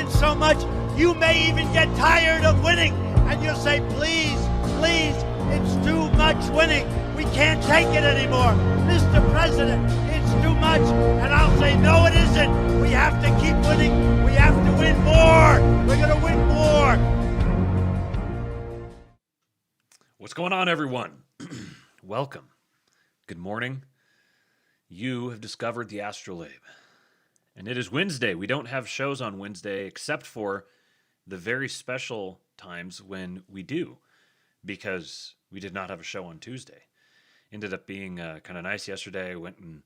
win so much, you may even get tired of winning. And you'll say, please, please, it's too much winning. We can't take it anymore. Mr. President, it's too much. And I'll say, no, it isn't. We have to keep winning. We have to win more. We're going to win more. What's going on, everyone? Welcome. Good morning. You have discovered the Astrolabe. And it is Wednesday. We don't have shows on Wednesday except for the very special times when we do, because we did not have a show on Tuesday. Ended up being kind of nice yesterday. I went and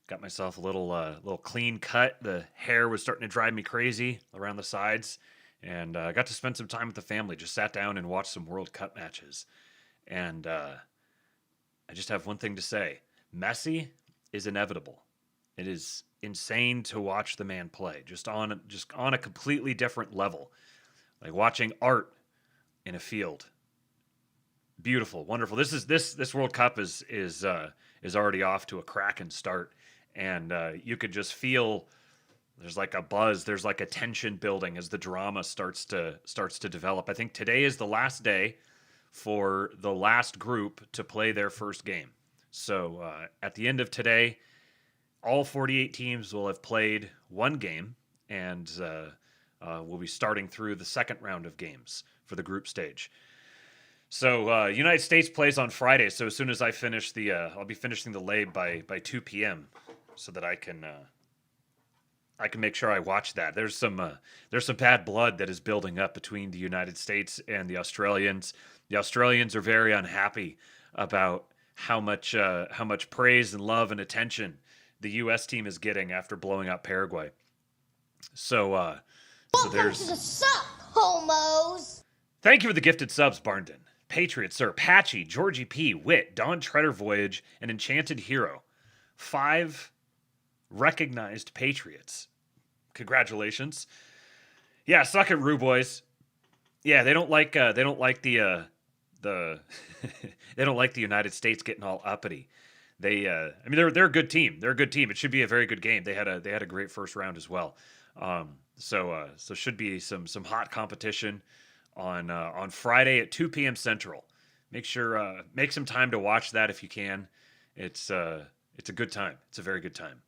got myself a little clean cut. The hair was starting to drive me crazy around the sides, and I got to spend some time with the family. Just sat down and watched some World Cup matches. And I just have one thing to say. Messi is inevitable. It is insane to watch the man play, just on a completely different level. Like watching art in a field. Beautiful, wonderful. This World Cup is already off to a cracking start, and you could just feel there's like a buzz, there's like a tension building as the drama starts to develop. I think today is the last day for the last group to play their first game. So at the end of today, all 48 teams will have played one game, and we'll be starting through the second round of games for the group stage. So United States plays on Friday. So as soon as I finish I'll be finishing the lab by 2 p.m. so that I can make sure I watch that. There's some bad blood that is building up between the United States and the Australians. The Australians are very unhappy about how much praise and love and attention the U.S. team is getting after blowing up Paraguay. So there's to the suck, homos. Thank you for the gifted subs, Barndon, Patriot Sir, Patchy, Georgie P, Wit, Don Treader Voyage, and Enchanted Hero. 5 recognized Patriots. Congratulations. Yeah, suck it, Rue boys. Yeah, they don't like the they don't like the United States getting all uppity. They're a good team. They're a good team. It should be a very good game. They had a great first round as well. So should be some hot competition on Friday at 2 p.m. Central. Make some time to watch that if you can. It's a good time. It's a very good time.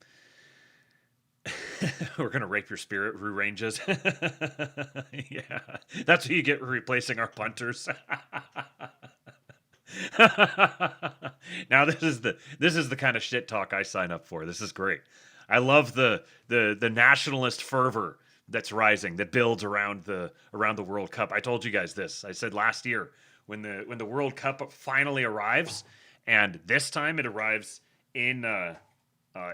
We're gonna rape your spirit, Rue Ranges. Yeah, that's what you get for replacing our punters. Now this is the kind of shit talk I sign up for. This is great. I love the nationalist fervor that's rising, that builds around the World Cup. I told you guys this. I said last year when the World Cup finally arrives, and this time it arrives in the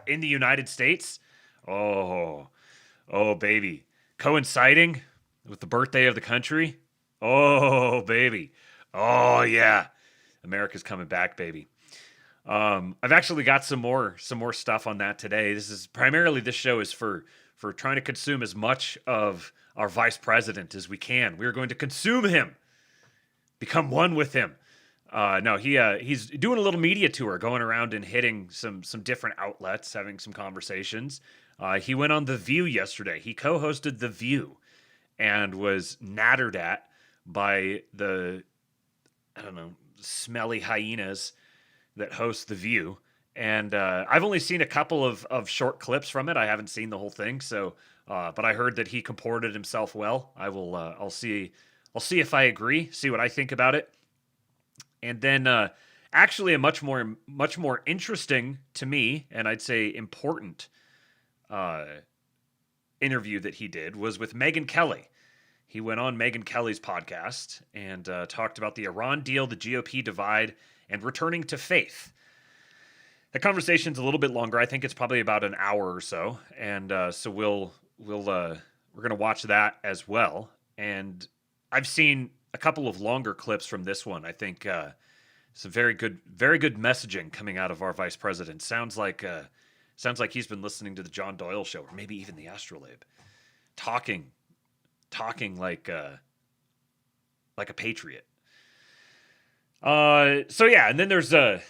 United States. Oh baby, coinciding with the birthday of the country. Oh baby, oh yeah. America's coming back, baby. I've actually got some more stuff on that today. This show is for trying to consume as much of our vice president as we can. We're going to consume him, become one with him. No, he's doing a little media tour, going around and hitting some different outlets, having some conversations. He went on The View yesterday. He co-hosted The View and was nattered at by the, I don't know, smelly hyenas that host The View. And I've only seen a couple of short clips from it. I haven't seen the whole thing. So, but I heard that he comported himself well. I'll see if I agree, see what I think about it. And then actually a much more interesting to me, and I'd say important interview that he did was with Megyn Kelly. He went on Megyn Kelly's podcast and talked about the Iran deal, the GOP divide, and returning to faith. The conversation's a little bit longer. I think it's probably about an hour or so, and so we're gonna watch that as well. And I've seen a couple of longer clips from this one. I think some very good messaging coming out of our vice president. Sounds like he's been listening to the John Doyle show, or maybe even the Astrolabe, talking like a patriot. So yeah, and then there's a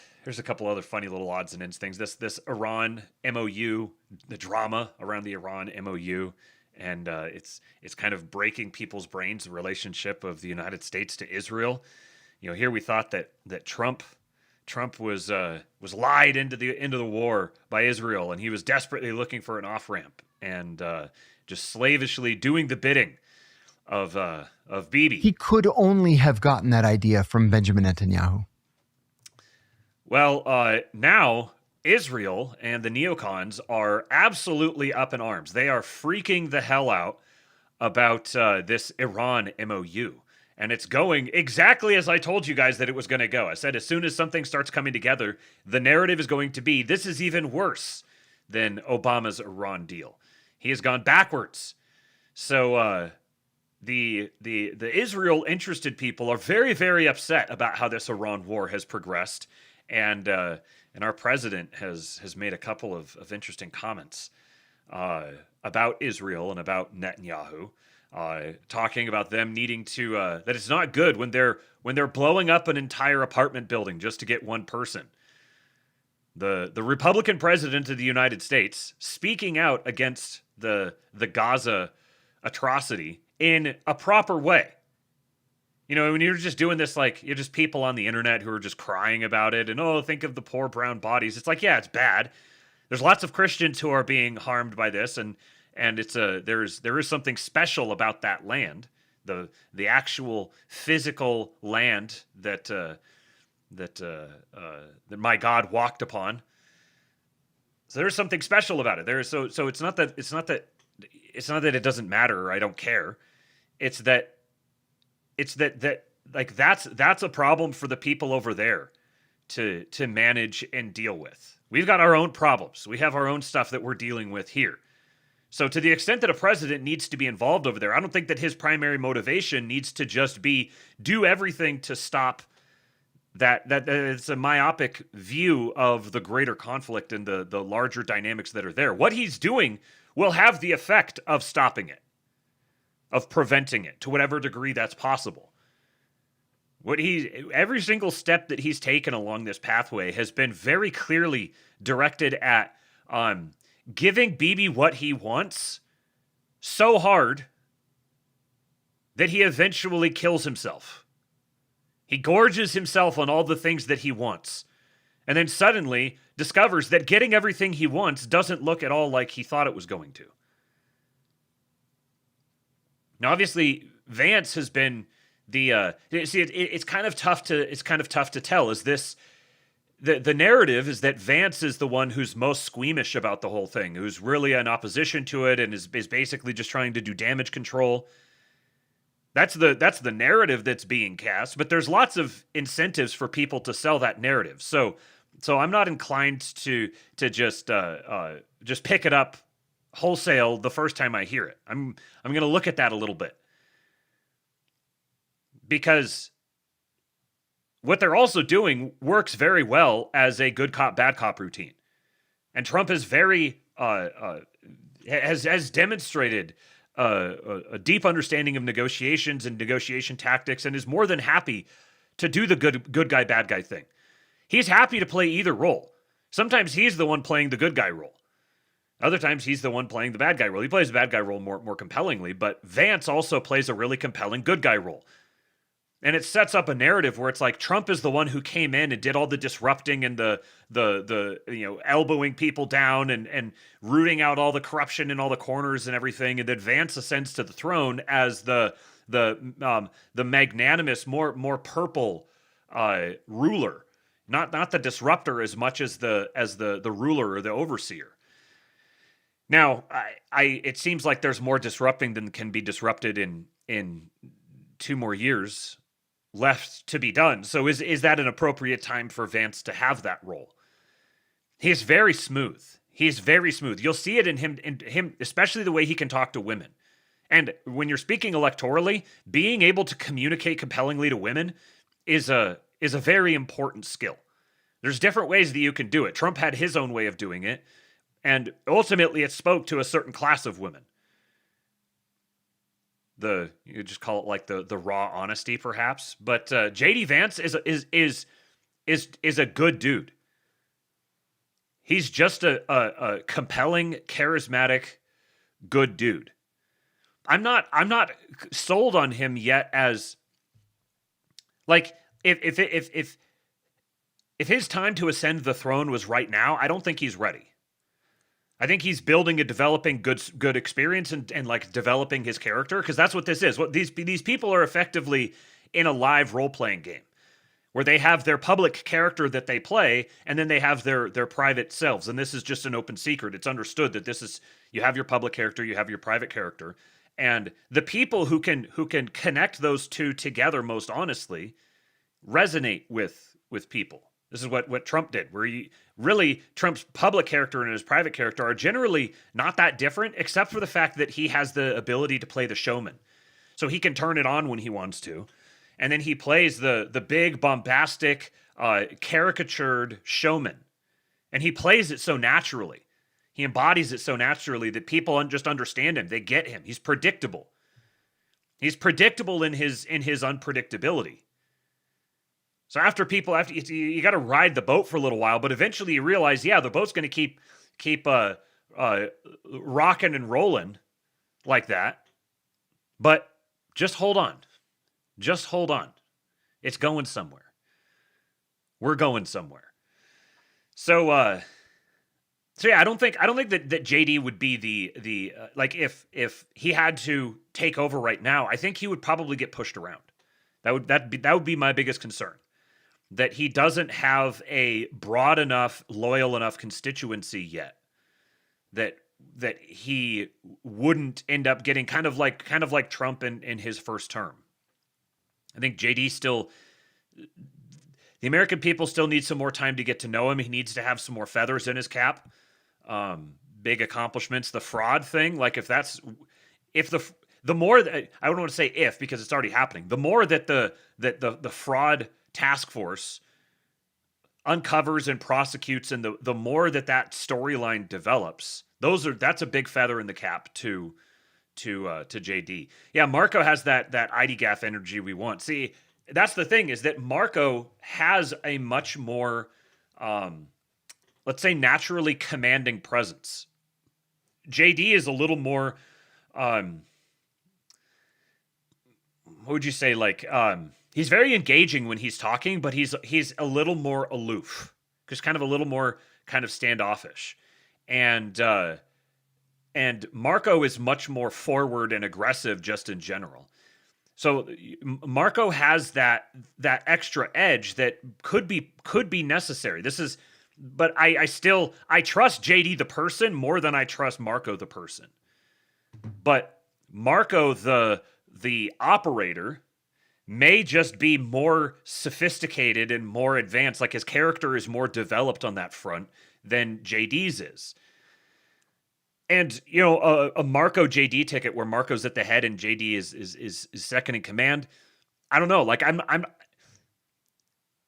couple other funny little odds and ends things. This Iran MOU, the drama around the Iran MOU, and it's kind of breaking people's brains, the relationship of the United States to Israel. Here we thought that Trump was lied into the war by Israel, and he was desperately looking for an off ramp and just slavishly doing the bidding of Bibi. He could only have gotten that idea from Benjamin Netanyahu. Well, now Israel and the neocons are absolutely up in arms. They are freaking the hell out about this Iran MOU. And it's going exactly as I told you guys that it was going to go. I said as soon as something starts coming together, the narrative is going to be, this is even worse than Obama's Iran deal. He has gone backwards. So the Israel interested people are very, very upset about how this Iran war has progressed. And our president has made a couple of interesting comments about Israel and about Netanyahu. Talking about them needing to that it's not good when they're blowing up an entire apartment building just to get one person. The Republican president of the United States speaking out against the Gaza atrocity in a proper way. When you're just doing this, like, you're just people on the internet who are just crying about it and, oh, think of the poor brown bodies. It's like, yeah, it's bad. There's lots of Christians who are being harmed by this, and there is something special about that land, the actual physical land that my God walked upon. So there's something special about it. So it's not that it doesn't matter or I don't care. It's that like that's a problem for the people over there to manage and deal with. We've got our own problems. We have our own stuff that we're dealing with here. So to the extent that a president needs to be involved over there, I don't think that his primary motivation needs to just be do everything to stop that it's a myopic view of the greater conflict and the larger dynamics that are there. What he's doing will have the effect of stopping it, of preventing it to whatever degree that's possible. Every single step that he's taken along this pathway has been very clearly directed at giving Bibi what he wants so hard that he eventually kills himself. He gorges himself on all the things that he wants, and then suddenly discovers that getting everything he wants doesn't look at all like he thought it was going to. Now, obviously, Vance has been it's kind of tough to tell. Is this the narrative is that Vance is the one who's most squeamish about the whole thing, who's really in opposition to it and is basically just trying to do damage control. That's the narrative that's being cast, but there's lots of incentives for people to sell that narrative. So I'm not inclined to just pick it up wholesale the first time I hear it. I'm going to look at that a little bit. Because what they're also doing works very well as a good cop, bad cop routine. And Trump is has demonstrated a deep understanding of negotiations and negotiation tactics and is more than happy to do the good guy, bad guy thing. He's happy to play either role. Sometimes he's the one playing the good guy role. Other times he's the one playing the bad guy role. He plays the bad guy role more compellingly, but Vance also plays a really compelling good guy role. And it sets up a narrative where it's like Trump is the one who came in and did all the disrupting and the elbowing people down and rooting out all the corruption in all the corners and everything. And then Vance ascends to the throne as the magnanimous, more purple ruler, not the disruptor as much as the ruler or the overseer. Now, it seems like there's more disrupting than can be disrupted in 2 more years left to be done. So is that an appropriate time for Vance to have that role? He's very smooth. He's very smooth. You'll see it in him, especially the way he can talk to women. And when you're speaking electorally, being able to communicate compellingly to women is a very important skill. There's different ways that you can do it. Trump had his own way of doing it, and ultimately it spoke to a certain class of women. You just call it like the raw honesty, perhaps. But JD Vance is a good dude. He's just a compelling, charismatic, good dude. I'm not sold on him yet as like if his time to ascend the throne was right now, I don't think he's ready. I think he's building and developing good experience and like developing his character, because that's what this is. What these people are effectively in a live role playing game where they have their public character that they play, and then they have their private selves. And this is just an open secret. It's understood that this is, you have your public character, you have your private character, and the people who can connect those two together most honestly resonate with people. This is what Trump did, where Trump's public character and his private character are generally not that different, except for the fact that he has the ability to play the showman. So he can turn it on when he wants to. And then he plays the big, bombastic, caricatured showman. And he plays it so naturally. He embodies it so naturally that people just understand him. They get him. He's predictable. He's predictable in his unpredictability. So after you got to ride the boat for a little while, but eventually you realize, yeah, the boat's going to keep rocking and rolling like that. But just hold on. Just hold on. It's going somewhere. We're going somewhere. So yeah, I don't think that JD would be the like if he had to take over right now, I think he would probably get pushed around. That would be my biggest concern. That he doesn't have a broad enough, loyal enough constituency yet. That he wouldn't end up getting kind of like Trump in his first term. I think JD still, the American people still need some more time to get to know him. He needs to have some more feathers in his cap. Big accomplishments. The fraud thing, like the more that, I don't want to say if, because it's already happening. The more that the fraud task force uncovers and prosecutes, and the more that storyline develops, that's a big feather in the cap to JD. Yeah, Marco has that IDGAF energy we want. See, that's the thing, is that Marco has a much more, let's say, naturally commanding presence. JD is a little more, what would you say, like, he's very engaging when he's talking, but he's a little more aloof, just kind of a little more kind of standoffish. And Marco is much more forward and aggressive just in general. So Marco has that extra edge that could be necessary. But I trust JD the person more than I trust Marco the person. But Marco the operator may just be more sophisticated and more advanced. Like, his character is more developed on that front than JD's is. And, a Marco JD ticket where Marco's at the head and JD is second in command. I don't know. Like, I'm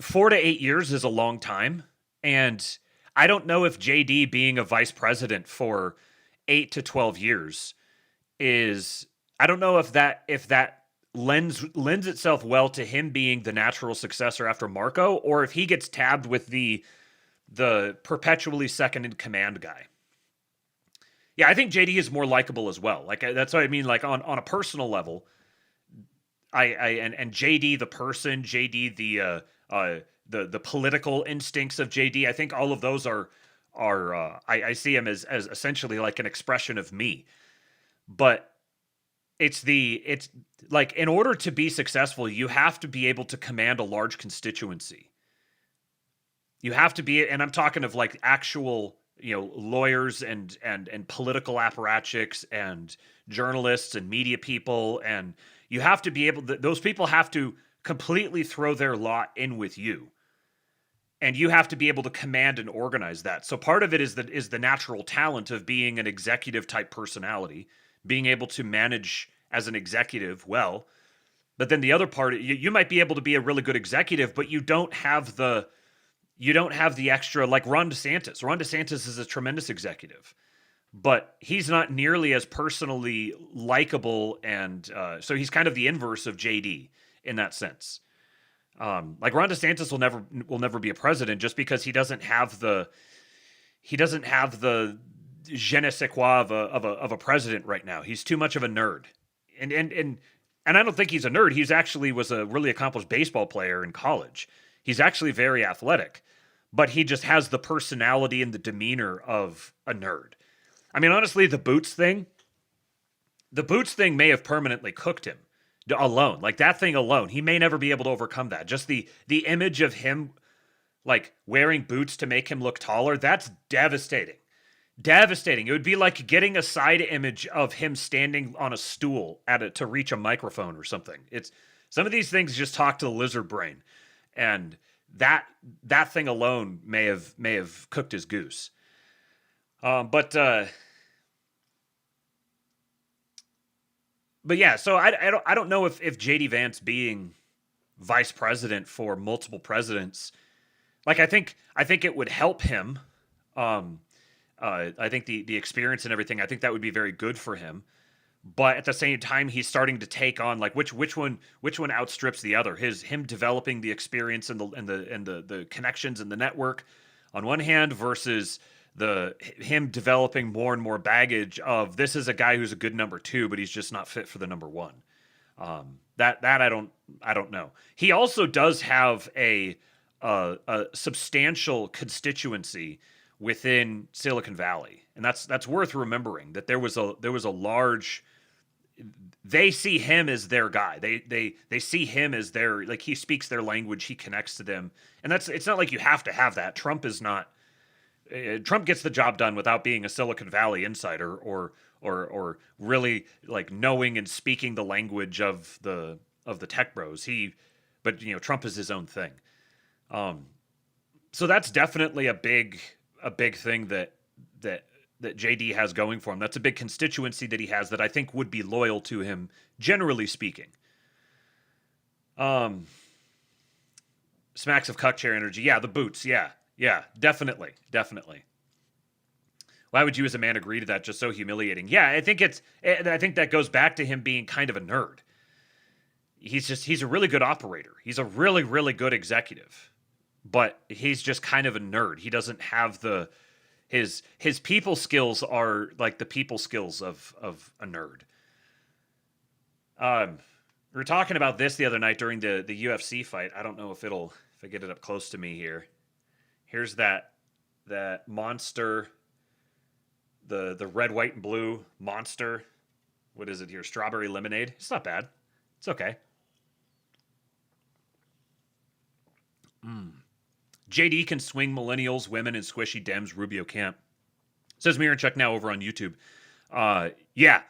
4 to 8 years is a long time. And I don't know if JD being a vice president for 8 to 12 years I don't know if that lends itself well to him being the natural successor after Marco, or if he gets tabbed with the perpetually second in command guy. Yeah, I think JD is more likable as well. Like, that's what I mean. Like, on a personal level, and JD the person, JD the political instincts of JD. I think all of those are I see him as essentially like an expression of me. But it's like, in order to be successful, you have to be able to command a large constituency. You have to be, and I'm talking of like actual, lawyers and political apparatchiks and journalists and media people. And you have to be those people have to completely throw their lot in with you. And you have to be able to command and organize that. So part of it is the natural talent of being an executive type personality, being able to manage as an executive well. But then the other part, you might be able to be a really good executive, but you don't have the extra, like Ron DeSantis. Ron DeSantis is a tremendous executive, but he's not nearly as personally likable, and so he's kind of the inverse of JD in that sense. Like, Ron DeSantis will never be a president, just because he doesn't have the je ne sais quoi of a president right now. He's too much of a nerd. and I don't think he's a nerd. He's actually was a really accomplished baseball player in college. He's actually very athletic, but he just has the personality and the demeanor of a nerd. I mean, honestly, the boots thing may have permanently cooked him alone. Like that thing alone, he may never be able to overcome that. Just the image of him like wearing boots to make him look taller, that's devastating. Devastating. It would be like getting a side image of him standing on a stool to reach a microphone or something. It's some of these things just talk to the lizard brain, and that thing alone may have cooked his goose. But yeah, so I don't know if JD Vance being vice president for multiple presidents, like I think it would help him. I think the experience and everything, I think that would be very good for him. But at the same time, he's starting to take on like which one outstrips the other. Him developing the experience and the connections and the network on one hand versus him developing more and more baggage of this is a guy who's a good number 2, but he's just not fit for the number 1. That I don't know. He also does have a substantial constituency within Silicon Valley, and that's worth remembering. That there was a large. They see him as their guy. They see him as their, like, he speaks their language. He connects to them, and it's not like you have to have that. Trump is not. Trump gets the job done without being a Silicon Valley insider or really like knowing and speaking the language of the tech bros. But Trump is his own thing. So that's definitely a big thing that JD has going for him. That's a big constituency that he has that I think would be loyal to him, generally speaking. Smacks of cuck chair energy. Yeah, the boots. Yeah, definitely. Why would you as a man agree to that? Just so humiliating. Yeah, I think that goes back to him being kind of a nerd. He's a really good operator. He's a really, really good executive. But he's just kind of a nerd. He doesn't have his people skills are like the people skills of a nerd. We were talking about this the other night during the UFC fight. I don't know if I get it up close to me here. Here's that monster, the red, white, and blue monster. What is it here? Strawberry lemonade. It's not bad. It's okay. JD can swing millennials, women, and squishy Dems. Rubio can't. Says Mirror Chuck now over on YouTube. Yeah.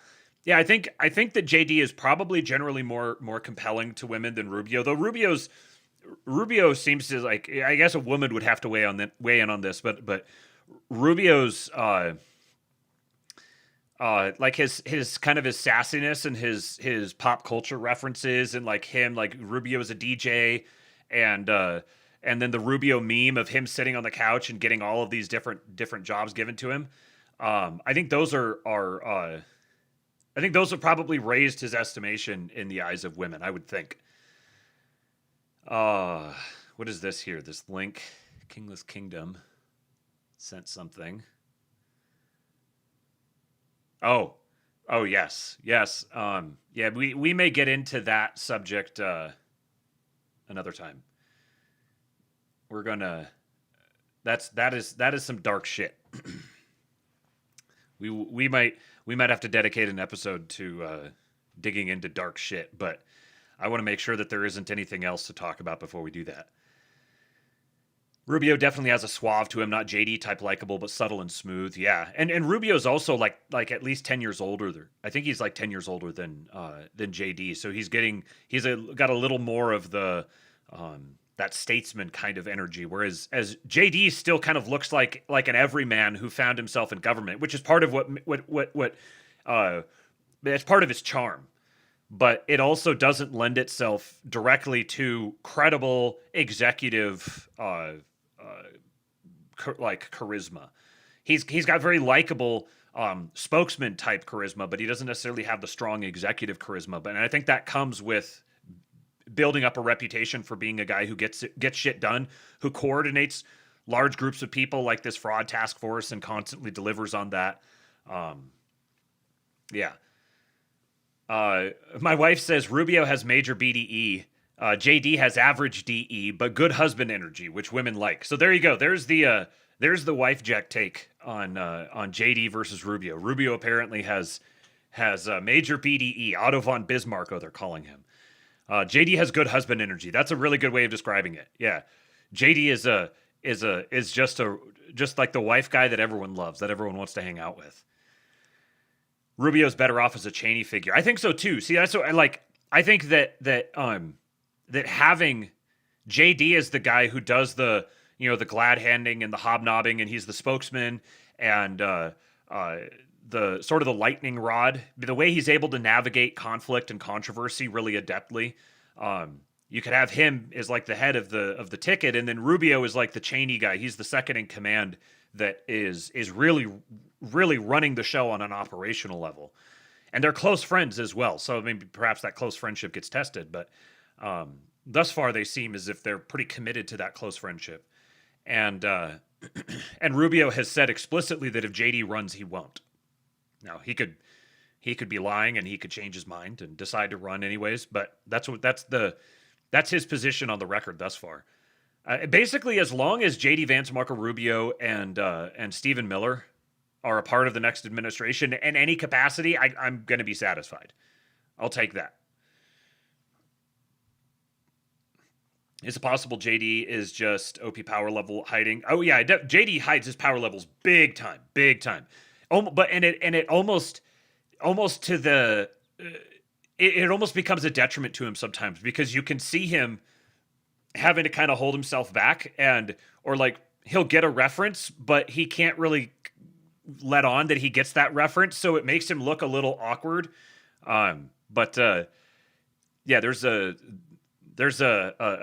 I think that JD is probably generally more compelling to women than Rubio. Though Rubio seems to, like, I guess a woman would have to weigh in on this, but Rubio's like his kind of his sassiness and his pop culture references, and like him, like Rubio is a DJ, and then the Rubio meme of him sitting on the couch and getting all of these different jobs given to him. I think those I think those have probably raised his estimation in the eyes of women, I would think. What is this here? This link, Kingless Kingdom, sent something. Oh, yes. Yeah, we may get into that subject another time. We're gonna. That is some dark shit. we might have to dedicate an episode to digging into dark shit, but I want to make sure that there isn't anything else to talk about before we do that. Rubio definitely has a suave to him, not JD type likable, but subtle and smooth. Yeah, and Rubio's also like at least 10 years older. I think he's like 10 years older than JD, so he's got a little more of the that statesman kind of energy, whereas as JD still kind of looks like an everyman who found himself in government, which is part of it's part of his charm. But it also doesn't lend itself directly to credible executive charisma. He's got very likable spokesman type charisma, but he doesn't necessarily have the strong executive charisma. And I think that comes with building up a reputation for being a guy who gets shit done, who coordinates large groups of people like this fraud task force and constantly delivers on that. Yeah. My wife says Rubio has major BDE. JD has average DE, but good husband energy, which women like. So there you go. There's the wife jack take on JD versus Rubio. Rubio apparently has major BDE. Otto von Bismarck, they're calling him. JD has good husband energy. That's a really good way of describing it. Yeah, JD is just like the wife guy that everyone loves, that everyone wants to hang out with. Rubio's better off as a Cheney figure. I think so too. See, that's what I like. I think that having JD as the guy who does the glad handing and the hobnobbing, and he's the spokesman and the sort of the lightning rod, the way he's able to navigate conflict and controversy really adeptly. You could have him as like the head of the ticket, and then Rubio is like the Cheney guy. He's the second in command that is really running the show on an operational level. And they're close friends as well. So maybe perhaps that close friendship gets tested, but thus far they seem as if they're pretty committed to that close friendship. And and Rubio has said explicitly that if JD runs, he won't. Now, he could be lying, and he could change his mind and decide to run anyways, but that's his position on the record thus far. Basically, as long as JD Vance, Marco Rubio, and Stephen Miller are a part of the next administration in any capacity, I'm going to be satisfied. I'll take that. Is it possible JD is just OP power level hiding? Oh yeah, JD hides his power levels big time. But it almost to the it almost becomes a detriment to him sometimes, because you can see him having to kind of hold himself back, or like he'll get a reference, but he can't really let on that he gets that reference, so it makes him look a little awkward. But yeah, there's a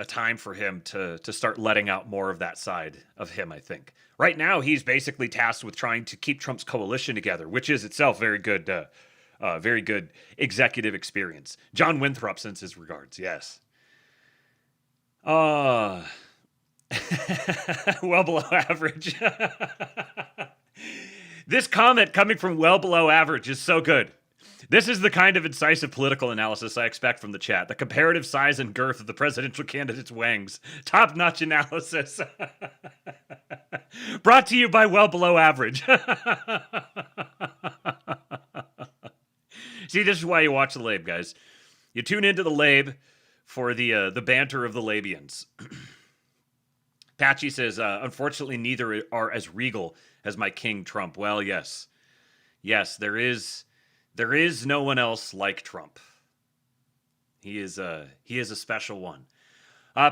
time for him to start letting out more of that side of him, I think. Right now, he's basically tasked with trying to keep Trump's coalition together, which is itself very good executive experience. John Winthrop sends his regards. Yes. Well below average. This comment coming from well below average is so good. This is the kind of incisive political analysis I expect from the chat. The comparative size and girth of the presidential candidate's wangs. Top-notch analysis. Brought to you by well below average. See, this is why you watch the Lab, guys. You tune into the Lab for the banter of the Labians. Patchy says, unfortunately, neither are as regal as my King Trump. Well, yes. Yes, there is no one else like Trump. He is a special one.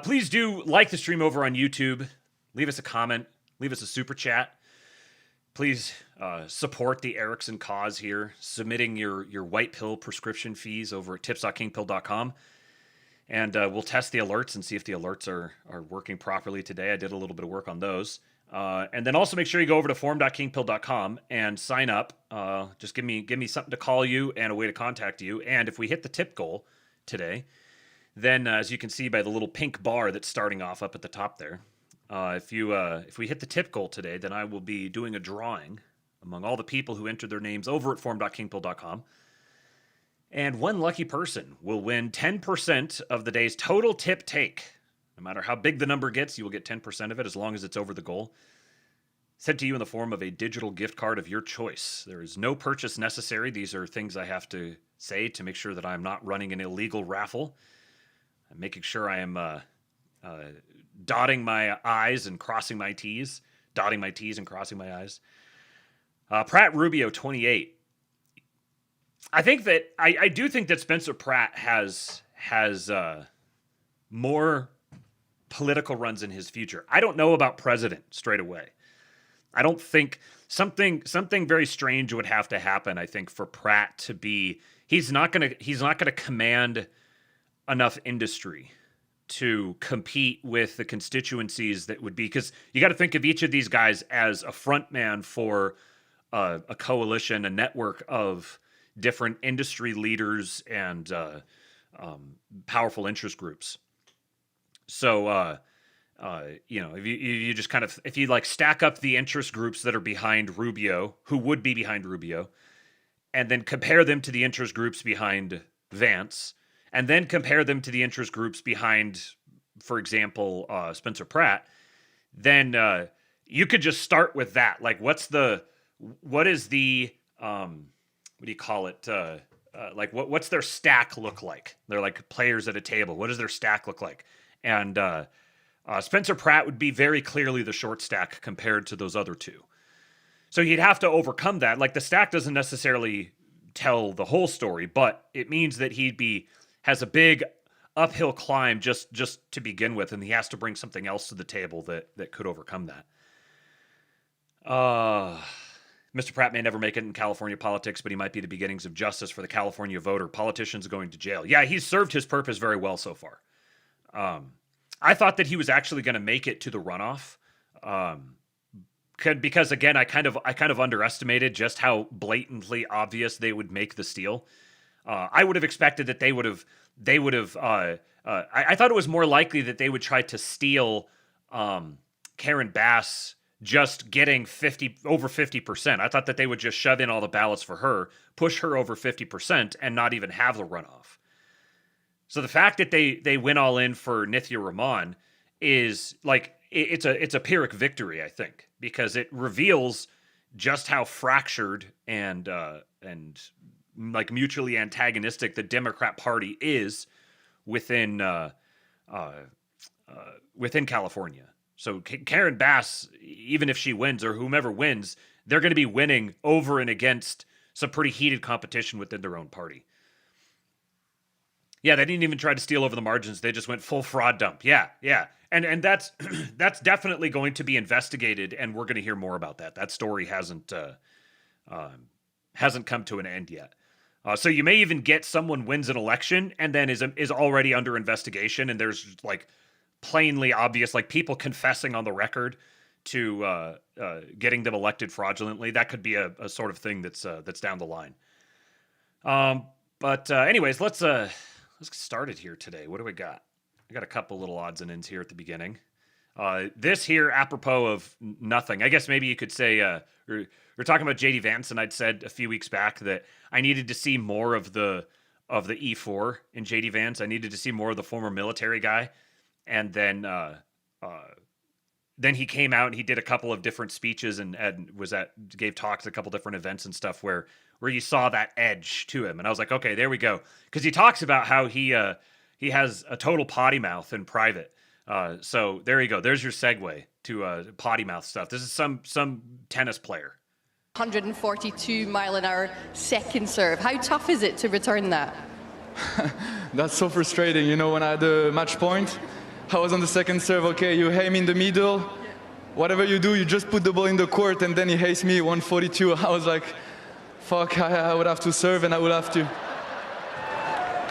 Please do like the stream over on YouTube. Leave us a comment. Leave us a super chat. Please support the Erickson cause here, submitting your white pill prescription fees over at tips.kingpill.com. And we'll test the alerts and see if the alerts are working properly today. I did a little bit of work on those. And then also make sure you go over to forum.kingpill.com and sign up. Just give me something to call you and a way to contact you. And if we hit the tip goal today, then as you can see by the little pink bar that's starting off up at the top there, if we hit the tip goal today, then I will be doing a drawing among all the people who entered their names over at forum.kingpill.com. And one lucky person will win 10% of the day's total tip take. No matter how big the number gets, you will get 10% of it as long as it's over the goal. Sent to you in the form of a digital gift card of your choice. There is no purchase necessary. These are things I have to say to make sure that I'm not running an illegal raffle. I'm making sure I am dotting my I's and crossing my T's. Dotting my T's and crossing my I's. Pratt Rubio, 28. I think that I do think that Spencer Pratt has more political runs in his future. I don't know about president straight away. I don't think something very strange would have to happen, I think, for Pratt to be. He's not gonna command enough industry to compete with the constituencies that would be, because you got to think of each of these guys as a front man for a coalition, a network of different industry leaders and powerful interest groups. So, if you like stack up the interest groups that are behind Rubio, who would be behind Rubio, and then compare them to the interest groups behind Vance, and then compare them to the interest groups behind, for example, Spencer Pratt, then you could just start with that. Like, what is the, what do you call it? Like, what's their stack look like? They're like players at a table. What does their stack look like? And Spencer Pratt would be very clearly the short stack compared to those other two. So he'd have to overcome that. Like, the stack doesn't necessarily tell the whole story, but it means that has a big uphill climb just to begin with, and he has to bring something else to the table that could overcome that. Mr. Pratt may never make it in California politics, but he might be the beginnings of justice for the California voter. Politicians going to jail. Yeah, he's served his purpose very well so far. I thought that he was actually going to make it to the runoff. Because again, I kind of underestimated just how blatantly obvious they would make the steal. I would have expected that they would have. I thought it was more likely that they would try to steal Karen Bass just getting over 50%. I thought that they would just shove in all the ballots for her, push her over 50%, and not even have the runoff. So the fact that they went all in for Nithya Raman is like it's a Pyrrhic victory, I think, because it reveals just how fractured and like mutually antagonistic the Democrat Party is within California. So Karen Bass, even if she wins or whomever wins, they're going to be winning over and against some pretty heated competition within their own party. Yeah, they didn't even try to steal over the margins. They just went full fraud dump. Yeah. And that's that's definitely going to be investigated, and we're going to hear more about that. That story hasn't come to an end yet. So you may even get someone wins an election and then is already under investigation, and there's like plainly obvious, like people confessing on the record to getting them elected fraudulently. That could be a sort of thing that's down the line. But anyways, let's get started here today. What do we got? I got a couple little odds and ends here at the beginning. This here, apropos of nothing. I guess maybe you could say we're talking about JD Vance, and I'd said a few weeks back that I needed to see more of the E4 in JD Vance. I needed to see more of the former military guy. And then he came out and he did a couple of different speeches and gave talks at a couple different events and stuff where you saw that edge to him. And I was like, okay, there we go. Because he talks about how he has a total potty mouth in private. So there you go. There's your segue to potty mouth stuff. This is some tennis player. 142 mile an hour second serve. How tough is it to return that? That's so frustrating. You know, when I had the match point, I was on the second serve. Okay, you aim in the middle. Whatever you do, you just put the ball in the court, and then he hates me 142. I was like, fuck, I would have to serve, and I would have to.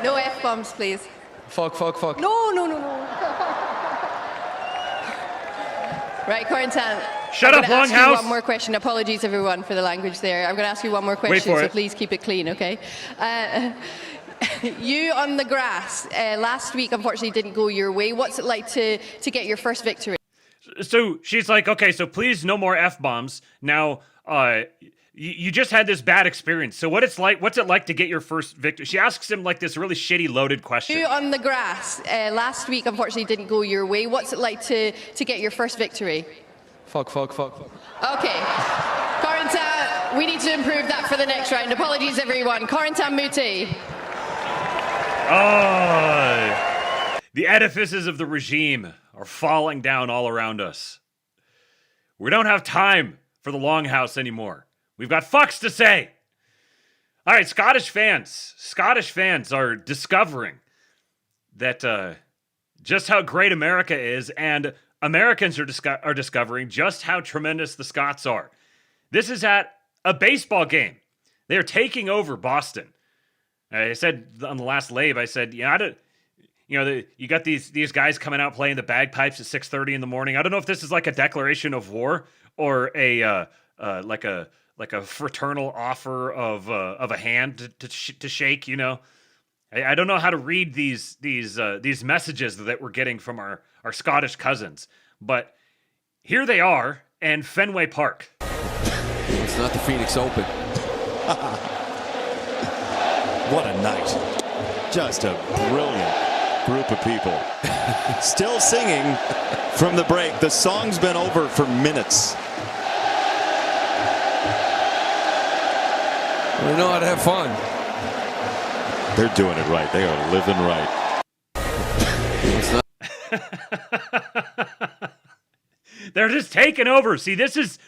No F-bombs, please. Fuck. No. Right, Corentin. Shut up, Longhouse. Ask you one more question. Apologies, everyone, for the language there. I'm going to ask you one more question, so please keep it clean, okay? You on the grass last week, unfortunately, didn't go your way. What's it like to get your first victory? So she's like, okay, so please no more F-bombs. Now, you just had this bad experience. So what's it like to get your first victory? She asks him like this really shitty loaded question. You on the grass last week, unfortunately, didn't go your way. What's it like to get your first victory? Fuck. Okay. Corentin, we need to improve that for the next round. Apologies, everyone. Corentin Moutet. Oh, the edifices of the regime are falling down all around us. We don't have time for the Longhouse anymore. We've got fucks to say. All right, Scottish fans are discovering that just how great America is, and Americans are discovering just how tremendous the Scots are. This is at a baseball game. They're taking over Boston. I said on the last lave, I said, you got these guys coming out playing the bagpipes at 6:30 in the morning. I don't know if this is like a declaration of war or a like a fraternal offer of a hand to shake. You know, I don't know how to read these messages that we're getting from our Scottish cousins, but here they are in Fenway Park. It's not the Phoenix Open. What a night. Just a brilliant group of people. Still singing from the break. The song's been over for minutes. We know how to have fun. They're doing it right. They are living right. They're just taking over. See, this is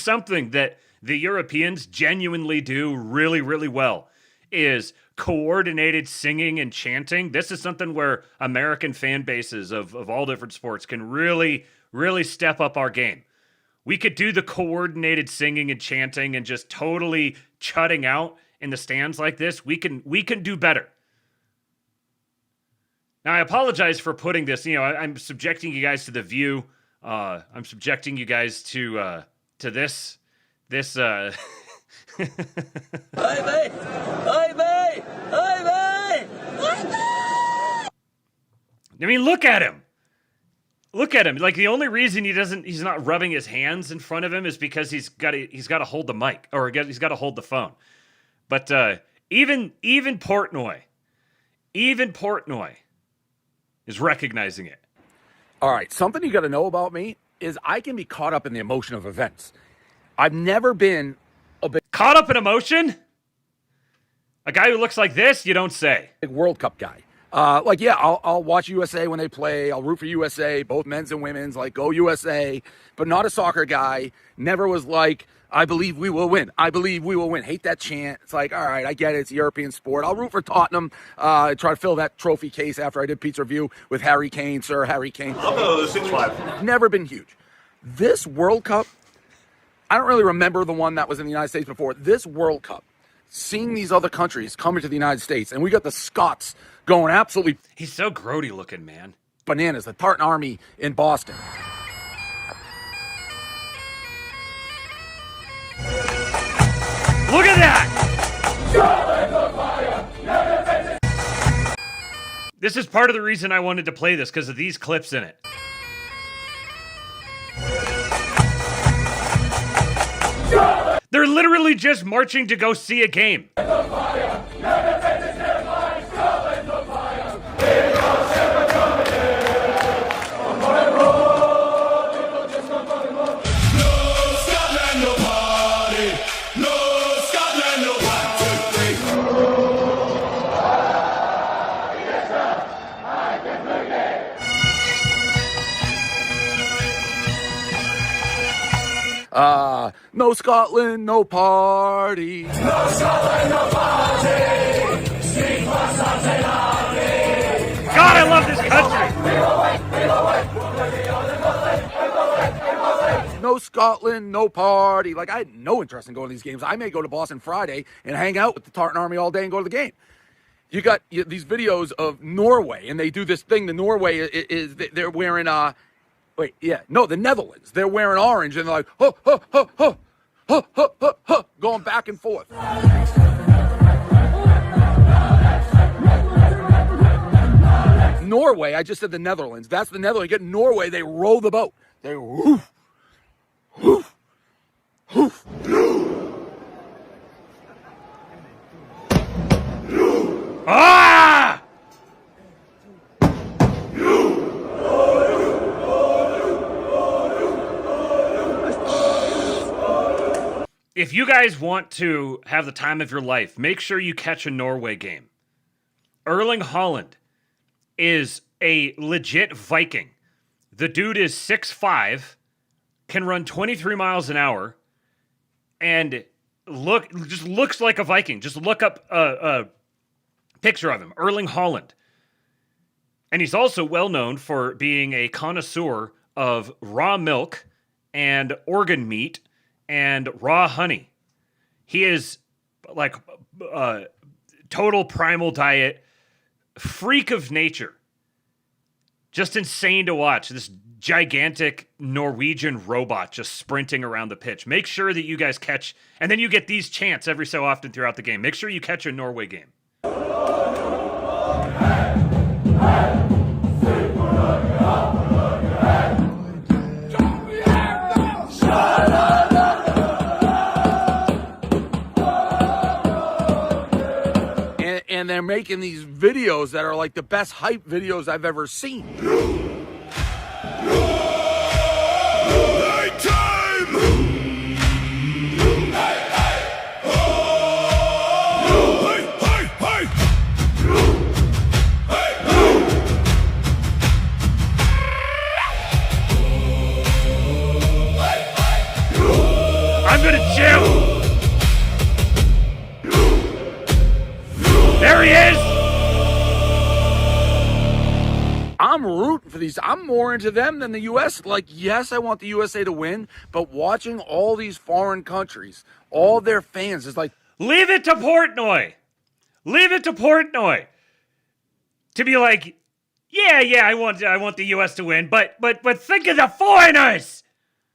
something that the Europeans genuinely do really, really well, is coordinated singing and chanting. This is something where American fan bases of all different sports can really, really step up our game. We could do the coordinated singing and chanting and just totally chutting out in the stands like this. We can do better. Now, I apologize for putting this. I'm subjecting you guys to the view. I'm subjecting you guys to this. I mean, look at him. Look at him. Like, the only reason he's not rubbing his hands in front of him is because he's got to hold the mic, or he's got to hold the phone. But even Portnoy is recognizing it. All right, something you got to know about me is I can be caught up in the emotion of events. I've never been caught up in emotion? A guy who looks like this, you don't say. Big World Cup guy. I'll watch USA when they play. I'll root for USA, both men's and women's, like, go USA. But not a soccer guy. Never was like, I believe we will win. I believe we will win. Hate that chant. It's like, all right, I get it. It's a European sport. I'll root for Tottenham. Try to fill that trophy case after I did Pete's review with Harry Kane, Sir Harry Kane. I'll go 6'5". Never been huge. This World Cup, I don't really remember the one that was in the United States before. This World Cup, seeing these other countries coming to the United States, and we got the Scots going absolutely... He's so grody looking, man. Bananas, the Tartan Army in Boston. Look at that! This is part of the reason I wanted to play this, because of these clips in it. They're literally just marching to go see a game. No Scotland, no party. No Scotland, no party. God, I love this country. No Scotland, no party. Like, I had no interest in going to these games. I may go to Boston Friday and hang out with the Tartan Army all day and go to the game. You got these videos of Norway, and they do this thing. The Norway is they're wearing the Netherlands. They're wearing orange, and they're like, huh, huh, huh, huh, huh, huh, huh, huh, going back and forth. Norway, I just said the Netherlands. That's the Netherlands. You get Norway, they row the boat. They woof, woof, woof. Ah! If you guys want to have the time of your life, make sure you catch a Norway game. Erling Haaland is a legit Viking. The dude is 6'5", can run 23 miles an hour, and just looks like a Viking. Just look up a picture of him, Erling Haaland. And he's also well known for being a connoisseur of raw milk and organ meat and raw honey. He is like total primal diet, freak of nature. Just insane to watch. This gigantic Norwegian robot just sprinting around the pitch. Make sure that you guys catch, and then you get these chants every so often throughout the game. Make sure you catch a Norway game. and they're making these videos that are like the best hype videos I've ever seen. I'm gonna chill. There he is. I'm rooting for these. I'm more into them than the U.S. Like, yes, I want the USA to win, but watching all these foreign countries, all their fans, is like, Leave it to Portnoy. Leave it to Portnoy to be like, yeah, I want the U.S. to win, but think of the foreigners.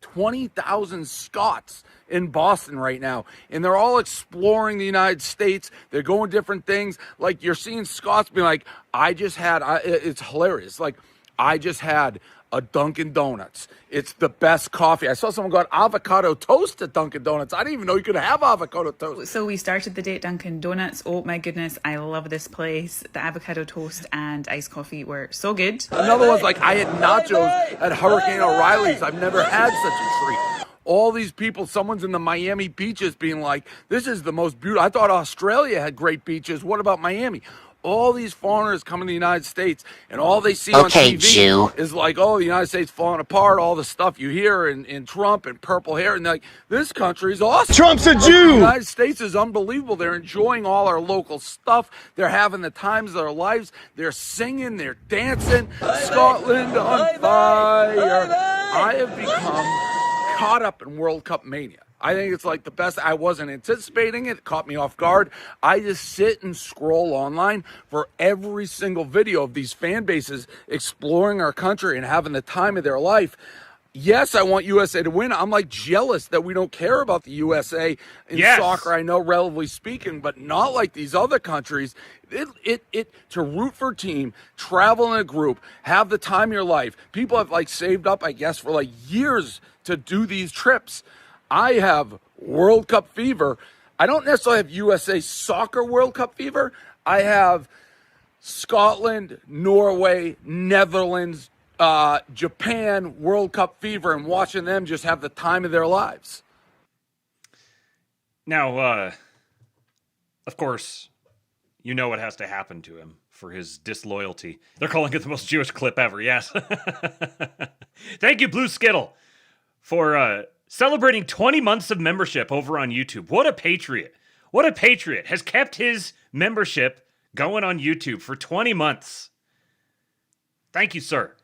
20,000 Scots in Boston right now, and they're all exploring the United States. They're going different things. Like, you're seeing Scots be like, it's hilarious. Like, I just had a Dunkin' Donuts. It's the best coffee. I saw someone got avocado toast at Dunkin' Donuts. I didn't even know you could have avocado toast. So we started the day at Dunkin' Donuts. Oh my goodness, I love this place. The avocado toast and iced coffee were so good. Another one's like, I had nachos at Hurricane O'Reilly's. I've never had such a treat. All these people, someone's in the Miami beaches being like, this is the most beautiful. I thought Australia had great beaches. What about Miami? All these foreigners come to the United States, and all they see on TV is like, oh, the United States falling apart, all the stuff you hear in Trump and purple hair, and they're like, this country is awesome. Trump's a Jew! The United States is unbelievable. They're enjoying all our local stuff. They're having the times of their lives. They're singing, they're dancing. Scotland on fire. I have become caught up in World Cup mania. I think it's like the best. I wasn't anticipating it. It caught me off guard. I just sit and scroll online for every single video of these fan bases exploring our country and having the time of their life. Yes, I want USA to win. I'm like jealous that we don't care about the USA in soccer. I know, relatively speaking, but not like these other countries. To root for a team, travel in a group, have the time of your life. People have like saved up, I guess, for like years to do these trips. I have World Cup fever. I don't necessarily have USA Soccer World Cup fever. I have Scotland, Norway, Netherlands, Japan World Cup fever, and watching them just have the time of their lives. Now, of course, you know what has to happen to him for his disloyalty. They're calling it the most Jewish clip ever, yes. Thank you, Blue Skittle, for celebrating 20 months of membership over on YouTube. What a patriot. What a patriot. Has kept his membership going on YouTube for 20 months. Thank you, sir.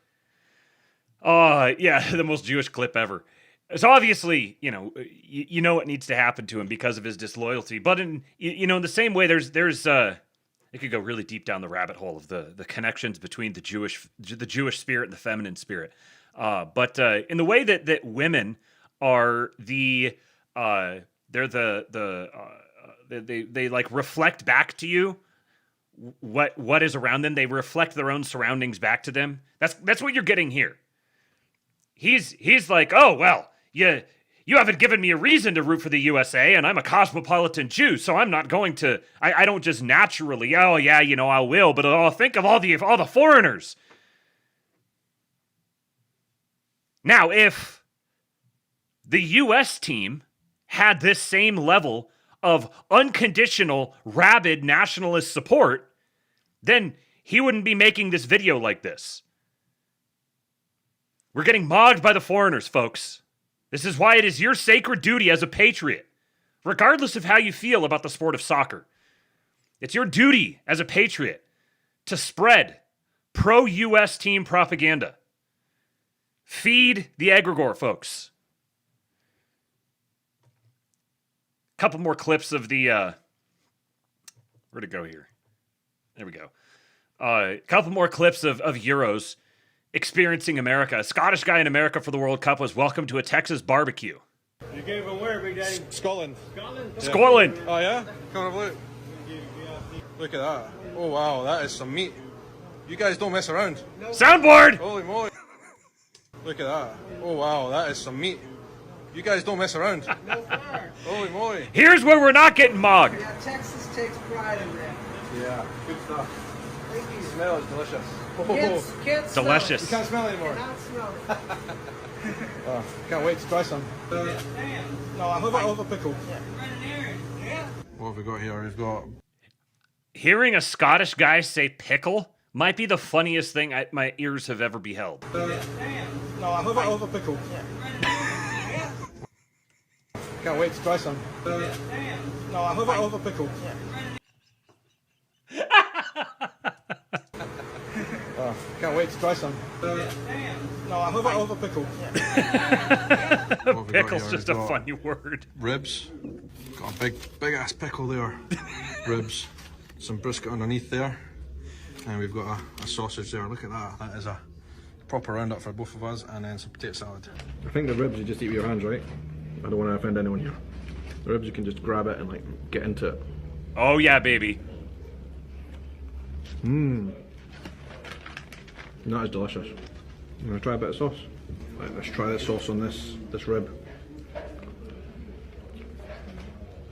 Yeah, the most Jewish clip ever. So obviously, you know what needs to happen to him because of his disloyalty. But in the same way, there's it could go really deep down the rabbit hole of the connections between the Jewish spirit and the feminine spirit. But in the way that women are they like reflect back to you what is around them. They reflect their own surroundings back to them. That's what you're getting here. He's like, oh well, you haven't given me a reason to root for the USA, and I'm a cosmopolitan Jew, so I'm not going to. I don't just naturally. Oh yeah, I will, but I'll think of all the foreigners. Now, if the U.S. team had this same level of unconditional, rabid nationalist support, then he wouldn't be making this video like this. We're getting mogged by the foreigners, folks. This is why it is your sacred duty as a patriot, regardless of how you feel about the sport of soccer. It's your duty as a patriot to spread pro-U.S. team propaganda. Feed the egregore, folks. Couple more clips of the where'd it go here? There we go. A couple more clips of Euros experiencing America. A Scottish guy in America for the World Cup was welcomed to a Texas barbecue. You came from where, Big Daddy? Scotland. Scotland. Oh yeah? Come and have a look. Look at that. Oh wow, that is some meat. You guys don't mess around. Soundboard! Holy moly. Look at that. Oh wow, that is some meat. You guys don't mess around. Holy moly. Here's where we're not getting mogged. Yeah, Texas takes pride in that. Yeah, good stuff. The smell is delicious. Delicious. You can't smell anymore. Oh, can't wait to try some. No, I'll have a pickle. What have we got here? We've got... Hearing a Scottish guy say pickle might be the funniest thing my ears have ever beheld. No, I'll have a pickle. Can't wait to try some. No, I'll have a pickle. Oh, can't wait to try some. No, I'll have a pickle. Pickle's just a funny word. Ribs. Got a big ass pickle there. Ribs. Some brisket underneath there. And we've got a sausage there. Look at that. That is a proper roundup for both of us. And then some potato salad. I think the ribs you just eat with your hands, right? I don't want to offend anyone here. The ribs you can just grab it and like get into it. Oh yeah, baby. Mmm. That is delicious. I'm gonna try a bit of sauce. Right, let's try the sauce on this rib.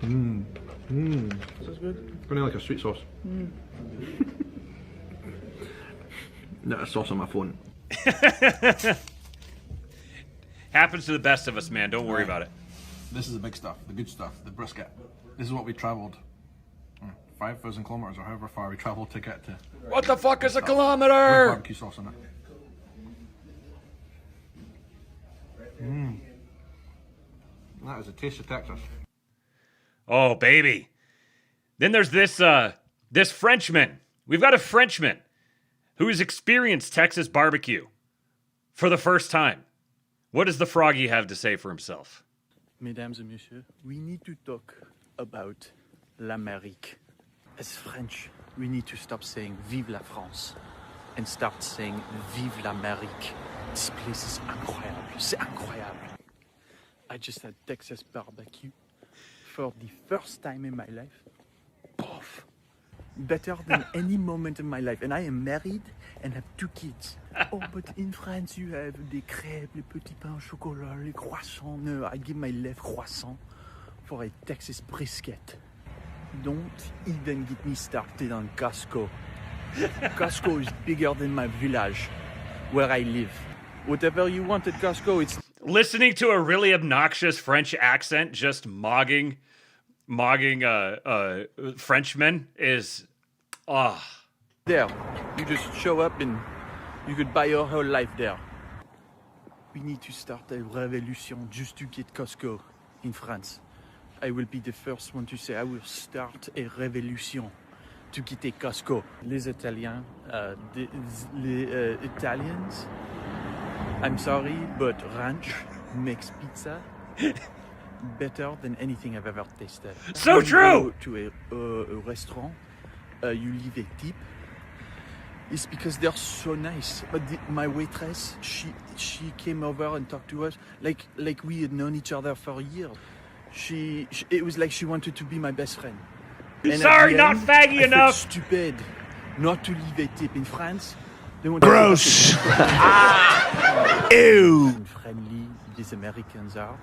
Mmm. Mmm. This is good. Kind of like a sweet sauce. Mm. Not a sauce on my phone. Happens to the best of us, man. Don't worry about it. This is the big stuff, the good stuff, the brisket. This is what we travelled 5,000 kilometres or however far we travelled to get to. What the fuck is a With kilometer? barbecue sauce on it. Mmm. That is a taste of Texas. Oh, baby. Then there's this Frenchman. We've got a Frenchman who has experienced Texas barbecue for the first time. What does the Froggy have to say for himself? Mesdames et messieurs, we need to talk about l'Amérique. As French, we need to stop saying Vive la France and start saying Vive l'Amérique. This place is incroyable. C'est incroyable. I just had Texas barbecue for the first time in my life. Poof. Better than any moment in my life. And I am married and have 2 kids. Oh, but in France you have des crêpes, les petits pains au chocolat, les croissants. No, I give my left croissant for a Texas brisket. Don't even get me started on Costco. Costco is bigger than my village where I live. Whatever you want at Costco, it's... Listening to a really obnoxious French accent just mogging Frenchmen is... There. You just show up and you could buy your whole life there. We need to start a revolution just to get Costco in France. I will be the first one to say I will start a revolution to get a Costco. Les Italiens, les Italians, I'm sorry, but ranch makes pizza better than anything I've ever tasted. So when true! You go to a restaurant, you leave a tip. It's because they're so nice. But my waitress, she came over and talked to us like we had known each other for years. It was like she wanted to be my best friend. And sorry, not faggy enough. Stupid, not to leave a tip in France. They want Gross. Ew. Friendly, these Americans are.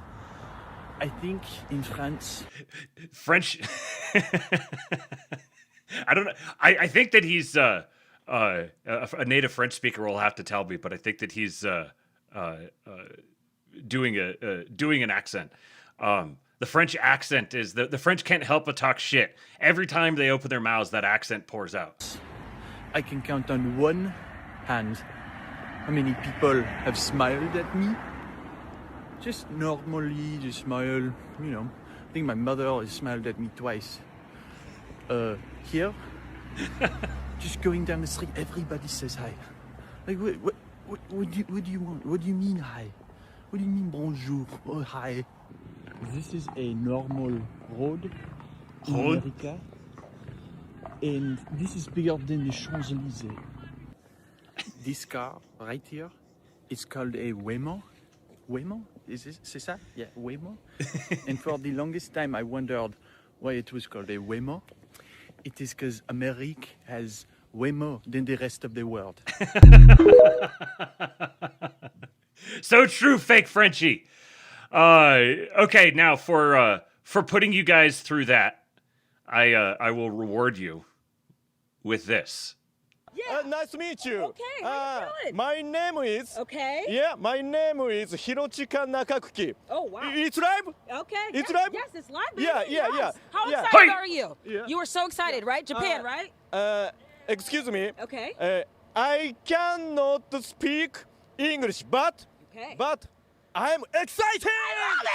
I think in France, French. I don't know. I think that he's a native French speaker will have to tell me, but I think that he's doing an accent. The French accent is the French can't help but talk shit. Every time they open their mouths, that accent pours out. I can count on one hand how many people have smiled at me. Just normally, just smile, you know. I think my mother has smiled at me twice. Here, just going down the street, everybody says hi. Like, what do you want? What do you mean hi? What do you mean bonjour? Oh, hi. This is a normal road in America, and this is bigger than the Champs-Élysées. This car right here is called a VENMO. VENMO? C'est ça? Yeah, VENMO. And for the longest time I wondered why it was called a VENMO. It is because America has way more than the rest of the world. So true, fake Frenchie. Okay, now for putting you guys through that, I will reward you with this. Nice to meet you. Okay, how you feeling? My name is. Okay. Yeah, my name is Hirochika Nakakuki. Oh wow. It's live. Okay. It's yes, live. Yes, it's live. Baby. Yeah. Yes. How yeah. excited are you? Yeah. You were so excited, right? Japan, right? Excuse me. Okay. I cannot speak English, but I'm excited. I love it!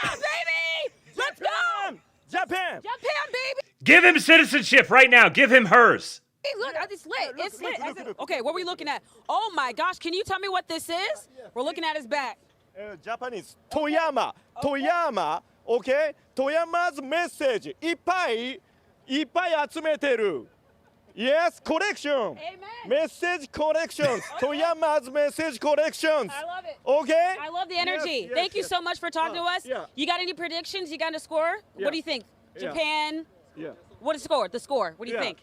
Yeah, baby! Let's go! Japan, baby! Give him citizenship right now. Give him hers. Hey, look, it's lit. It's lit. Okay, what are we looking at? Oh my gosh, can you tell me what this is? We're looking at his back. Japanese. Toyama. Toyama. Okay? Toyama's message. いっぱい集めてる. Yes, collection. Amen. Message collections. Toyama's message collections. I love it. Okay? I love the energy. Yes, Thank you so much for talking to us. Yeah. You got any predictions? You got a score? Yeah. What do you think? Yeah. Japan? Yeah. What is the score? The score. What do you Yeah. think?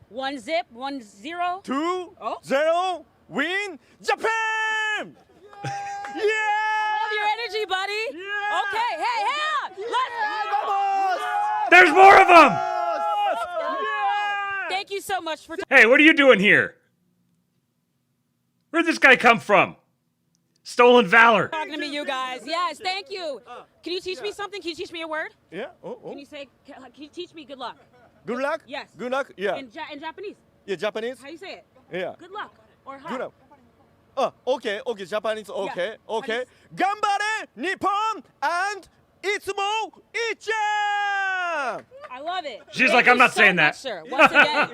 1-0? 1-0? 2-0. Win Japan! Yeah! I love your energy, buddy. Yeah. Okay, hey, let's go. There's more of them. Thank you so much for. Hey, what are you doing here? Where'd this guy come from? Stolen valor. Talking to me, you guys. Yes, thank you. Can you teach me something? Can you teach me a word? Yeah. Can you say? Can you teach me good luck? Good luck? Yes. Good luck? Yeah. In Japanese. Yeah, Japanese? How you say it? Yeah. Good luck or hi. Good luck. Okay, Japanese, okay, Yeah. okay. 頑張れ日本 and いつもいっちゃん I love it. She's Thank like, you I'm not so saying much, that. Sir. Once again.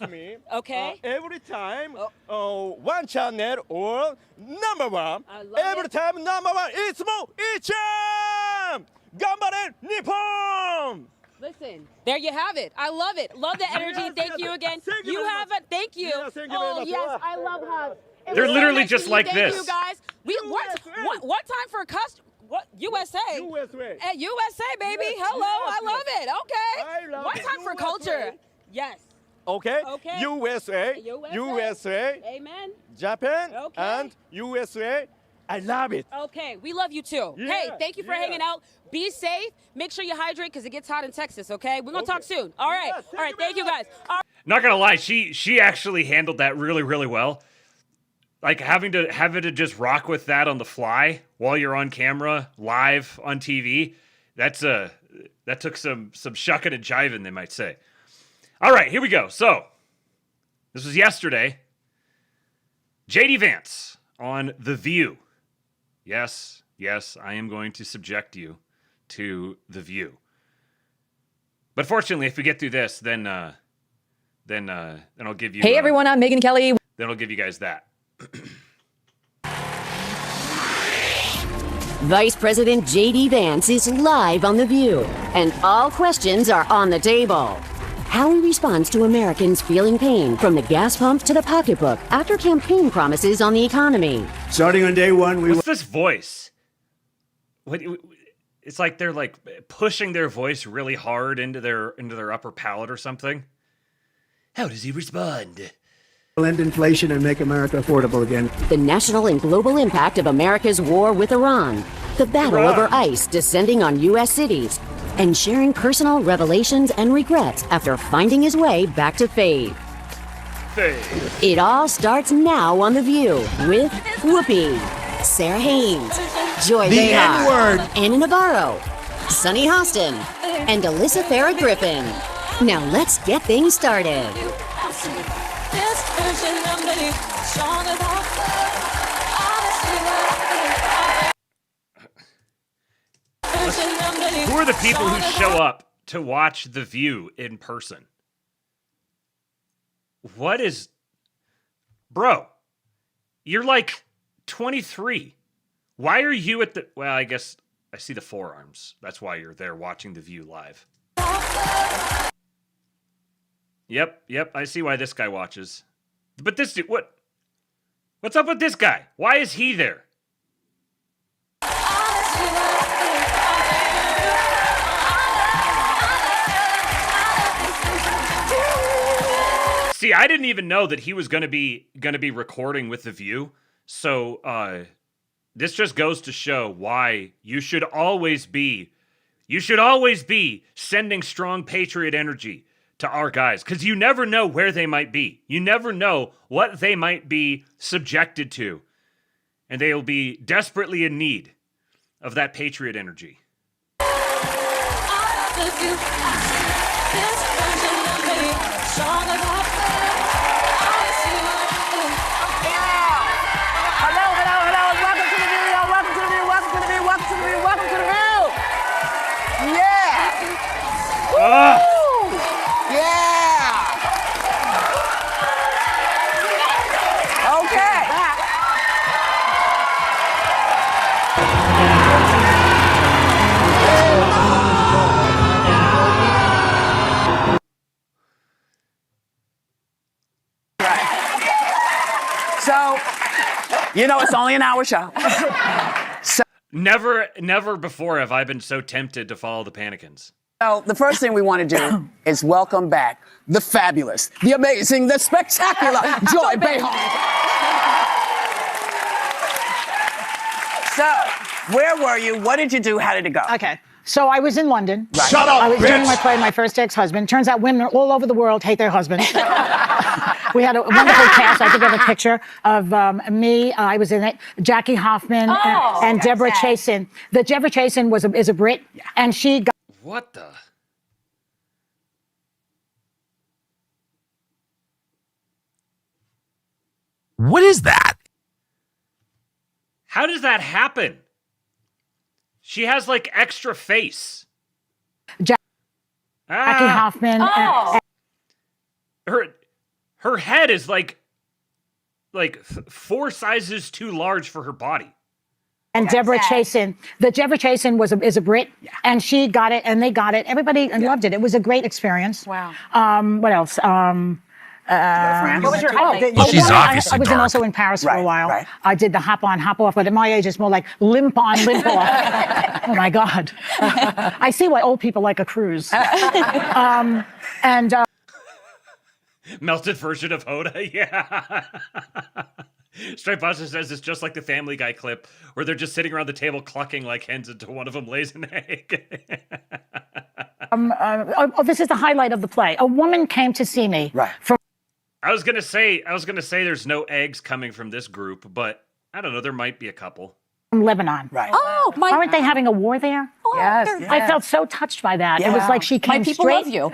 It's me. Okay. Every time, one channel or number one. I love Every it. time number one. いつもいっちゃん頑張れ日本 Listen, there you have it. I love it. Love the energy. Yes, Thank yes. you again. Thank you You very have much. it. Thank you. Yeah, thank you very Oh much. yes, I love hugs. It They're was literally nice just to meet like you. this. Thank you guys. What time for a what USA? USA. At USA, baby. Hello, I love it. Okay. I love One time for USA. culture. Yes. Okay? Okay. USA. USA. Amen. Japan Okay. and USA. I love it. Okay, we love you too. Yeah, Hey, thank you for yeah. hanging out. Be safe. Make sure you hydrate because it gets hot in Texas, okay? We're going to talk soon. All right. Yeah, All right, thank you guys. All right. Not gonna lie, she actually handled that really, really well. Like having to just rock with that on the fly while you're on camera, live on TV. That took some shucking and jiving, they might say. All right, here we go. So this was yesterday. JD Vance on The View. Yes, I am going to subject you to The View. But fortunately, if we get through this, then I'll give you. Hey everyone, I'm Megyn Kelly. Then I'll give you guys that. Vice President JD Vance is live on The View, and all questions are on the table. How he responds to Americans feeling pain from the gas pump to the pocketbook after campaign promises on the economy. Starting on day one, What's this voice? It's like they're like pushing their voice really hard into their upper palate or something. How does he respond? will end inflation and make America affordable again. The national and global impact of America's war with Iran. The battle over ICE descending on U.S. cities. And sharing personal revelations and regrets after finding his way back to faith. It all starts now on The View with Whoopi, Sarah Haynes, Joy The Behar, N-word. Anna Navarro, Sunny Hostin, and Alyssa Farah Griffin. Now let's get things started. Who are the people who show up to watch The View in person? What is... Bro, you're like 23. Why are you at the... Well, I guess I see the forearms. That's why you're there watching The View live. Yep, I see why this guy watches. But this dude, what's up with this guy? Why is he there? See, I didn't even know that he was gonna be recording with The View. So this just goes to show why you should always be sending strong patriot energy to our guys, because you never know where they might be. You never know what they might be subjected to. And they will be desperately in need of that patriot energy. Yeah! Okay. So, you know, it's only an hour show. So, Never before have I been so tempted to follow the Panikins. so the first thing we want to do is welcome back the fabulous, the amazing, the spectacular Joy Behar. So, where were you? What did you do? How did it go? Okay. So I was in London. Right. Shut up, I was bitch. doing my play, my first ex-husband. Turns out women all over the world hate their husbands. We had a wonderful cast. I think I have a picture of me. I was in it. Jackie Hoffman and Deborah Chasen. The Deborah Chasen is a Brit, and she got. What the? What is that? How does that happen? She has like extra face. Jackie Hoffman. Her head is like 4 sizes too large for her body. And Deborah Chasen. The Deborah Chasen is a Brit, and she got it, and they got it. Everybody loved it. It was a great experience. Wow. What else? What was your highlight? She's obviously I was dark. also in Paris for a while. right. I did the hop on, hop off, but at my age, it's more like limp on, limp off. Oh my God. I see why old people like a cruise. Melted version of Hoda, yeah. Stripe Buster says it's just like the Family Guy clip where they're just sitting around the table clucking like hens until one of them lays an egg. This is the highlight of the play. A woman came to see me. Right. I was gonna say there's no eggs coming from this group, but I don't know, there might be a couple. From Lebanon. Right. Oh, aren't they having a war there? Yes. I felt so touched by that. It was like she came My people straight. love you.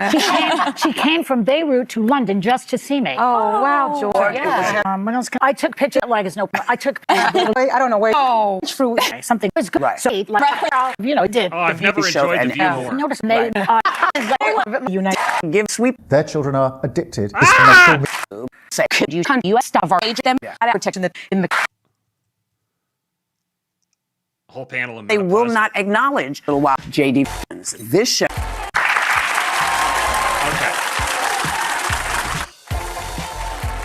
She came from Beirut to London just to see me. Oh, wow, George. Yeah. What else? I took pictures. Like it's no. I took. I don't know where. Oh, fruit. Something was good. Right. So it did. Oh, I've never enjoyed The View more. Notice they unite. Give sweep. Their children are addicted. Say, could you U.S. stuff or age them protection in the. Whole panel of They will not acknowledge a little while JD Vance. This show. Okay.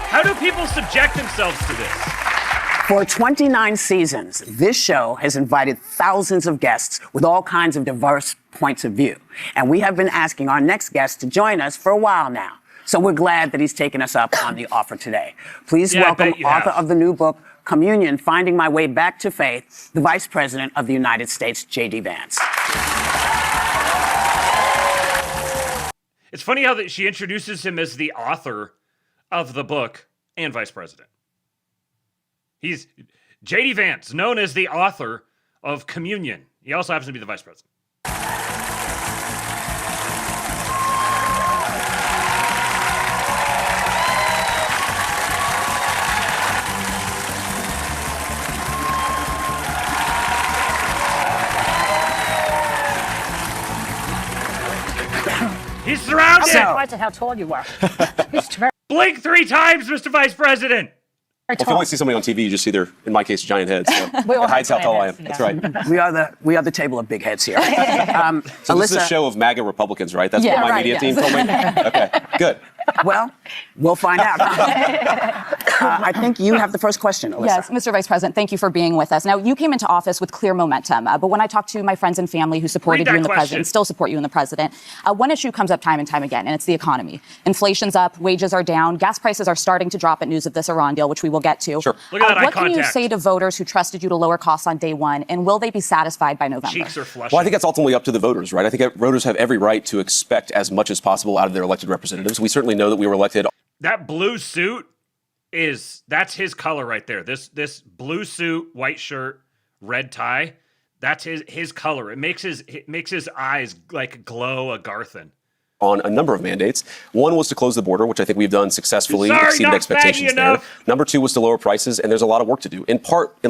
How do people subject themselves to this? For 29 seasons, this show has invited thousands of guests with all kinds of diverse points of view. And we have been asking our next guest to join us for a while now. So we're glad that he's taken us up on the offer today. Please welcome author of the new book, Communion, Finding My Way Back to Faith, the Vice President of the United States, J.D. Vance. It's funny how that she introduces him as the author of the book and Vice President. He's J.D. Vance, known as the author of Communion. He also happens to be the Vice President. He's surrounded! I'm surprised at how tall you are. Blink 3 times, Mr. Vice President! Well, if you only see somebody on TV, you just see their, in my case, giant heads. So it hides how tall I am. That's right. We are the table of big heads here. So this is a show of MAGA Republicans, right? That's what my media team told me? Okay, good. Well, we'll find out. I think you have the first question, Alyssa. Yes, Mr. Vice President, thank you for being with us. Now, you came into office with clear momentum, but when I talk to my friends and family who supported you and the president, still support you and the president, one issue comes up time and time again, and it's the economy. Inflation's up, wages are down, gas prices are starting to drop at news of this Iran deal, which we will get to. Sure. Look at that eye what can you contact. say to voters who trusted you to lower costs on day one, and will they be satisfied by November? Cheeks are flushing. Well, I think that's ultimately up to the voters, right? I think voters have every right to expect as much as possible out of their elected representatives. We certainly know that we were elected. That blue suit that's his color right there. This blue suit, white shirt, red tie, that's his color. It makes his eyes like glow a Garthen. On a number of mandates. One was to close the border, which I think we've done successfully, exceeded expectations there. Number two was to lower prices, and there's a lot of work to do, in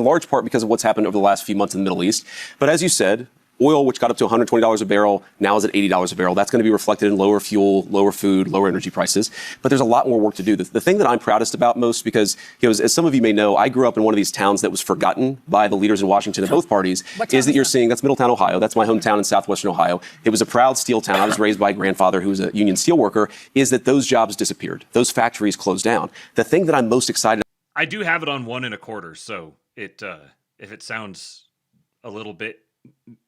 large part because of what's happened over the last few months in the Middle East. But as you said, oil, which got up to $120 a barrel, now is at $80 a barrel. That's going to be reflected in lower fuel, lower food, lower energy prices. But there's a lot more work to do. The thing that I'm proudest about most, because as some of you may know, I grew up in one of these towns that was forgotten by the leaders in Washington of both parties, is that you're seeing, that's Middletown, Ohio. That's my hometown in southwestern Ohio. It was a proud steel town. I was raised by a grandfather who was a union steel worker, is that those jobs disappeared. Those factories closed down. The thing that I'm most excited I do have it on 1 1/4, so if it sounds a little bit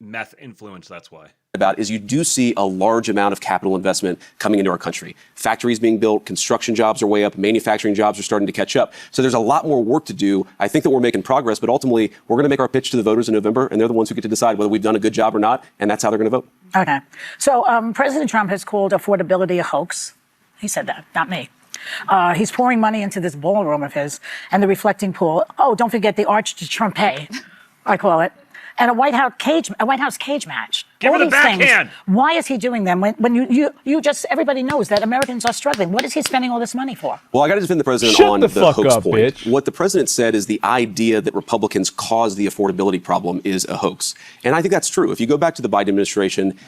meth influence, that's why. About is you do see a large amount of capital investment coming into our country. Factories being built, construction jobs are way up, manufacturing jobs are starting to catch up. So there's a lot more work to do. I think that we're making progress, but ultimately we're going to make our pitch to the voters in November, and they're the ones who get to decide whether we've done a good job or not, and that's how they're going to vote. Okay. So President Trump has called affordability a hoax. He said that, not me. He's pouring money into this ballroom of his and the reflecting pool. Oh, don't forget the Arch de Trumpe, I call it. And a White House cage match. Give All her the these things. backhand. Why is he doing them when you just, everybody knows that Americans are struggling? What is he spending all this money for? Well, I got to defend the president Shut on the the fuck hoax up, point. bitch. What the president said is the idea that Republicans caused the affordability problem is a hoax. And I think that's true. If you go back to the Biden administration,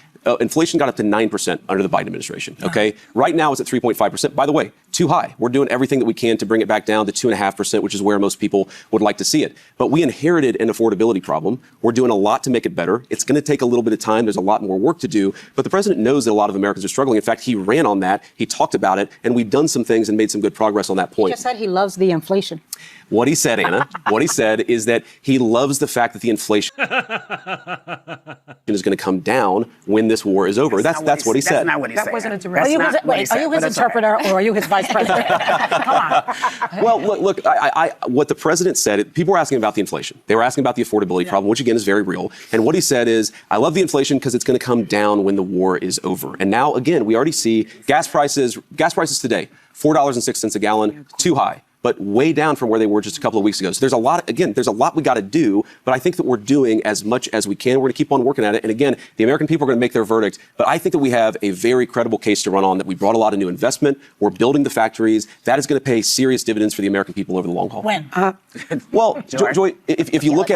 inflation got up to 9% under the Biden administration. Okay. Right now it's at 3.5%. By the way, too high. We're doing everything that we can to bring it back down to 2.5%, which is where most people would like to see it. But we inherited an affordability problem. We're doing a lot to make it better. It's going to take a little bit of time. There's a lot more work to do. But the president knows that a lot of Americans are struggling. In fact, he ran on that. He talked about it. And we've done some things and made some good progress on that point. He just said he loves the inflation. What he said, Anna, what he said is that he loves the fact that the inflation is going to come down when this war is over. That's what he said. That's not what he said. That wasn't a direct. Are you his interpreter or are you his vice president? Come on. Well, look. What the president said. People were asking about the inflation. They were asking about the affordability problem, which again is very real. And what he said is, "I love the inflation because it's going to come down when the war is over." And now, again, we already see gas prices. Gas prices today, $4.06 a gallon, too high, but way down from where they were just a couple of weeks ago. So there's a lot we got to do, but I think that we're doing as much as we can. We're going to keep on working at it. And again, the American people are going to make their verdict, but I think that we have a very credible case to run on, that we brought a lot of new investment. We're building the factories. That is going to pay serious dividends for the American people over the long haul. When? Well, Joy, if you look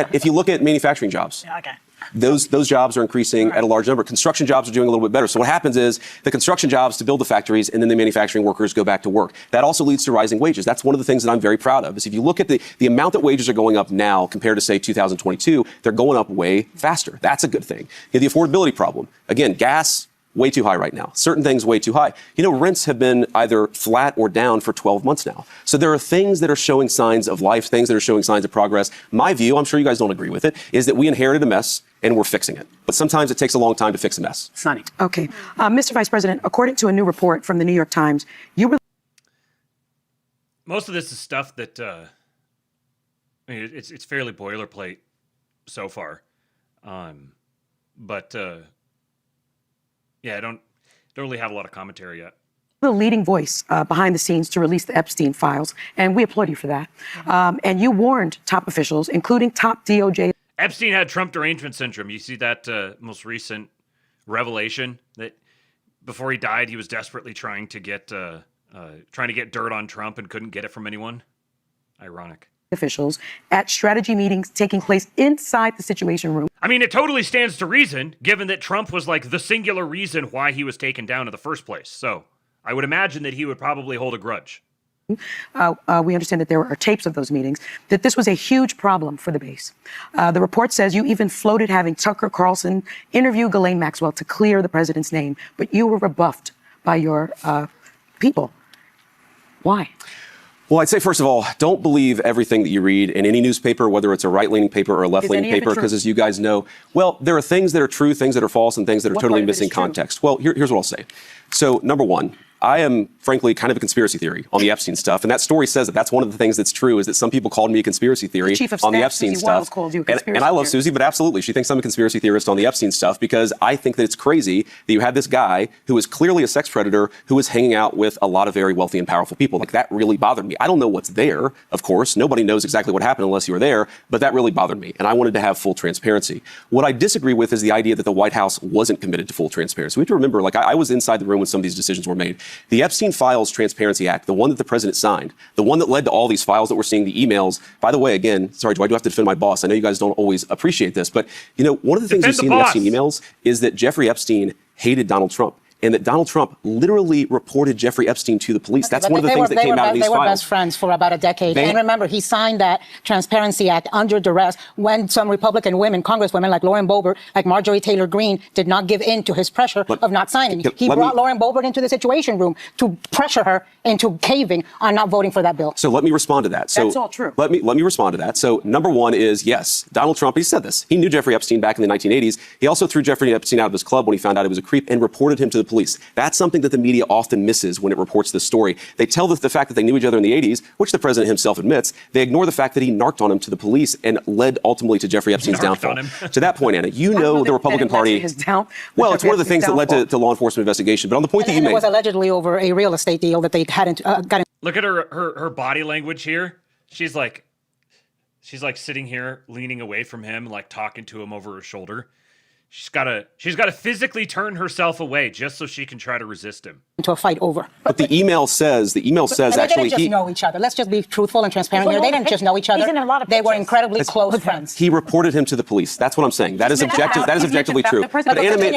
at manufacturing jobs. Okay. Those jobs are increasing at a large number. Construction jobs are doing a little bit better. So what happens is the construction jobs to build the factories, and then the manufacturing workers go back to work. That also leads to rising wages. That's one of the things that I'm very proud of, is if you look at the amount that wages are going up now compared to, say, 2022, they're going up way faster. That's a good thing. The affordability problem. Again, gas, way too high right now. Certain things way too high. Rents have been either flat or down for 12 months now. So there are things that are showing signs of life, things that are showing signs of progress. My view, I'm sure you guys don't agree with it, is that we inherited a mess and we're fixing it. But sometimes it takes a long time to fix a mess. Sonny. Okay. Mr. Vice President, according to a new report from the New York Times, you were... Most of this is stuff that, it's fairly boilerplate so far. Yeah, I don't really have a lot of commentary yet. The leading voice behind the scenes to release the Epstein files, and we applaud you for that. And you warned top officials, including top DOJ. Epstein had Trump derangement syndrome. You see that most recent revelation that before he died, he was desperately trying to get dirt on Trump and couldn't get it from anyone. Ironic. Officials at strategy meetings taking place inside the Situation Room. I mean, it totally stands to reason, given that Trump was like the singular reason why he was taken down in the first place. So I would imagine that he would probably hold a grudge. We understand that there are tapes of those meetings, that this was a huge problem for the base. The report says you even floated having Tucker Carlson interview Ghislaine Maxwell to clear the president's name, but you were rebuffed by your people. Why? Well, I'd say, first of all, don't believe everything that you read in any newspaper, whether it's a right-leaning paper or a left-leaning paper, because as you guys know, well, there are things that are true, things that are false, and things that are totally missing context. Well, here's what I'll say. So, number one, I am, frankly, kind of a conspiracy theory on the Epstein stuff. And that story says that that's one of the things that's true, is that some people called me a conspiracy theory on the Epstein stuff. And I love Susie, but absolutely, she thinks I'm a conspiracy theorist on the Epstein stuff, because I think that it's crazy that you had this guy who is clearly a sex predator who was hanging out with a lot of very wealthy and powerful people. Like, that really bothered me. I don't know what's there, of course. Nobody knows exactly what happened unless you were there, but that really bothered me. And I wanted to have full transparency. What I disagree with is the idea that the White House wasn't committed to full transparency. We have to remember, like, I was inside the room when some of these decisions were made. The Epstein Files Transparency Act, the one that the president signed, the one that led to all these files that we're seeing, the emails. By the way, again, sorry, do I have to defend my boss? I know you guys don't always appreciate this, but one of the things you see in the Epstein emails is that Jeffrey Epstein hated Donald Trump. And that Donald Trump literally reported Jeffrey Epstein to the police. That's one of the things that came out of these files. They were best friends for about a decade. And remember, he signed that Transparency Act under duress when some Republican women, congresswomen like Lauren Boebert, like Marjorie Taylor Greene, did not give in to his pressure of not signing. He brought Lauren Boebert into the Situation Room to pressure her into caving on not voting for that bill. So let me respond to that. So that's all true. Let me respond to that. So number one is, yes, Donald Trump, he said this. He knew Jeffrey Epstein back in the 1980s. He also threw Jeffrey Epstein out of his club when he found out he was a creep and reported him to the police. That's something that the media often misses when it reports this story. They tell the fact that they knew each other in the 80s, which the president himself admits. They ignore the fact that he narked on him to the police and led ultimately to Jeffrey Epstein's downfall. To that point, Anna, you know the Republican Party. Well, it's one of the things that led to law enforcement investigation. But on the point that you made, it was allegedly over a real estate deal that they hadn't gotten. Look at her body language here. She's like sitting here, leaning away from him, like talking to him over her shoulder. She's got to physically turn herself away just so she can try to resist him. To a fight over. But the email says and actually they didn't just know each other. Let's just be truthful and transparent here. They didn't just know each other. They were incredibly close friends. He reported him to the police. That's what I'm saying. That is objective. That is objectively true. But Anna made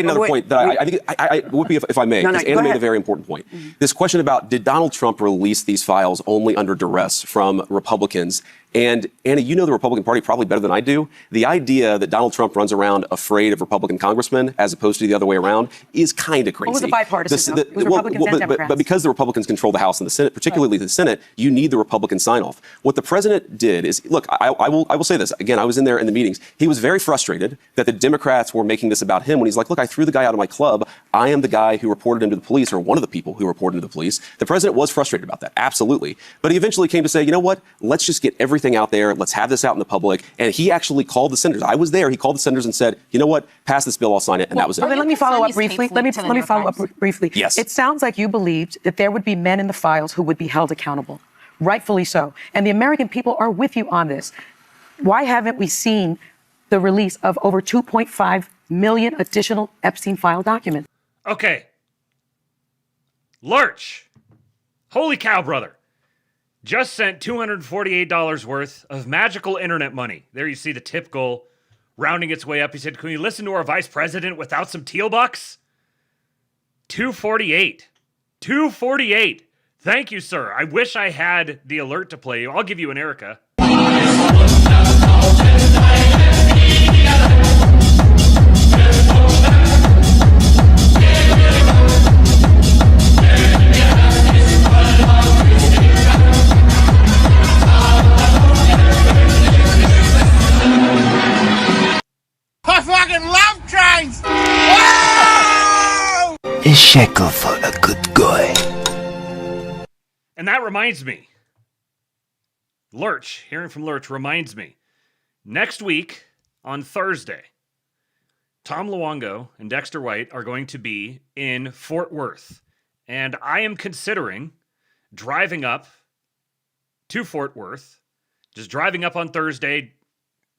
another point that I think I would be if I may. Because Anna made a very important point. This question about, did Donald Trump release these files only under duress from Republicans? And Anna, you know the Republican Party probably better than I do. The idea that Donald Trump runs around afraid of Republican congressmen as opposed to the other way around is kind of crazy. It was a bipartisan. It was Republicans and Democrats. But because the Republicans control the House and the Senate, particularly the Senate, you need the Republican sign-off. What the president did is, look, I will say this. Again, I was in there in the meetings. He was very frustrated that the Democrats were making this about him when he's like, look, I threw the guy out of my club. I am the guy who reported him to the police, or one of the people who reported him to the police. The president was frustrated about that, absolutely. But he eventually came to say, you know what? Let's just get everything out there. Let's have this out in the public. And he actually called the senators. I was there. He called the senators and said, you know what? Pass this bill. I'll sign it. And that was it. Let me follow up briefly. Let me follow up briefly. Yes. It sounds like you believed that there would be men in the files who would be held accountable. Rightfully so. And the American people are with you on this. Why haven't we seen the release of over 2.5 million additional Epstein file documents? Okay. Lurch. Holy cow, brother. Just sent $248 worth of magical internet money. There you see the tip goal rounding its way up. He said, can we listen to our vice president without some teal bucks? $248. $248. Thank you, sir. I wish I had the alert to play you. I'll give you an Erica. I fucking love trains! A shekel for a good guy. And that reminds me. Lurch, hearing from Lurch reminds me. Next week, on Thursday, Tom Luongo and Dexter White are going to be in Fort Worth. And I am considering driving up to Fort Worth, just driving up on Thursday,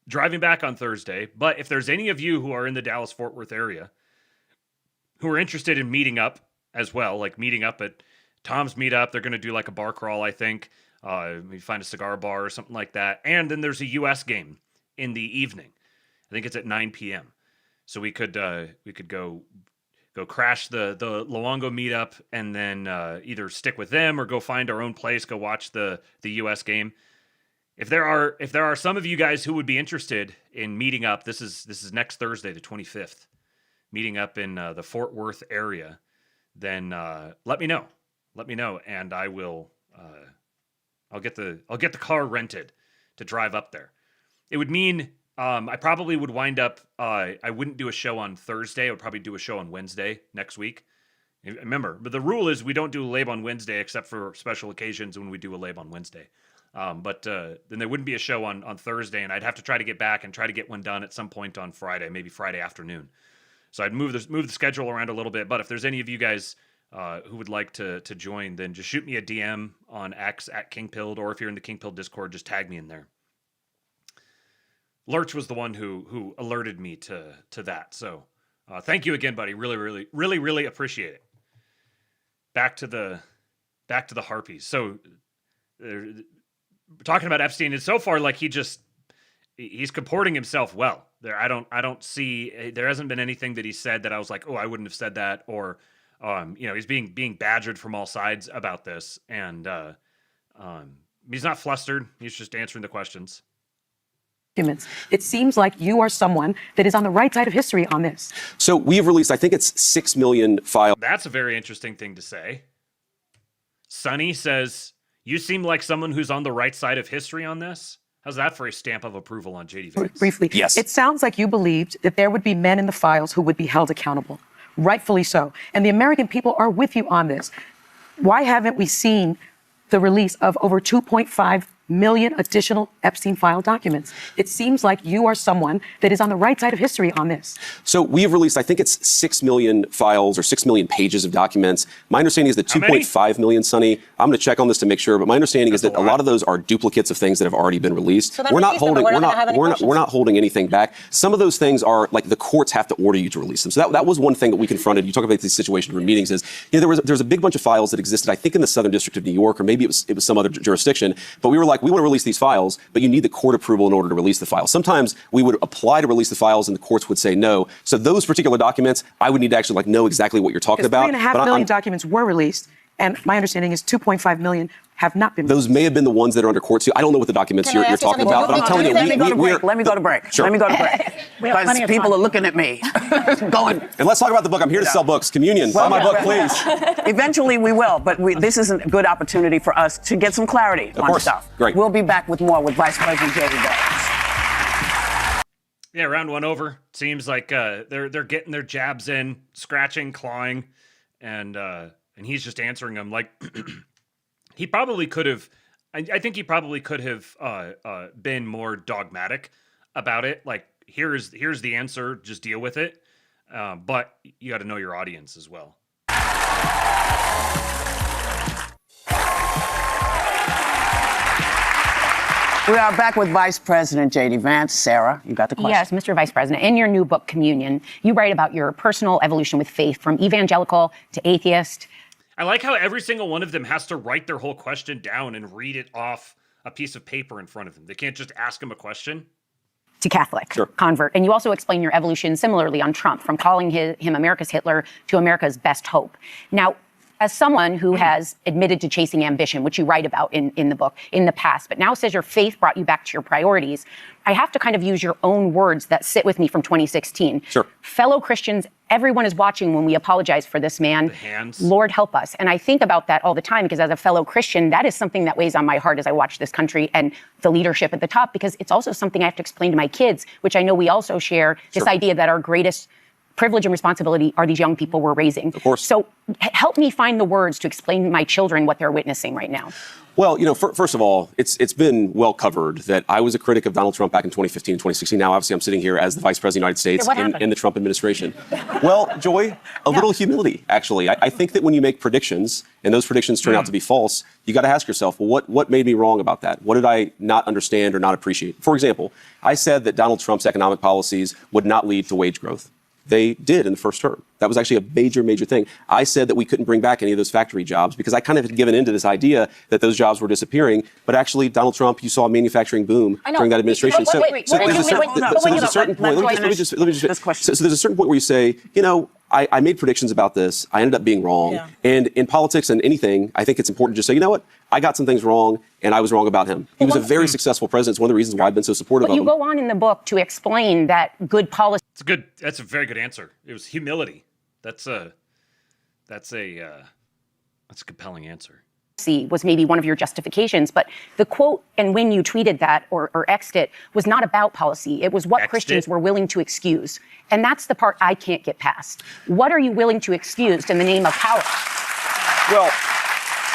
driving back on Thursday. But if there's any of you who are in the Dallas-Fort Worth area who are interested in meeting up as well, like meeting up at Tom's Meetup, they're going to do like a bar crawl, I think. We find a cigar bar or something like that. And then there's a U.S. game in the evening. I think it's at 9 p.m. So we could go crash the Luongo Meetup and then either stick with them or go find our own place, go watch the U.S. game. If there are some of you guys who would be interested in meeting up, this is next Thursday, the 25th, meeting up in the Fort Worth area, then let me know. Let me know, and I will I'll get the car rented to drive up there. It would mean I probably would wind up. I wouldn't do a show on Thursday. I would probably do a show on Wednesday next week. Remember, but the rule is we don't do a lab on Wednesday except for special occasions when we do a lab on Wednesday. But then there wouldn't be a show on Thursday, and I'd have to try to get back and try to get one done at some point on Friday, maybe Friday afternoon. So I'd move the schedule around a little bit. But if there's any of you guys who would like to join, then just shoot me a DM on X at KingPilled, or if you're in the KingPilled Discord, just tag me in there. Lurch was the one who alerted me to that. So thank you again, buddy. Really appreciate it. Back to the Harpies. So talking about Epstein, it's so far like he's comporting himself well. There, I don't see, there hasn't been anything that he said that I was like, oh, I wouldn't have said that, or he's being badgered from all sides about this, and he's not flustered. He's just answering the questions. It seems like you are someone that is on the right side of history on this. So we've released, I think it's 6 million files. That's a very interesting thing to say. Sonny says, you seem like someone who's on the right side of history on this. How's that for a stamp of approval on JD Vance? Briefly, yes. It sounds like you believed that there would be men in the files who would be held accountable. Rightfully so. And the American people are with you on this. Why haven't we seen the release of over 2.5 million additional Epstein file documents? It seems like you are someone that is on the right side of history on this. So we have released, I think it's 6 million files or 6 million pages of documents. My understanding is that 2.5 million, Sonny, I'm going to check on this to make sure, but my understanding is that a lot of those are duplicates of things that have already been released. So we're not holding anything back. Some of those things are like the courts have to order you to release them. So that was one thing that we confronted. You talk about these situations in meetings is, there was a big bunch of files that existed, I think in the Southern District of New York, or maybe it was some other jurisdiction, but we were like, we want to release these files, but you need the court approval in order to release the files. Sometimes we would apply to release the files and the courts would say no. So those particular documents, I would need to actually know exactly what you're talking about. 3.5 million documents were released, and my understanding is 2.5ve million have not been released. Those may have been the ones that are under court too. I don't know what the documents you're talking about, but I'm telling you, let me go to break. Sure. Let me go to break. Because people are looking at me. Going. And let's talk about the book. I'm here to sell books. Communion. Buy my book, please. Eventually we will, but this is a good opportunity for us to get some clarity on stuff. Great. We'll be back with more with Vice President JD Vance. Yeah, round one over. Seems like they're getting their jabs in, scratching, clawing, and he's just answering them like he probably could have. I think he probably could have been more dogmatic about it. Like, here's the answer, just deal with it. But you got to know your audience as well. We are back with Vice President JD Vance. Sarah, you got the question. Yes, Mr. Vice President. In your new book, Communion, you write about your personal evolution with faith from evangelical to atheist. I like how every single one of them has to write their whole question down and read it off a piece of paper in front of them. They can't just ask him a question. To Catholic convert. And you also explain your evolution similarly on Trump, from calling him America's Hitler to America's best hope. Now, as someone who has admitted to chasing ambition, which you write about in the book in the past, but now says your faith brought you back to your priorities, I have to kind of use your own words that sit with me from 2016. Sure. Fellow Christians, everyone is watching when we apologize for this man. The hands. Lord help us. And I think about that all the time because as a fellow Christian, that is something that weighs on my heart as I watch this country and the leadership at the top, because it's also something I have to explain to my kids, which I know we also share, this idea that our greatest privilege and responsibility are these young people we're raising. Of course. So help me find the words to explain to my children what they're witnessing right now. Well, first of all, it's been well covered that I was a critic of Donald Trump back in 2015 and 2016. Now, obviously, I'm sitting here as the Vice President of the United States in the Trump administration. Well, Joy, a little humility, actually. I think that when you make predictions and those predictions turn out to be false, you got to ask yourself, well, what made me wrong about that? What did I not understand or not appreciate? For example, I said that Donald Trump's economic policies would not lead to wage growth. They did in the first term. That was actually a major thing. I said that we couldn't bring back any of those factory jobs because I kind of had given into this idea that those jobs were disappearing. But actually, Donald Trump, you saw a manufacturing boom during that administration. So there's a certain point. Let me just. So there's a certain point where you say, I made predictions about this. I ended up being wrong. Yeah. And in politics and anything, I think it's important to just say, you know what? I got some things wrong, and I was wrong about him. He was a very successful president. It's one of the reasons why I've been so supportive of him. You go on in the book to explain that good policy. That's a very good answer. It was humility. That's a compelling answer. was maybe one of your justifications, but the quote, and when you tweeted that or X'd it, was not about policy. It was what Christians were willing to excuse. And that's the part I can't get past. What are you willing to excuse in the name of power? Well,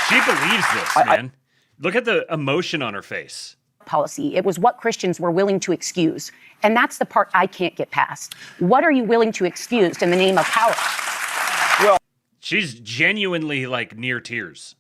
she believes this, man. Look at the emotion on her face. Policy. It was what Christians were willing to excuse. And that's the part I can't get past. What are you willing to excuse in the name of power? Well, she's genuinely like near tears.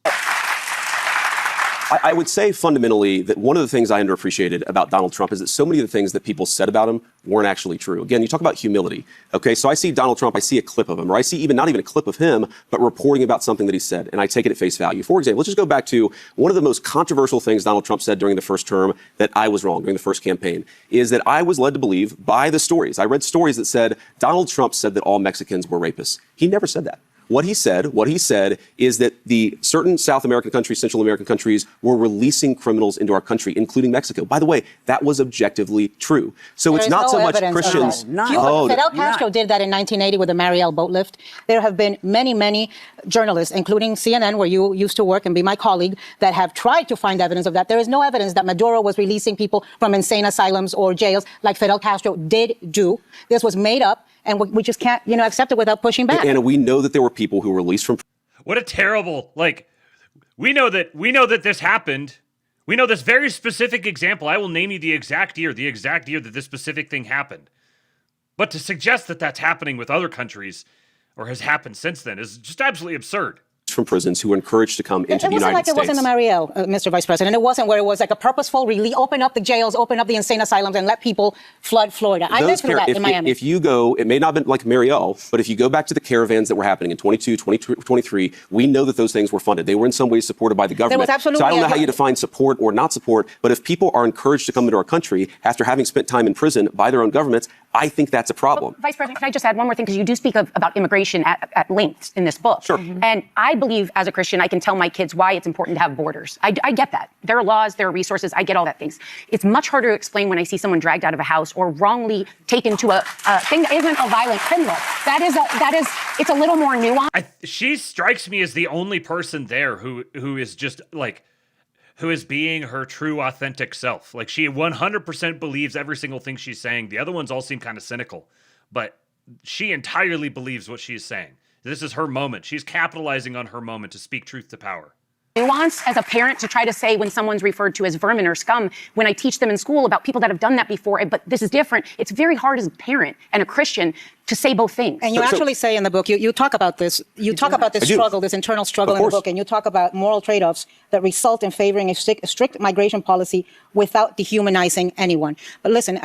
I would say fundamentally that one of the things I underappreciated about Donald Trump is that so many of the things that people said about him weren't actually true. Again, you talk about humility. Okay, so I see Donald Trump, I see a clip of him, or I see not even a clip of him, but reporting about something that he said, and I take it at face value. For example, let's just go back to one of the most controversial things Donald Trump said during the first term that I was wrong during the first campaign, is that I was led to believe by the stories. I read stories that said Donald Trump said that all Mexicans were rapists. He never said that. What he said is that the certain South American countries, Central American countries were releasing criminals into our country, including Mexico. By the way, that was objectively true. So it's not so much Christians. Fidel Castro did that in 1980 with the Mariel boat lift. There have been many, many journalists, including CNN, where you used to work and be my colleague, that have tried to find evidence of that. There is no evidence that Maduro was releasing people from insane asylums or jails like Fidel Castro did do. This was made up. And we just can't, accept it without pushing back. And we know that there were people who were released from. What a terrible, we know that this happened. We know this very specific example. I will name you the exact year that this specific thing happened. But to suggest that that's happening with other countries or has happened since then is just absolutely absurd. From prisons who were encouraged to come into the United States. It wasn't like it wasn't the Mariel, Mr. Vice President. It wasn't where it was like a purposeful release, open up the jails, open up the insane asylums, and let people flood Florida. I lived through that in Miami. If you go, it may not have been like Mariel, but if you go back to the caravans that were happening in 22, 23, we know that those things were funded. They were in some ways supported by the government. There was absolutely, so I don't know how you define support or not support, but if people are encouraged to come into our country after having spent time in prison by their own governments, I think that's a problem. Vice President, can I just add one more thing? Because you do speak about immigration at length in this book. Sure. And I believe as a Christian, I can tell my kids why it's important to have borders. I get that. There are laws, there are resources. I get all that things. It's much harder to explain when I see someone dragged out of a house or wrongly taken to a thing that isn't a violent criminal. It's a little more nuanced. She strikes me as the only person there who is just who is being her true, authentic self. Like, she 100% believes every single thing she's saying. The other ones all seem kind of cynical, but she entirely believes what she's saying. This is her moment. She's capitalizing on her moment to speak truth to power. Nuance as a parent to try to say when someone's referred to as vermin or scum, when I teach them in school about people that have done that before, but this is different. It's very hard as a parent and a Christian to say both things. And you actually say in the book, you talk about this, struggle, this internal struggle in the book, and you talk about moral trade-offs that result in favoring a strict migration policy without dehumanizing anyone. But listen,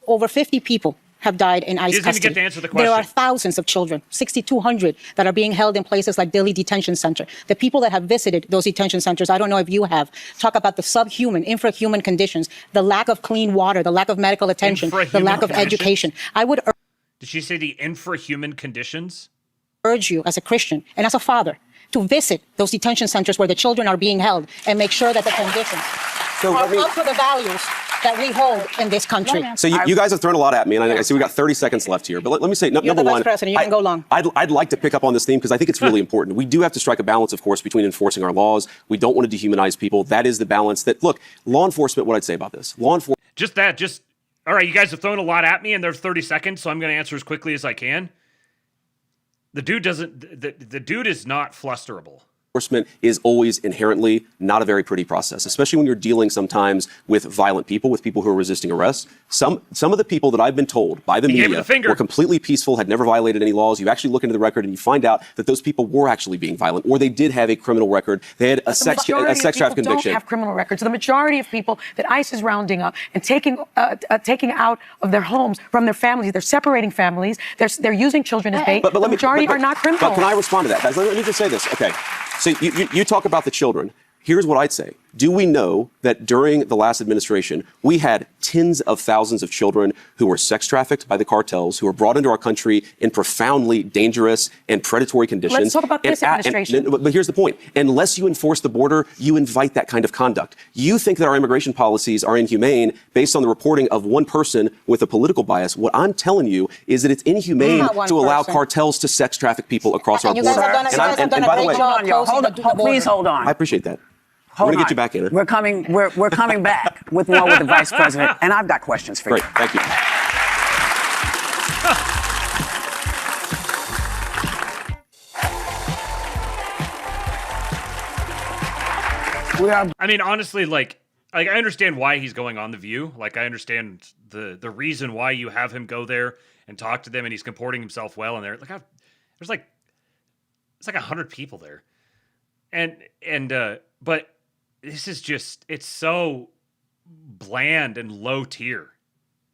over 50 people have died in ICE custody. Get to answer the question. There are thousands of children, 6,200, that are being held in places like Dilley Detention Center. The people that have visited those detention centers, I don't know if you have, talk about the subhuman, infrahuman conditions, the lack of clean water, the lack of medical attention, the lack of education. Did she say the infrahuman conditions? Urge you as a Christian and as a father to visit those detention centers where the children are being held and make sure that the conditions are up to the values that we hold in this country. So you guys have thrown a lot at me, and I see we got 30 seconds left here. But let me say, number one, Vice President, you can go long. I'd like to pick up on this theme because I think it's really important. We do have to strike a balance, of course, between enforcing our laws. We don't want to dehumanize people. That is the balance that, look, law enforcement, what I'd say about this. Law enforcement. All right, you guys have thrown a lot at me, and there's 30 seconds, so I'm going to answer as quickly as I can. The dude is not flusterable. Enforcement is always inherently not a very pretty process, especially when you're dealing sometimes with violent people, with people who are resisting arrest. Some of the people that I've been told by the media were completely peaceful, had never violated any laws. You actually look into the record and you find out that those people were actually being violent, or they did have a criminal record. They had a sex trafficking conviction. Don't have criminal records. The majority of people that ICE is rounding up and taking out of their homes from their families, they're separating families. They're using children as bait. But the majority are not criminals. But can I respond to that, guys? Let me just say this. Okay. So you talk about the children. Here's what I'd say. Do we know that during the last administration, we had tens of thousands of children who were sex trafficked by the cartels, who were brought into our country in profoundly dangerous and predatory conditions? Let's talk about this administration. But here's the point. Unless you enforce the border, you invite that kind of conduct. You think that our immigration policies are inhumane based on the reporting of one person with a political bias. What I'm telling you is that it's inhumane to allow cartels to sex traffic people across our border. And by the way, please hold on. I appreciate that. We're going to get you back in it. We're coming back with more with the Vice President, and I've got questions for you. Great, thank you. I mean, honestly, like I understand why he's going on The View. Like, I understand the reason why you have him go there and talk to them, and he's comporting himself well. And there's like 100 people there, but this is just, it's so bland and low tier.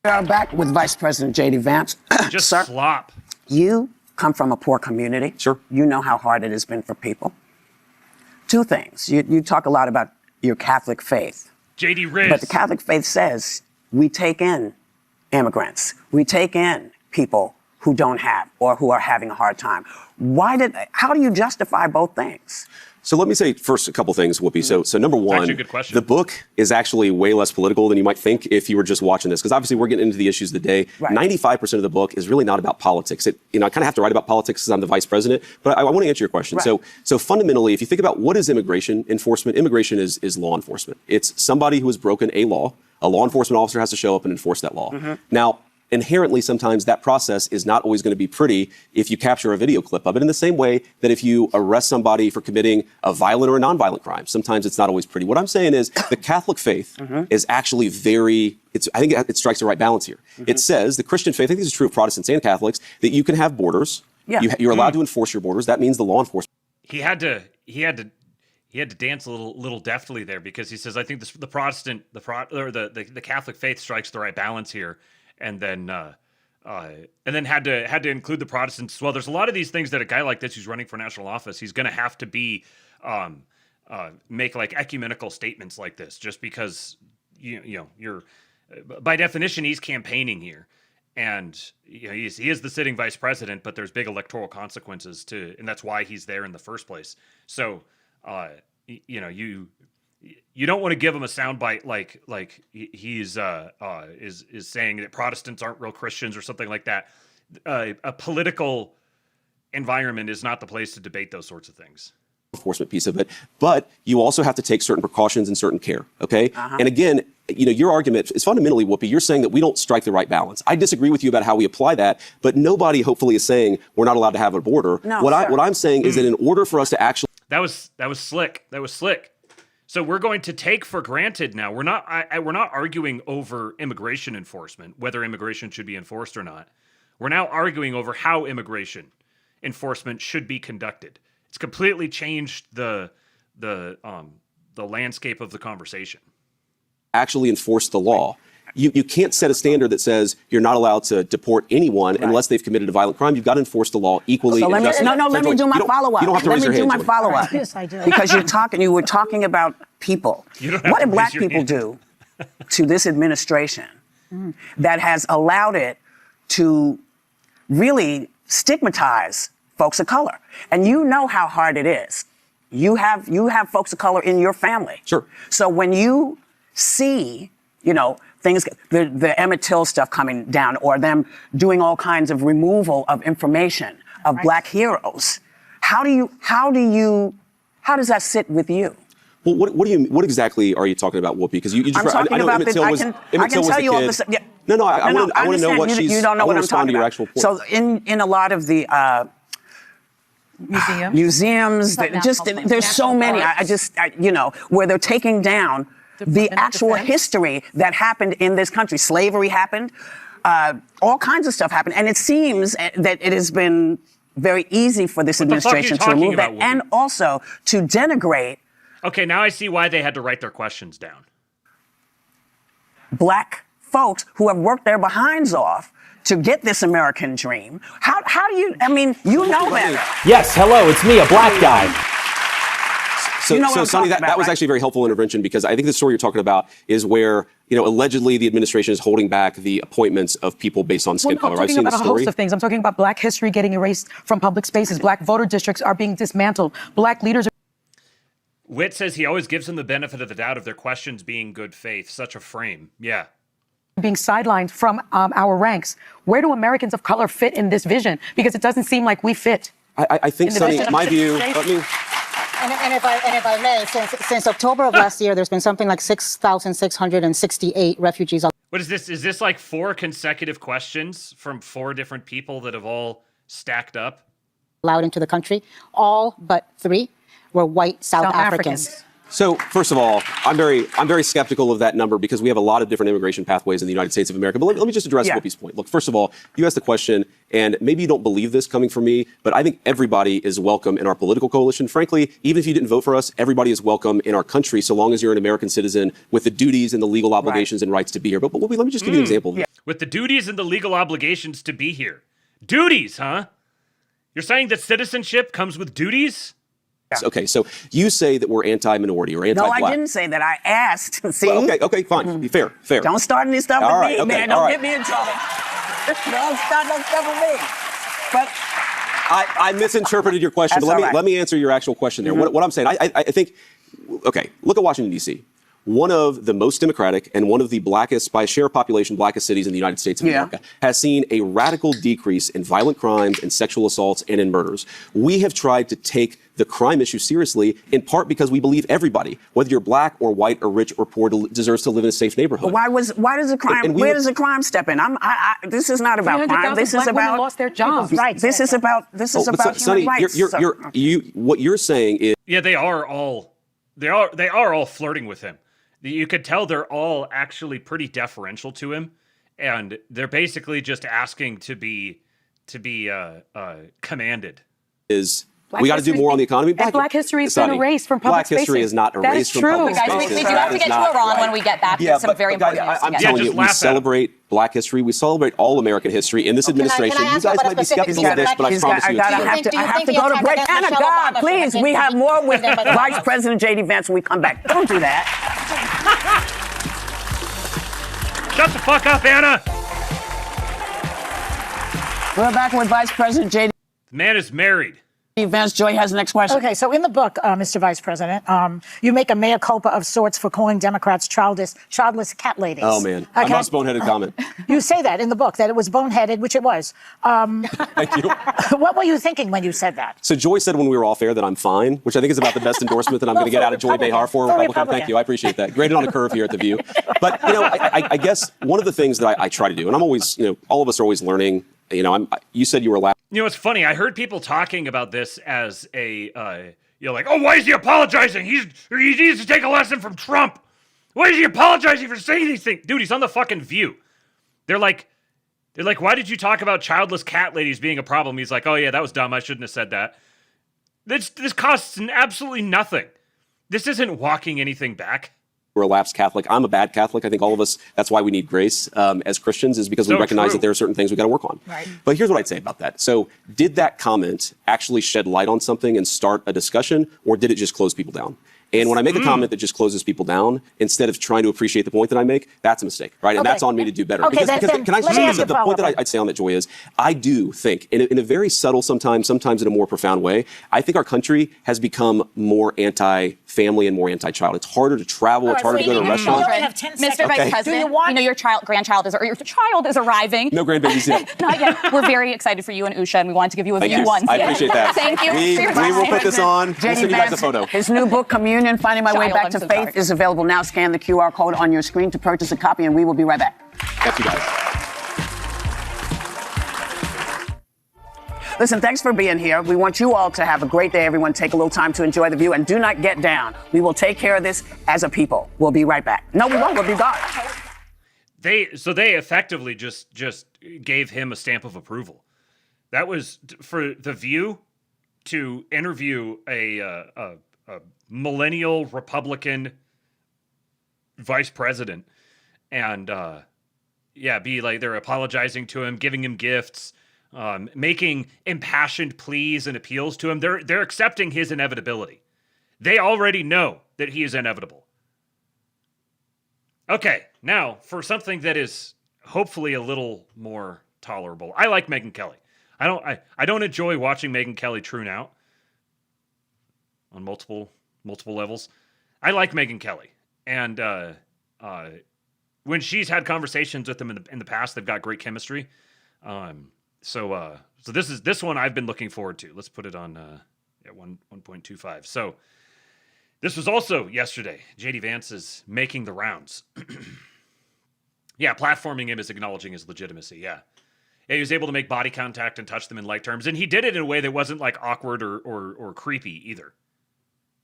We are back with Vice President J.D. Vance. Just Sir, slop. You come from a poor community. Sure. You know how hard it has been for people. Two things. You talk a lot about your Catholic faith. J.D. Riz. But the Catholic faith says we take in immigrants. We take in people who don't have or who are having a hard time. How do you justify both things? So let me say first a couple things, Whoopi. So number one, actually a good question. The book is actually way less political than you might think if you were just watching this, because obviously we're getting into the issues of the day. Right. 95% of the book is really not about politics. I kind of have to write about politics because I'm the vice president, but I want to answer your question. Right. So fundamentally, if you think about what is immigration enforcement, immigration is law enforcement. It's somebody who has broken a law. A law enforcement officer has to show up and enforce that law. Mm-hmm. Now, inherently, sometimes that process is not always going to be pretty if you capture a video clip of it, in the same way that if you arrest somebody for committing a violent or a nonviolent crime, sometimes it's not always pretty. What I'm saying is the Catholic faith is actually I think it strikes the right balance here. It says, the Christian faith, I think this is true of Protestants and Catholics, that you can have borders. Yeah. You're allowed to enforce your borders. That means the law enforcement. He had to dance a little deftly there, because he says, I think the Catholic faith strikes the right balance here. And then had to include the Protestants as well. There's a lot of these things that a guy like this who's running for national office, he's going to have to be make like ecumenical statements like this, just because you're by definition he's campaigning here, and he is the sitting vice president, but there's big electoral consequences and that's why he's there in the first place. So you don't want to give him a soundbite like he's is saying that Protestants aren't real Christians or something like that. A political environment is not the place to debate those sorts of things. Enforcement piece of it, but you also have to take certain precautions and certain care. Okay, and again, your argument is fundamentally, Whoopi, you're saying that we don't strike the right balance. I disagree with you about how we apply that, but nobody hopefully is saying we're not allowed to have a border. No, what I'm saying is that in order for us to actually that was slick. That was slick. So we're going to take for granted now. We're not arguing over immigration enforcement, whether immigration should be enforced or not. We're now arguing over how immigration enforcement should be conducted. It's completely changed the landscape of the conversation. actually enforce the law. You can't set a standard that says you're not allowed to deport anyone unless they've committed a violent crime. You've got to enforce the law equally. So let me do my follow-up. You don't have to raise your hand. Let me do my follow-up. Yes, I do. Because you were talking about people. What did black people do to this administration that has allowed it to really stigmatize folks of color? And you know how hard it is. You have folks of color in your family. Sure. So when you see, things, the Emmett Till stuff coming down, or them doing all kinds of removal of information of black heroes, how does that sit with you? Well, what exactly are you talking about, Whoopi? Because you just, I'm talking I know about Emmett Till was, I Emmett Till can was tell you all kid. this. Yeah. No, I want to know what she's. You don't know what I'm talking about. Your actual point. So in a lot of the museums, there's so many. Where they're taking down the actual history that happened in this country. Slavery happened. All kinds of stuff happened. And it seems that it has been very easy for this administration to remove that and also to denigrate. Okay, now I see why they had to write their questions down. Black folks who have worked their behinds off to get this American dream. How do you, you know better. Yes, hello, it's me, a black guy. So Sonny, that was actually a very helpful intervention, because I think the story you're talking about is where, allegedly the administration is holding back the appointments of people based on skin color. I'm talking about a host of things. I'm talking about black history getting erased from public spaces. Black voter districts are being dismantled. Black leaders are... Witt says he always gives them the benefit of the doubt of their questions being good faith. Such a frame. Yeah. Being sidelined from our ranks. Where do Americans of color fit in this vision? Because it doesn't seem like we fit. I think, Sonny, my view... And if I may, since October of last year, there's been something like 6,668 refugees. What is this? Is this like 4 consecutive questions from 4 different people that have all stacked up? Allowed into the country. All but 3 were white South Africans. So, first of all, I'm very skeptical of that number because we have a lot of different immigration pathways in the United States of America. But let me just address Whoopi's point. Look, first of all, you asked the question, and maybe you don't believe this coming from me, but I think everybody is welcome in our political coalition. Frankly, even if you didn't vote for us, everybody is welcome in our country so long as you're an American citizen with the duties and the legal obligations and rights to be here. But Whoopi, let me just give you an example. Yeah. With the duties and the legal obligations to be here. Duties, huh? You're saying that citizenship comes with duties? Okay, so you say that we're anti-minority or anti-black. No, I didn't say that. I asked. See? Well, okay, fine. Fair. Don't start any stuff All with right, me, okay, man. Don't get me in trouble. Don't start no stuff with me. But I misinterpreted your question, but let me answer your actual question there. What I'm saying, I think, okay, look at Washington, D.C. One of the most democratic and one of the blackest, by share of population, blackest cities in the United States of America, has seen a radical decrease in violent crimes and sexual assaults and in murders. We have tried to take the crime issue seriously, in part because we believe everybody, whether you're black or white or rich or poor, deserves to live in a safe neighborhood. why does the crime? Where does the crime step in? This is not about crime. This is about lost their jobs. Right. This is about Sonny, human rights. what you're saying is they are all flirting with him. You could tell they're all actually pretty deferential to him, and they're basically just asking to be commanded. We got to do more on the economy. Black history has been erased from public spaces. Black history is not erased from public spaces. Guys, we do have to get to Iran when we get back. There's some very important news I'm telling you, we celebrate Black history. We celebrate all American history in this administration. You guys might be skeptical of this, but I promise you I have to go to break. Anna, God, please, we have more with Vice President J.D. Vance when we come back. Don't do that. Shut the fuck up, Anna! We're back with Vice President J.D. The man is married. Vance, Joy has the next question. Okay, so in the book, Mr. Vice President, you make a mea culpa of sorts for calling Democrats childless cat ladies. Oh, man. Okay? I must boneheaded comment. You say that in the book, that it was boneheaded, which it was. Thank you. What were you thinking when you said that? So Joy said when we were off air that I'm fine, which I think is about the best endorsement that I'm going to get out of Joy Behar for Republican. Thank you. I appreciate that. Graded on a curve here at The View. But, I guess one of the things that I try to do, and I'm always, all of us are always learning. You said you were laughing. It's funny. I heard people talking about this as a, like, oh, why is he apologizing? He needs to take a lesson from Trump. Why is he apologizing for saying these things? Dude, he's on the fucking View. They're like, why did you talk about childless cat ladies being a problem? He's like, oh yeah, that was dumb. I shouldn't have said that. This costs absolutely nothing. This isn't walking anything back. We're a lapsed Catholic. I'm a bad Catholic. I think all of us, that's why we need grace as Christians, is because we recognize that there are certain things we got to work on. Right. But here's what I'd say about that. So did that comment actually shed light on something and start a discussion, or did it just close people down? And when I make a comment that just closes people down, instead of trying to appreciate the point that I make, that's a mistake, right? And that's on me to do better. Okay, because can I say the point that I'd say on that, Joy, is I do think, in a very subtle, sometimes in a more profound way, I think our country has become more anti-family and more anti-child. It's harder to travel. It's harder to go to a restaurant. Mr. Vice President, your child is arriving. No grandbabies yet. Not yet. We're very excited for you and Usha, and we wanted to give you a few ones. I appreciate that. Thank you. We will put this on. We'll send you guys a photo. His new book, Communion, Finding My Way Back to Faith, is available now. Scan the QR code on your screen to purchase a copy, and we will be right back. Thank you, guys. Listen, thanks for being here. We want you all to have a great day. Everyone, take a little time to enjoy the view, and do not get down. We will take care of this as a people. We'll be right back. No, we won't. We'll be gone. They effectively just gave him a stamp of approval. That was for The View to interview a millennial Republican vice president and be like, they're apologizing to him, giving him gifts, making impassioned pleas and appeals to him. They're accepting his inevitability. They already know that he is inevitable. Okay, now for something that is hopefully a little more tolerable. I like Megyn Kelly. I don't enjoy watching Megyn Kelly troon out on multiple levels. I like Megyn Kelly, and when she's had conversations with him in the past, they've got great chemistry. So this one I've been looking forward to. Let's put it on. at 1.25. So this was also yesterday. JD Vance is making the rounds. Yeah, platforming him is acknowledging his legitimacy. Yeah, he was able to make body contact and touch them in light terms, and he did it in a way that wasn't like awkward or creepy either.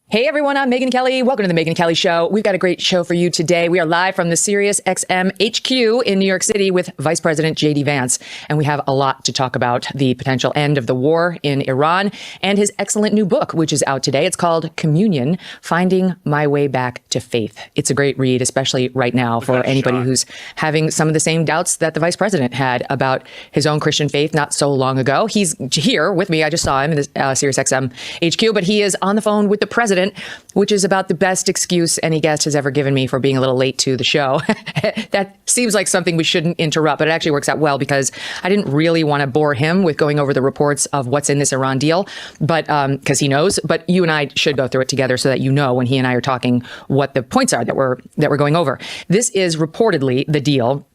Hey everyone, I'm Megyn Kelly. Welcome to the Megyn Kelly Show. We've got a great show for you today. We are live from the Sirius XM HQ in New York City with Vice President JD Vance. And we have a lot to talk about: the potential end of the war in Iran and his excellent new book, which is out today. It's called Communion: Finding My Way Back to Faith. It's a great read, especially right now for anybody who's having some of the same doubts that the Vice President had about his own Christian faith not so long ago. He's here with me. I just saw him in the Sirius XM HQ, but he is on the phone with the President, which is about the best excuse any guest has ever given me for being a little late to the show. That seems like something we shouldn't interrupt, but it actually works out well because I didn't really want to bore him with going over the reports of what's in this Iran deal, but because he knows. But you and I should go through it together so that you know when he and I are talking what the points are that we're going over. This is reportedly the deal,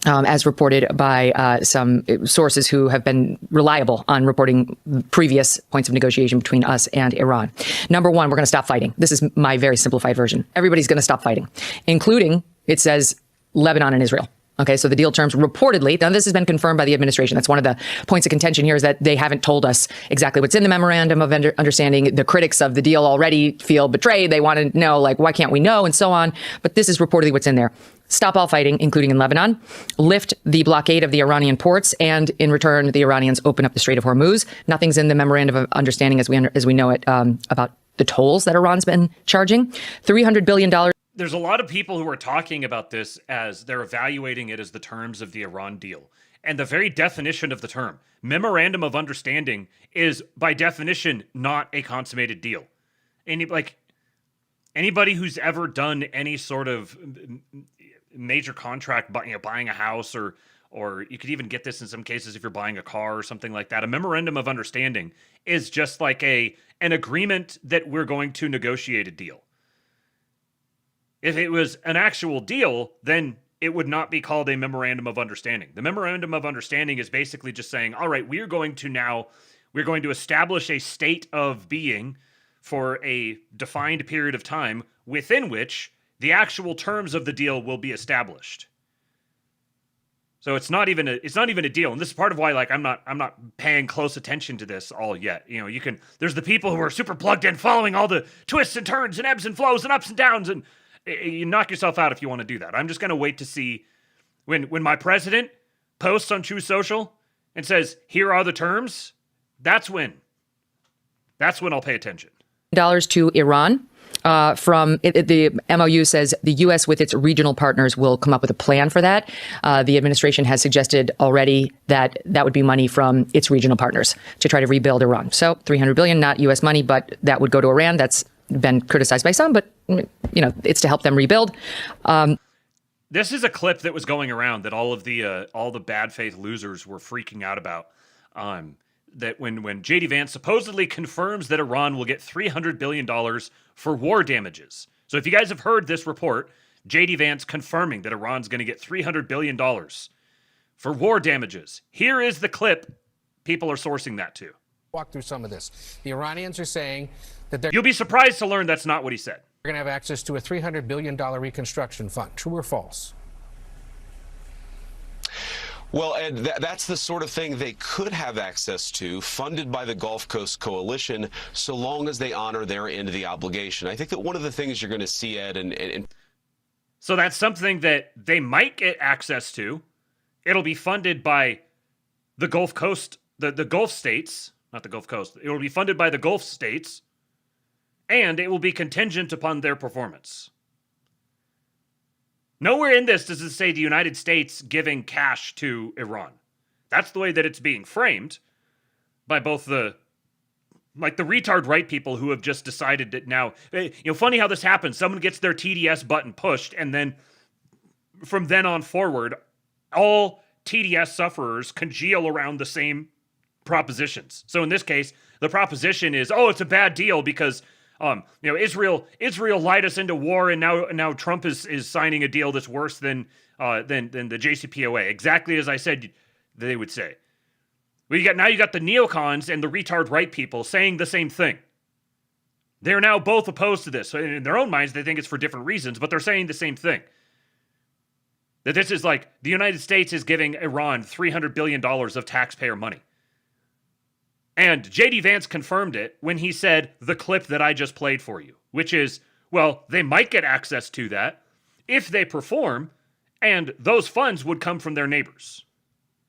as reported by some sources who have been reliable on reporting previous points of negotiation between us and Iran. Number one, we're going to stop fighting. This is my very simplified version. Everybody's going to stop fighting, including, it says, Lebanon and Israel. Okay, so the deal terms reportedly, now this has been confirmed by the administration. That's one of the points of contention here, is that they haven't told us exactly what's in the memorandum of understanding. The critics of the deal already feel betrayed. They want to know, like, why can't we know, and so on. But this is reportedly what's in there. Stop all fighting, including in Lebanon. Lift the blockade of the Iranian ports, and in return, the Iranians open up the Strait of Hormuz. Nothing's in the memorandum of understanding as we know it about the tolls that Iran's been charging. $300 billion. There's a lot of people who are talking about this as they're evaluating it as the terms of the Iran deal. And the very definition of the term, memorandum of understanding, is by definition not a consummated deal. Anybody who's ever done any sort of major contract, buying a house, or you could even get this in some cases if you're buying a car or something like that. A memorandum of understanding is just like an agreement that we're going to negotiate a deal. If it was an actual deal, then it would not be called a memorandum of understanding. The memorandum of understanding is basically just saying, all right, we're going to establish a state of being for a defined period of time within which the actual terms of the deal will be established. So it's not even a deal, and this is part of why I'm not paying close attention to this all yet. There's the people who are super plugged in, following all the twists and turns and ebbs and flows and ups and downs, and you knock yourself out if you want to do that. I'm just going to wait to see when my president posts on Truth Social and says, here are the terms. That's when I'll pay attention. Dollars to Iran. The MOU says the U.S. with its regional partners will come up with a plan for that. The administration has suggested already that would be money from its regional partners to try to rebuild Iran. So $300 billion, not U.S. money, but that would go to Iran. That's been criticized by some, but it's to help them rebuild. This is a clip that was going around that all the bad faith losers were freaking out about. That when JD Vance supposedly confirms that Iran will get $300 billion for war damages. So if you guys have heard this report, JD Vance confirming that Iran's going to get $300 billion for war damages. Here is the clip people are sourcing that to. Walk through some of this. The Iranians are saying that You'll be surprised to learn that's not what he said. They're going to have access to a $300 billion reconstruction fund. True or false? Well, Ed, that's the sort of thing they could have access to, funded by the Gulf Coast Coalition, so long as they honor their end of the obligation. I think that one of the things you're going to see, Ed, and so that's something that they might get access to. It'll be funded by the Gulf Coast, the Gulf states, not the Gulf Coast. It will be funded by the Gulf states, and it will be contingent upon their performance. Nowhere in this does it say the United States giving cash to Iran. That's the way that it's being framed by both the retard right people who have just decided that now, funny how this happens. Someone gets their TDS button pushed, and then from then on forward, all TDS sufferers congeal around the same propositions. So in this case, the proposition is, it's a bad deal because Israel lied us into war, and now Trump is signing a deal that's worse than the JCPOA. Exactly as I said they would say. You got the neocons and the retard right people saying the same thing. They're now both opposed to this. So in their own minds, they think it's for different reasons, but they're saying the same thing. That this is like the United States is giving Iran $300 billion of taxpayer money. And J.D. Vance confirmed it when he said the clip that I just played for you, which is, well, they might get access to that if they perform, and those funds would come from their neighbors.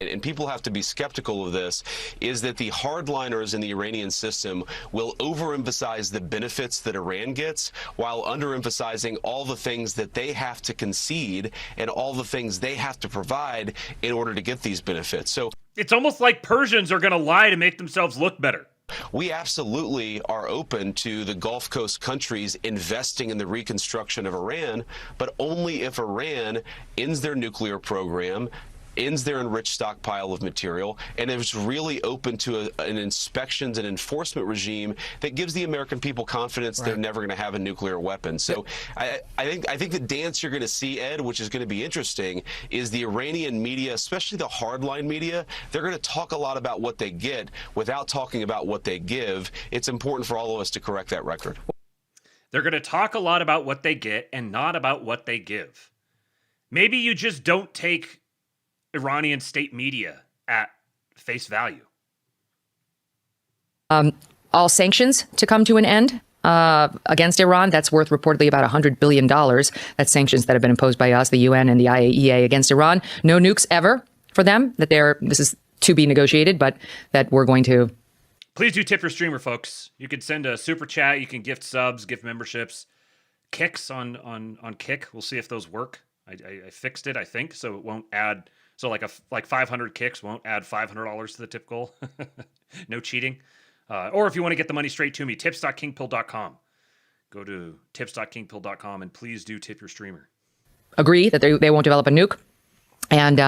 And people have to be skeptical of this, is that the hardliners in the Iranian system will overemphasize the benefits that Iran gets while underemphasizing all the things that they have to concede and all the things they have to provide in order to get these benefits. So it's almost like Persians are going to lie to make themselves look better. We absolutely are open to the Gulf Coast countries investing in the reconstruction of Iran, but only if Iran ends their nuclear program, ends their enriched stockpile of material, and is really open to an inspections and enforcement regime that gives the American people confidence they're never going to have a nuclear weapon. So I think the dance you're going to see, Ed, which is going to be interesting, is the Iranian media, especially the hardline media, they're going to talk a lot about what they get without talking about what they give. It's important for all of us to correct that record. They're going to talk a lot about what they get and not about what they give. Maybe you just don't take Iranian state media at face value. All sanctions to come to an end against Iran. That's worth reportedly about $100 billion. That's sanctions that have been imposed by us, the UN and the IAEA against Iran. No nukes ever for them. This is to be negotiated, but that we're going to. Please do tip your streamer, folks. You can send a super chat. You can gift subs, gift memberships, kicks on Kick. We'll see if those work. I fixed it, I think, so it won't add. So like 500 kicks won't add $500 to the tip goal. No cheating. Or if you want to get the money straight to me, tips.kingpill.com. Go to tips.kingpill.com and please do tip your streamer. Agree that they won't develop a nuke. And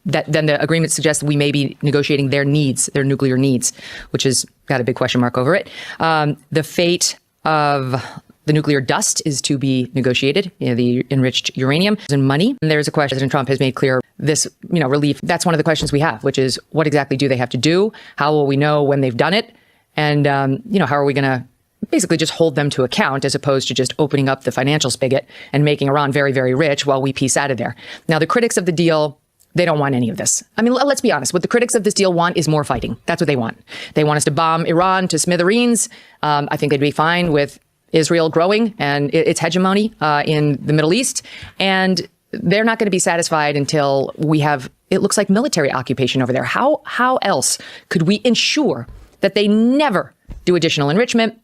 that then the agreement suggests we may be negotiating their needs, their nuclear needs, which has got a big question mark over it. The fate of the nuclear dust is to be negotiated, the enriched uranium and money. And there's a question President Trump has made clear this, relief. That's one of the questions we have, which is what exactly do they have to do? How will we know when they've done it? And, how are we going to basically just hold them to account as opposed to just opening up the financial spigot and making Iran very, very rich while we piece out of there? Now, the critics of the deal, they don't want any of this. I mean, let's be honest. What the critics of this deal want is more fighting. That's what they want. They want us to bomb Iran to smithereens. I think they'd be fine with Israel growing and its hegemony in the Middle East. And they're not going to be satisfied until we have, it looks like, military occupation over there. How else could we ensure that they never do additional enrichment,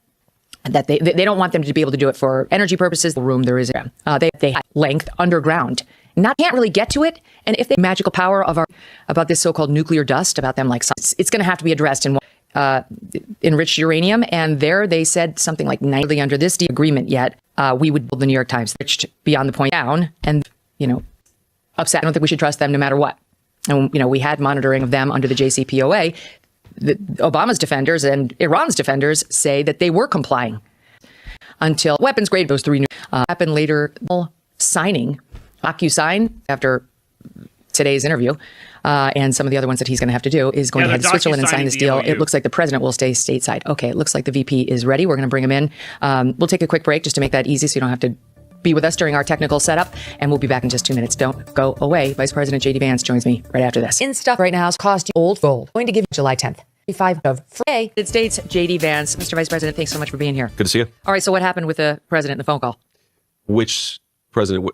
that they don't want them to be able to do it for energy purposes? The room there is, they have length underground. Can't really get to it. And if the magical power of about this so-called nuclear dust, about them like it's going to have to be addressed in enriched uranium. And there they said something like 90 under this agreement yet, we would build the New York Times enriched beyond the point down and, upset. I don't think we should trust them no matter what. And, we had monitoring of them under the JCPOA. Obama's defenders and Iran's defenders say that they were complying until weapons grade those three happened later. Signing, OcuSign, after today's interview, and some of the other ones that he's going to have to do is going to head to Switzerland and sign this deal. It looks like the president will stay stateside. Okay, it looks like the VP is ready. We're going to bring him in. We'll take a quick break just to make that easy so you don't have to be with us during our technical setup, and we'll be back in just 2 minutes. Don't go away. Vice President J.D. Vance joins me right after this. In stuff right now is cost old gold. Going to give you July 10th. 5 of free. United States, J.D. Vance. Mr. Vice President, thanks so much for being here. Good to see you. All right, so what happened with the president in the phone call? Which president?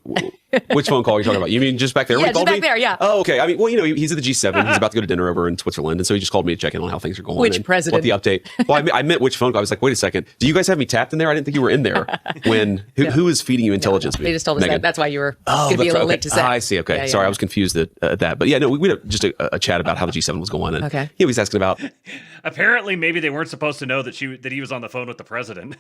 Which phone call are you talking about? You mean just back there? Yeah, just back there, yeah. Oh, okay. I mean, well, he's at the G7. He's about to go to dinner over in Switzerland. And so he just called me to check in on how things are going. Which president? What the update. Well, I meant which phone call. I was like, wait a second. Do you guys have me tapped in there? I didn't think you were in there. Who is feeding you intelligence? They just told us Megyn? that's why you were going to be a little late to set. I see. Okay. Sorry, I was confused at that. But yeah, no, we had just a chat about how the G7 was going. And okay. He was asking about. Apparently, maybe they weren't supposed to know that he was on the phone with the president.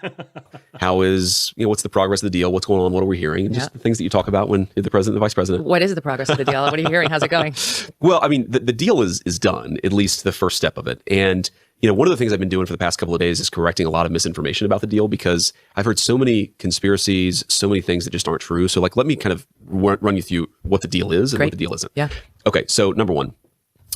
How is, what's the progress of the deal? What's going on? What are we hearing? Just the things that you talk about when you're the president and the vice president. What is the progress of the deal? What are you hearing? How's it going? Well, I mean, the deal is done, at least the first step of it. And, one of the things I've been doing for the past couple of days is correcting a lot of misinformation about the deal because I've heard so many conspiracies, so many things that just aren't true. So let me kind of run you through what the deal is and what the deal isn't. Yeah. Okay. So number one,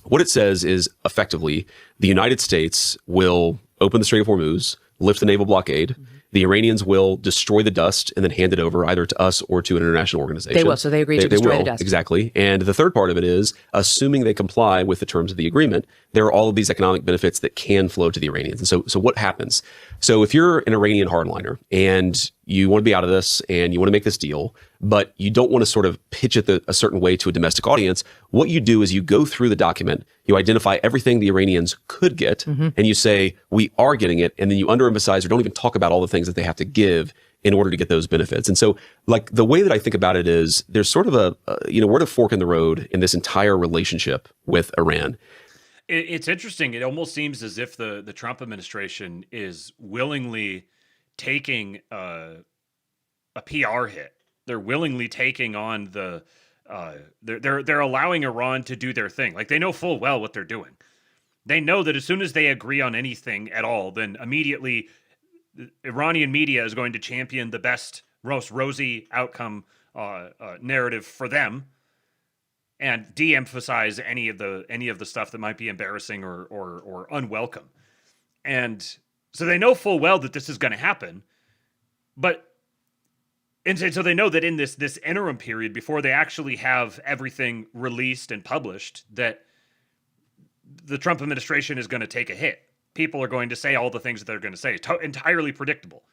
what it says is effectively the United States will open the Strait of Hormuz, lift the naval blockade. The Iranians will destroy the dust and then hand it over either to us or to an international organization. They will. So they agreed to destroy the dust. Exactly. And the third part of it is, assuming they comply with the terms of the agreement, there are all of these economic benefits that can flow to the Iranians. And so what happens? So if you're an Iranian hardliner and you want to be out of this and you want to make this deal, but you don't want to sort of pitch it a certain way to a domestic audience, what you do is you go through the document, you identify everything the Iranians could get, and you say, we are getting it, and then you underemphasize or don't even talk about all the things that they have to give in order to get those benefits. And so, like, the way that I think about it is there's sort of we're at a fork in the road in this entire relationship with Iran. It's interesting. It almost seems as if the Trump administration is willingly taking a PR hit. They're willingly taking on the they're allowing Iran to do their thing. Like, they know full well what they're doing. They know that as soon as they agree on anything at all, then immediately Iranian media is going to champion the best, most rosy outcome narrative for them, and de-emphasize any of the stuff that might be embarrassing or unwelcome. And so they know full well that this is going to happen, and so they know that in this interim period before they actually have everything released and published, that the Trump administration is going to take a hit. People are going to say all the things that they're going to say. It's entirely predictable.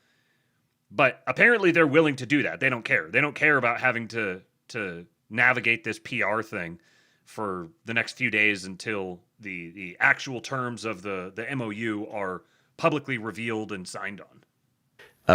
But apparently they're willing to do that. They don't care. They don't care about having to navigate this PR thing for the next few days until the actual terms of the MOU are publicly revealed and signed on.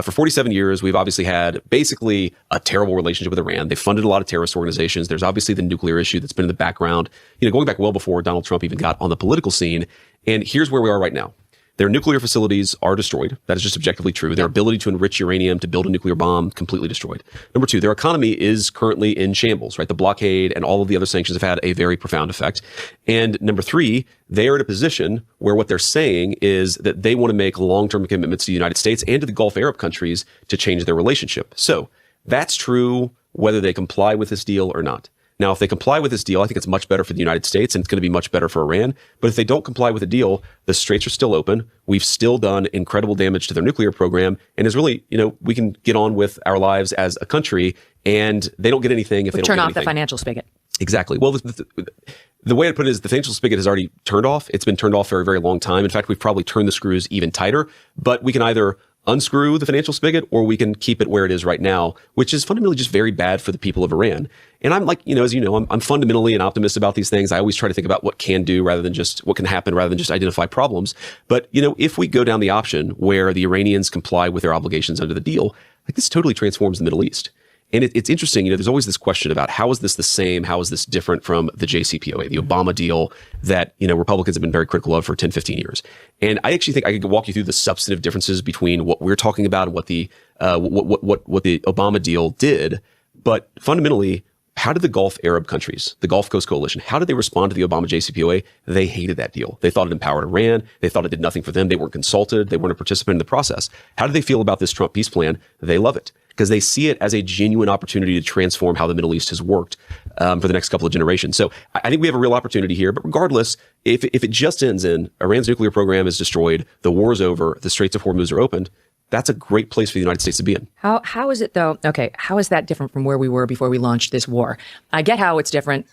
For 47 years, we've obviously had basically a terrible relationship with Iran. They funded a lot of terrorist organizations. There's obviously the nuclear issue that's been in the background, going back well before Donald Trump even got on the political scene. And here's where we are right now. Their nuclear facilities are destroyed. That is just objectively true. Their ability to enrich uranium to build a nuclear bomb, completely destroyed. Number two, their economy is currently in shambles, right? The blockade and all of the other sanctions have had a very profound effect. And number three, they are in a position where what they're saying is that they want to make long-term commitments to the United States and to the Gulf Arab countries to change their relationship. So that's true whether they comply with this deal or not. Now, if they comply with this deal, I think it's much better for the United States and it's going to be much better for Iran. But if they don't comply with the deal, the straits are still open. We've still done incredible damage to their nuclear program. And is really, we can get on with our lives as a country, and they don't get anything if they don't turn get off anything. the financial spigot. Exactly. Well, the way I put it is the financial spigot has already turned off. It's been turned off for a very long time. In fact, we've probably turned the screws even tighter, but we can either unscrew the financial spigot or we can keep it where it is right now, which is fundamentally just very bad for the people of Iran. And I'm like, as you know, I'm fundamentally an optimist about these things. I always try to think about what can do rather than just what can happen rather than just identify problems. But, if we go down the option where the Iranians comply with their obligations under the deal, like, this totally transforms the Middle East. And it's interesting, there's always this question about how is this the same? How is this different from the JCPOA, the Obama deal that, Republicans have been very critical of for 10, 15 years. And I actually think I could walk you through the substantive differences between what we're talking about and what the Obama deal did. But fundamentally, how did the Gulf Arab countries, the Gulf Coast Coalition, how did they respond to the Obama JCPOA? They hated that deal. They thought it empowered Iran. They thought it did nothing for them. They weren't consulted. They weren't a participant in the process. How do they feel about this Trump peace plan? They love it, because they see it as a genuine opportunity to transform how the Middle East has worked for the next couple of generations. So I think we have a real opportunity here. But regardless, if it just ends in Iran's nuclear program is destroyed, the war is over, the Straits of Hormuz are opened, that's a great place for the United States to be in. How is it, though? Okay, how is that different from where we were before we launched this war? I get how it's different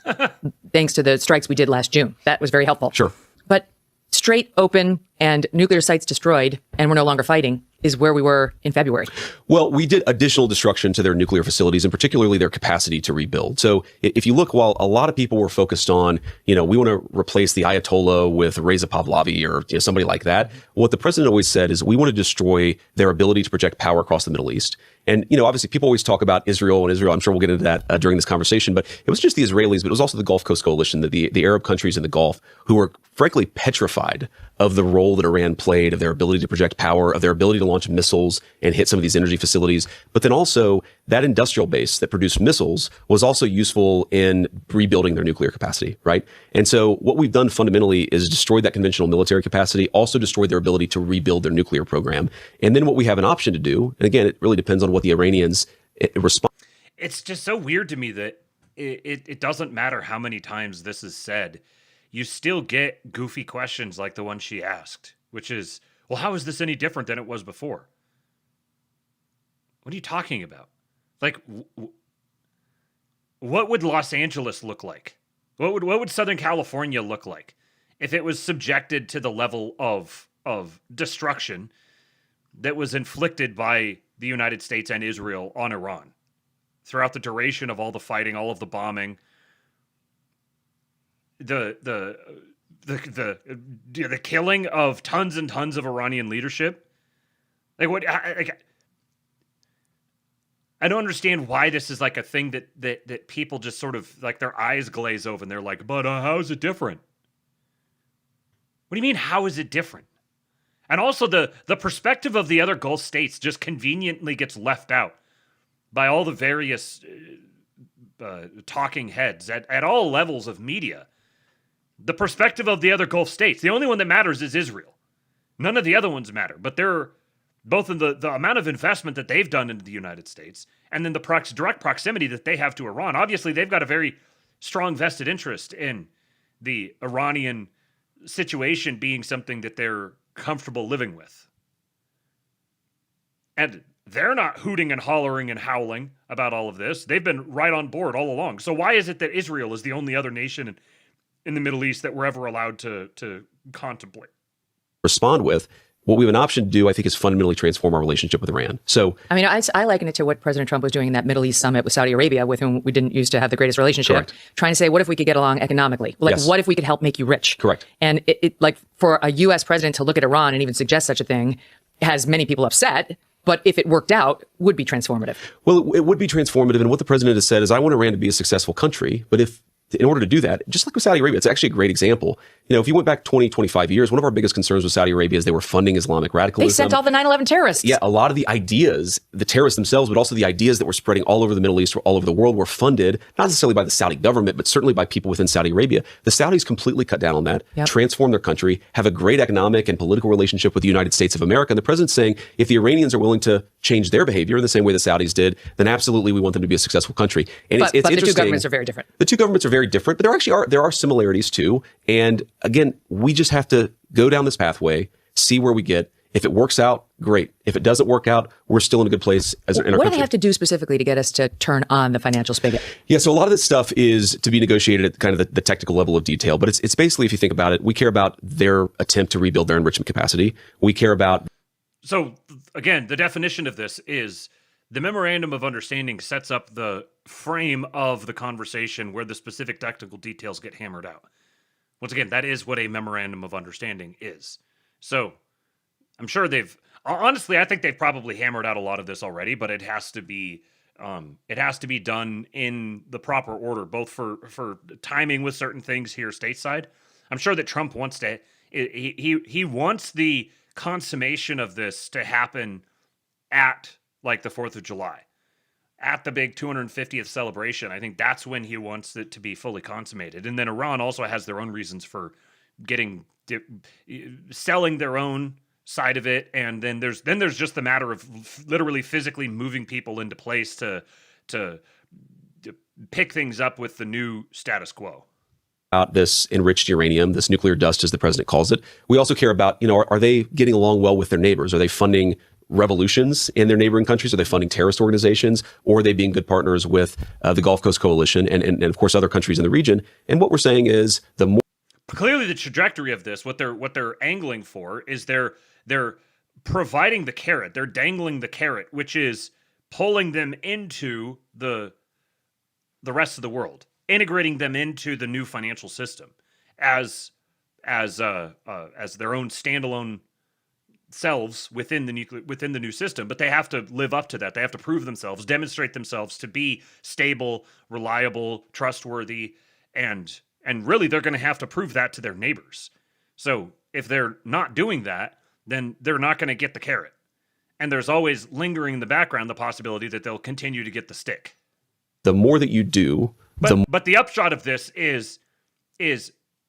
thanks to the strikes we did last June. That was very helpful. Sure. But straight open and nuclear sites destroyed and we're no longer fighting is where we were in February. Well, we did additional destruction to their nuclear facilities and particularly their capacity to rebuild. So if you look, while a lot of people were focused on, we want to replace the Ayatollah with Reza Pahlavi or somebody like that, what the president always said is we want to destroy their ability to project power across the Middle East. And, obviously people always talk about Israel and Israel. I'm sure we'll get into that during this conversation, but it was just the Israelis, but it was also the Gulf Coast Coalition, the Arab countries in the Gulf who were frankly petrified of the role that Iran played, of their ability to project power, of their ability to launch missiles and hit some of these energy facilities. But then also that industrial base that produced missiles was also useful in rebuilding their nuclear capacity, right? And so what we've done fundamentally is destroyed that conventional military capacity, also destroyed their ability to rebuild their nuclear program. And then what we have an option to do, and again, it really depends on what the Iranians respond. It's just so weird to me that it doesn't matter how many times this is said. You still get goofy questions like the one she asked, which is, Well, how is this any different than it was before? What are you talking about? Like, what would Los Angeles look like? What would Southern California look like if it was subjected to the level of destruction that was inflicted by the United States and Israel on Iran throughout the duration of all the fighting, all of the bombing, the killing of tons and tons of Iranian leadership? Like, what? I don't understand why this is like a thing that people just sort of like their eyes glaze over and they're like, but how is it different? What do you mean, how is it different? And also the perspective of the other Gulf states just conveniently gets left out by all the various talking heads at all levels of media. The perspective of the other Gulf states, the only one that matters is Israel. None of the other ones matter, but they're both in the amount of investment that they've done into the United States and then the direct proximity that they have to Iran. Obviously, they've got a very strong vested interest in the Iranian situation being something that they're comfortable living with. And they're not hooting and hollering and howling about all of this. They've been right on board all along. So why is it that Israel is the only other nation in the Middle East that we're ever allowed to contemplate? Respond with. What we have an option to do, I think, is fundamentally transform our relationship with Iran. So, I mean, I liken it to what President Trump was doing in that Middle East summit with Saudi Arabia, with whom we didn't used to have the greatest relationship. Correct. Trying to say, what if we could get along economically? Like, Yes. what if we could help make you rich? Correct. And it like for a U.S. president to look at Iran and even suggest such a thing has many people upset. But if it worked out, would be transformative. Well, it would be transformative. And what the president has said is, I want Iran to be a successful country. But in order to do that, just like with Saudi Arabia, it's actually a great example. You know, if you went back 20, 25 years, one of our biggest concerns with Saudi Arabia is they were funding Islamic radicalism. They sent all the 9/11 terrorists. Yeah, a lot of the ideas, the terrorists themselves, but also the ideas that were spreading all over the Middle East or all over the world were funded, not necessarily by the Saudi government, but certainly by people within Saudi Arabia. The Saudis completely cut down on that, transformed their country, have a great economic and political relationship with the United States of America. And the president's saying, if the Iranians are willing to change their behavior in the same way the Saudis did, then absolutely we want them to be a successful country. And But the two governments are very different. The two governments are very different, but there are similarities too. And again, we just have to go down this pathway, see where we get. If it works out, great. If it doesn't work out, we're still in a good place in our country. What do they have to do specifically to get us to turn on the financial spigot? Yeah, so a lot of this stuff is to be negotiated at kind of the technical level of detail. But it's basically, if you think about it, we care about their attempt to rebuild their enrichment capacity. We care about... So, again, the definition of this is the memorandum of understanding sets up the frame of the conversation where the specific technical details get hammered out. Once again, that is what a memorandum of understanding is. So, I'm sure honestly, I think they've probably hammered out a lot of this already, but it has to be done in the proper order, both for timing with certain things here stateside. I'm sure that Trump wants he wants the consummation of this to happen at like the 4th of July, at the big 250th celebration. I think that's when he wants it to be fully consummated. And then Iran also has their own reasons for selling their own side of it. And then there's just the matter of literally physically moving people into place to pick things up with the new status quo. About this enriched uranium, this nuclear dust, as the president calls it. We also care about, are they getting along well with their neighbors? Are they funding revolutions in their neighboring countries? Are they funding terrorist organizations? Or are they being good partners with the Gulf Coast Coalition and of course, other countries in the region? And what we're saying is the more... Clearly, the trajectory of this, what they're angling for is they're providing the carrot. They're dangling the carrot, which is pulling them into the rest of the world, integrating them into the new financial system as their own standalone selves within the new system. But they have to live up to that. They have to prove themselves, demonstrate themselves to be stable, reliable, trustworthy, and really they're going to have to prove that to their neighbors. So if they're not doing that, then they're not going to get the carrot. And there's always lingering in the background the possibility that they'll continue to get the stick. The more that you do, but the upshot of this is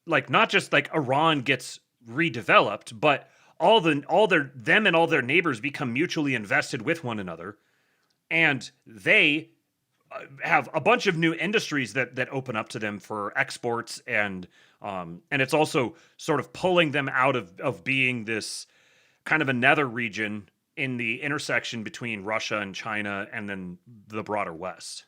like not just like Iran gets redeveloped, but all their neighbors become mutually invested with one another, and they have a bunch of new industries that open up to them for exports, and it's also sort of pulling them out of being this kind of a nether region in the intersection between Russia and China and then the broader West.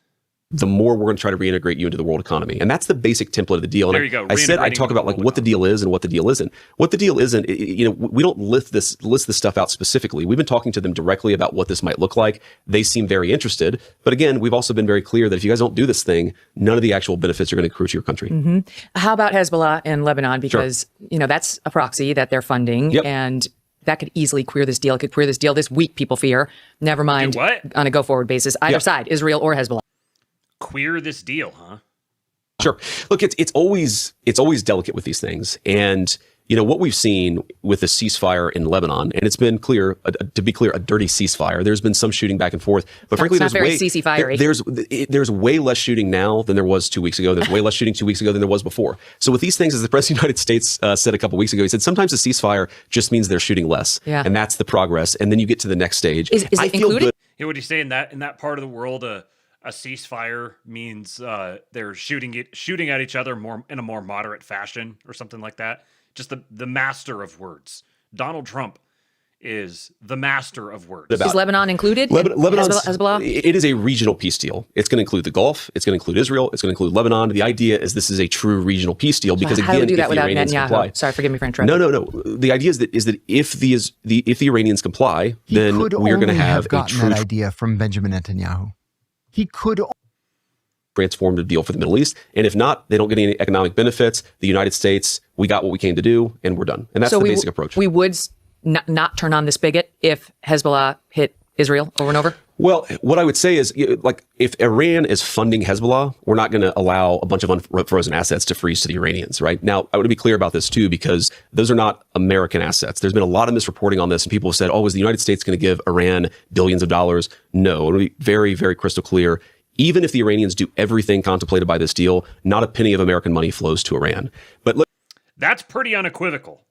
The more we're going to try to reintegrate you into the world economy. And that's the basic template of the deal. And There you go, I said I talk about like what the deal is and what the deal isn't. What the deal isn't, we don't list this stuff out specifically. We've been talking to them directly about what this might look like. They seem very interested. But again, we've also been very clear that if you guys don't do this thing, none of the actual benefits are going to accrue to your country. Mm-hmm. How about Hezbollah in Lebanon? Because, that's a proxy that they're funding. And that could easily queer this deal. It could queer this deal this week, people fear. Never mind on a go-forward basis. Either side, Israel or Hezbollah. Queer this deal, huh? Sure. Look, it's always delicate with these things. And, what we've seen with the ceasefire in Lebanon, and it's been clear, to be clear, a dirty ceasefire. There's been some shooting back and forth. But frankly, there's way less shooting now than there was 2 weeks ago. There's way less shooting 2 weeks ago than there was before. So with these things, as the President of the United States said a couple weeks ago, he said, sometimes a ceasefire just means they're shooting less. Yeah. And that's the progress. And then you get to the next stage. Is it included? Yeah, what do you say in that part of the world? A ceasefire means they're shooting at each other in a more moderate fashion or something like that. Just the master of words. Donald Trump is the master of words. Is Lebanon included? Hezbollah? It is a regional peace deal. It's going to include the Gulf. It's going to include Israel. It's going to include Lebanon. The idea is this is a true regional peace deal because how do we do that if the without Iranians Netanyahu? comply, Sorry, forgive me for interrupting. No. The idea is that if the Iranians comply, then we're going to have gotten that idea from Benjamin Netanyahu. He could transformative deal for the Middle East. And if not, they don't get any economic benefits. The United States, we got what we came to do and we're done. And that's the basic approach. We would not turn on the spigot if Hezbollah hit Israel over and over? Well, what I would say is, like, if Iran is funding Hezbollah, we're not going to allow a bunch of unfrozen assets to freeze to the Iranians, right? Now, I want to be clear about this too, because those are not American assets. There's been a lot of misreporting on this, and people have said, oh, is the United States going to give Iran billions of dollars? No, it'll be very, very crystal clear. Even if the Iranians do everything contemplated by this deal, not a penny of American money flows to Iran. But look, that's pretty unequivocal.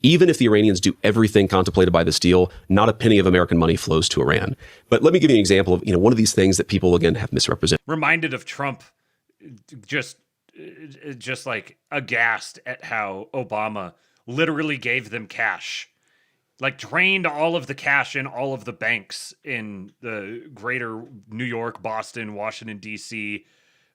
Even if the Iranians do everything contemplated by this deal, not a penny of American money flows to Iran. But let me give you an example of, one of these things that people, again, have misrepresented. Reminded of Trump, just like aghast at how Obama literally gave them cash. Like drained all of the cash in all of the banks in the greater New York, Boston, Washington, D.C.,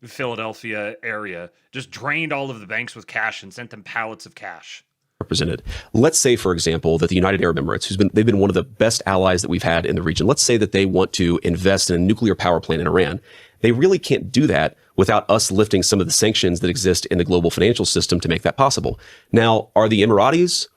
Philadelphia area. Just drained all of the banks with cash and sent them pallets of cash. Represented. Let's say, for example, that the United Arab Emirates, they've been one of the best allies that we've had in the region. Let's say that they want to invest in a nuclear power plant in Iran. They really can't do that without us lifting some of the sanctions that exist in the global financial system to make that possible. Now, are the Emiratis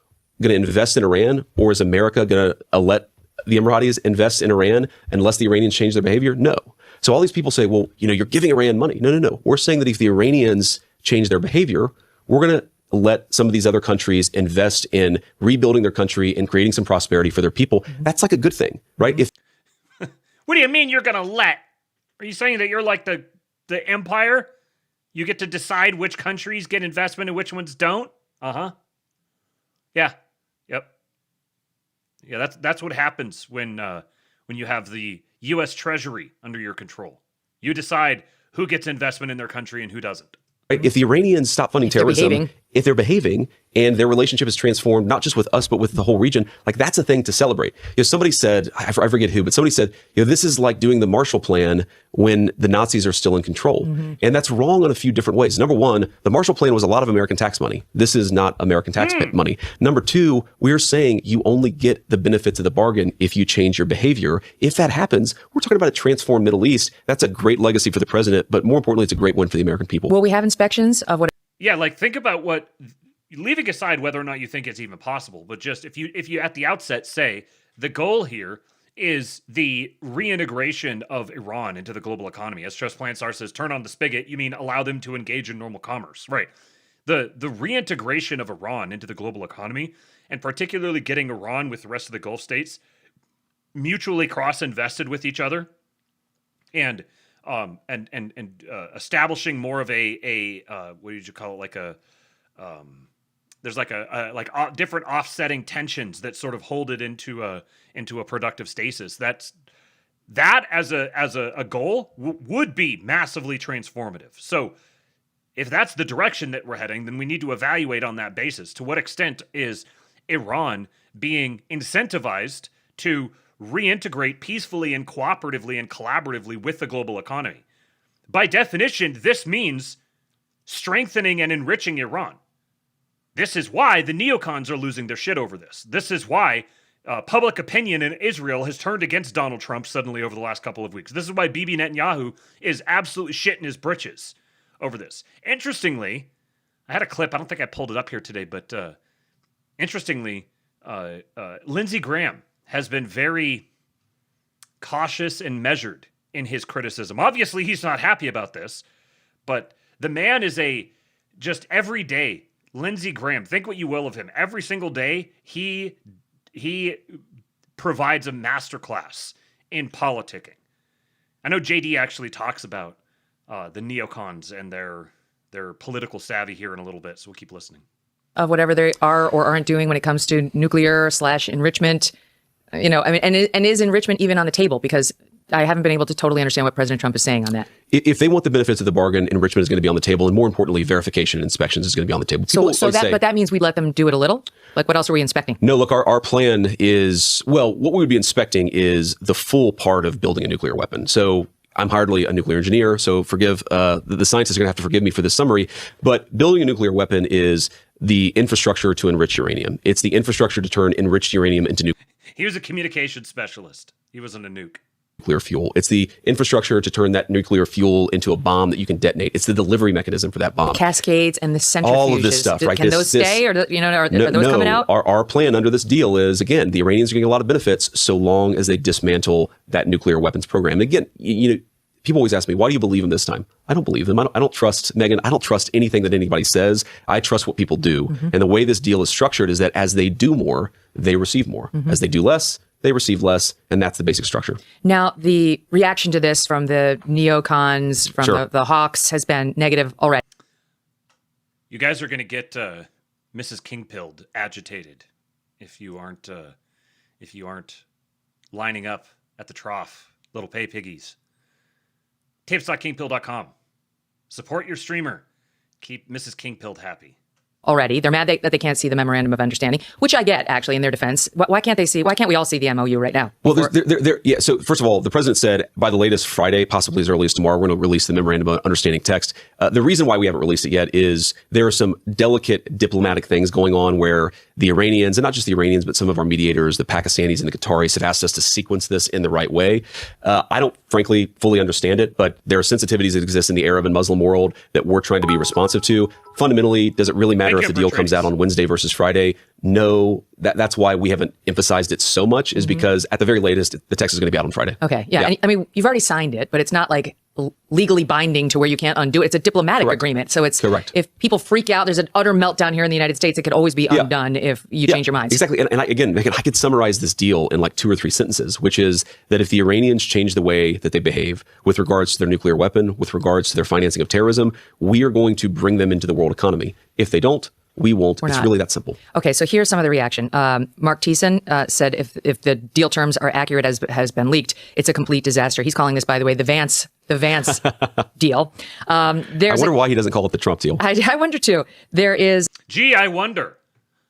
going to invest in Iran, or is America going to let the Emiratis invest in Iran unless the Iranians change their behavior? No. So all these people say, well, you're giving Iran money. No. We're saying that if the Iranians change their behavior, we're going to let some of these other countries invest in rebuilding their country and creating some prosperity for their people. That's like a good thing, right? If What do you mean you're going to let? Are you saying that you're like the empire? You get to decide which countries get investment and which ones don't? Uh-huh. Yeah. Yep. Yeah, that's what happens when you have the U.S. Treasury under your control. You decide who gets investment in their country and who doesn't. If the Iranians stop funding terrorism, if they're behaving and their relationship is transformed, not just with us, but with the whole region, like that's a thing to celebrate. Somebody said, I forget who, but somebody said, this is like doing the Marshall Plan when the Nazis are still in control. Mm-hmm. And that's wrong on a few different ways. Number one, the Marshall Plan was a lot of American tax money. This is not American tax money. Number two, we're saying you only get the benefits of the bargain if you change your behavior. If that happens, we're talking about a transformed Middle East. That's a great legacy for the president, but more importantly, it's a great win for the American people. Will we have inspections of what? Yeah, like think about leaving aside whether or not you think it's even possible, but just if you at the outset say the goal here is the reintegration of Iran into the global economy. As Trust Plan Star says, turn on the spigot, you mean allow them to engage in normal commerce, right? The reintegration of Iran into the global economy, and particularly getting Iran with the rest of the Gulf states mutually cross-invested with each other, and establishing more of a what did you call it, like a there's like different offsetting tensions that sort of hold it into a productive stasis. That as a goal would be massively transformative. So if that's the direction that we're heading, then we need to evaluate on that basis. To what extent is Iran being incentivized to reintegrate peacefully and cooperatively and collaboratively with the global economy. By definition, this means strengthening and enriching Iran. This is why the neocons are losing their shit over this. This is why public opinion in Israel has turned against Donald Trump suddenly over the last couple of weeks. This is why Bibi Netanyahu is absolutely shitting his britches over this. Interestingly, I had a clip. I don't think I pulled it up here today, but interestingly, Lindsey Graham has been very cautious and measured in his criticism. Obviously, he's not happy about this, but the man is a just everyday Lindsey Graham. Think what you will of him. Every single day, he provides a masterclass in politicking. I know JD actually talks about the neocons and their political savvy here in a little bit, so we'll keep listening. Of whatever they are or aren't doing when it comes to nuclear/enrichment, and is enrichment even on the table? Because I haven't been able to totally understand what President Trump is saying on that. If they want the benefits of the bargain, enrichment is going to be on the table, and more importantly, verification and inspections is going to be on the table. But that means we let them do it a little? Like, what else are we inspecting? No, look, our plan is, what we would be inspecting is the full part of building a nuclear weapon. So I'm hardly a nuclear engineer, so forgive, the scientists are going to have to forgive me for this summary, but building a nuclear weapon is the infrastructure to enrich uranium. It's the infrastructure to turn enriched uranium into nuclear. He was a communications specialist. He wasn't a nuke. Nuclear fuel. It's the infrastructure to turn that nuclear fuel into a bomb that you can detonate. It's the delivery mechanism for that bomb. Cascades and the centrifuges. All of this stuff, right? Can those stay, or are those coming out? Our plan under this deal is, again, the Iranians are getting a lot of benefits so long as they dismantle that nuclear weapons program. And again, people always ask me, why do you believe them this time? I don't believe them. I don't trust Megyn. I don't trust anything that anybody says. I trust what people do. Mm-hmm. And the way this deal is structured is that as they do more, they receive more. Mm-hmm. As they do less, they receive less, and that's the basic structure. Now, the reaction to this from the neocons, from the hawks, has been negative already. You guys are going to get Mrs. Kingpilled agitated if you aren't lining up at the trough, little pay piggies. Tapes.kingpill.com. Support your streamer. Keep Mrs. Kingpilled happy. Already. They're mad that they can't see the memorandum of understanding, which I get, actually, in their defense. Why can't we all see the MOU right now? Well, so first of all, the president said by the latest Friday, possibly as early as tomorrow, we're going to release the memorandum of understanding text. The reason why we haven't released it yet is there are some delicate diplomatic things going on where the Iranians, and not just the Iranians, but some of our mediators, the Pakistanis and the Qataris, have asked us to sequence this in the right way. I don't, frankly, fully understand it, but there are sensitivities that exist in the Arab and Muslim world that we're trying to be responsive to. Fundamentally, does it really matter if the deal comes out on Wednesday versus Friday? No, that's why we haven't emphasized it so much, is because at the very latest, the text is going to be out on Friday. Okay, yeah. I mean, you've already signed it, but it's not like legally binding to where you can't undo it. It's a diplomatic agreement. So it's if people freak out, there's an utter meltdown here in the United States. It could always be undone if you change your minds. Exactly. And again, Megyn, I could summarize this deal in like 2 or 3 sentences, which is that if the Iranians change the way that they behave with regards to their nuclear weapon, with regards to their financing of terrorism, we are going to bring them into the world economy. If they don't, we won't. It's really that simple. Okay, so here's some of the reaction. Mark Thiessen said if the deal terms are accurate as has been leaked, it's a complete disaster. He's calling this, by the way, the Vance deal. I wonder why he doesn't call it the Trump deal. I wonder too. There is. Gee, I wonder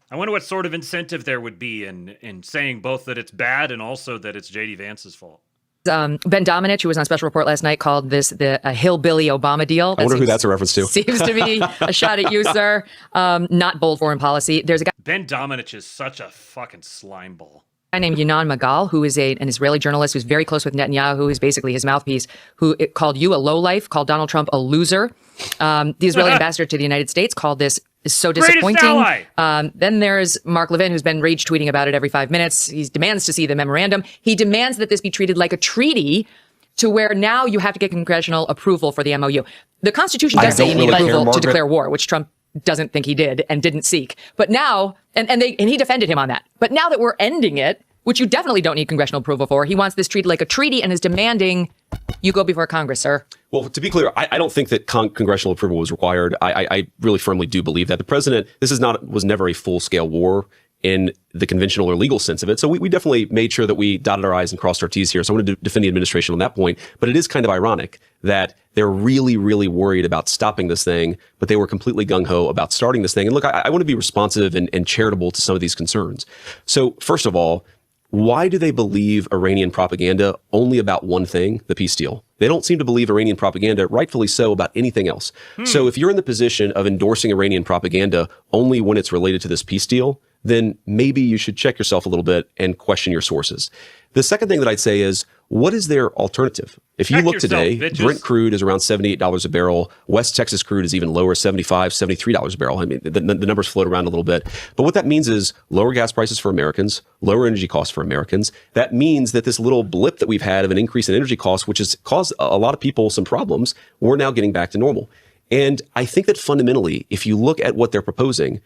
what sort of incentive there would be in saying both that it's bad and also that it's JD Vance's fault. Ben Domenech, who was on Special Report last night, called this a hillbilly Obama deal. I wonder who that's a reference to. Seems to be a shot at you, sir. Not bold foreign policy. There's a guy. Ben Domenech is such a fucking slimeball. A guy named Yanan Magal, who is an Israeli journalist who's very close with Netanyahu, who is basically his mouthpiece, who called you a lowlife, called Donald Trump a loser. The Israeli ambassador to the United States called this so disappointing. Then there's Mark Levin, who's been rage tweeting about it every 5 minutes. He demands to see the memorandum. He demands that this be treated like a treaty, to where now you have to get congressional approval for the MOU. The Constitution does say you need approval to declare war, which Trump doesn't think he did and didn't seek. But now, and he defended him on that. But now that we're ending it, which you definitely don't need congressional approval for, he wants this treated like a treaty and is demanding you go before Congress, sir. Well, to be clear, I don't think that congressional approval was required. I really firmly do believe that the president, was never a full-scale war in the conventional or legal sense of it. So we definitely made sure that we dotted our I's and crossed our T's here. So I wanted to defend the administration on that point. But it is kind of ironic that they're really, really worried about stopping this thing, but they were completely gung-ho about starting this thing. And look, I want to be responsive and charitable to some of these concerns. So first of all, why do they believe Iranian propaganda only about one thing, the peace deal? They don't seem to believe Iranian propaganda, rightfully so, about anything else. So if you're in the position of endorsing Iranian propaganda only when it's related to this peace deal, then maybe you should check yourself a little bit and question your sources. The second thing that I'd say is, what is their alternative? If you look today, Brent crude is around $78 a barrel. West Texas crude is even lower, $75, $73 a barrel. I mean, the numbers float around a little bit. But what that means is lower gas prices for Americans, lower energy costs for Americans. That means that this little blip that we've had of an increase in energy costs, which has caused a lot of people some problems, we're now getting back to normal. And I think that fundamentally, if you look at what they're proposing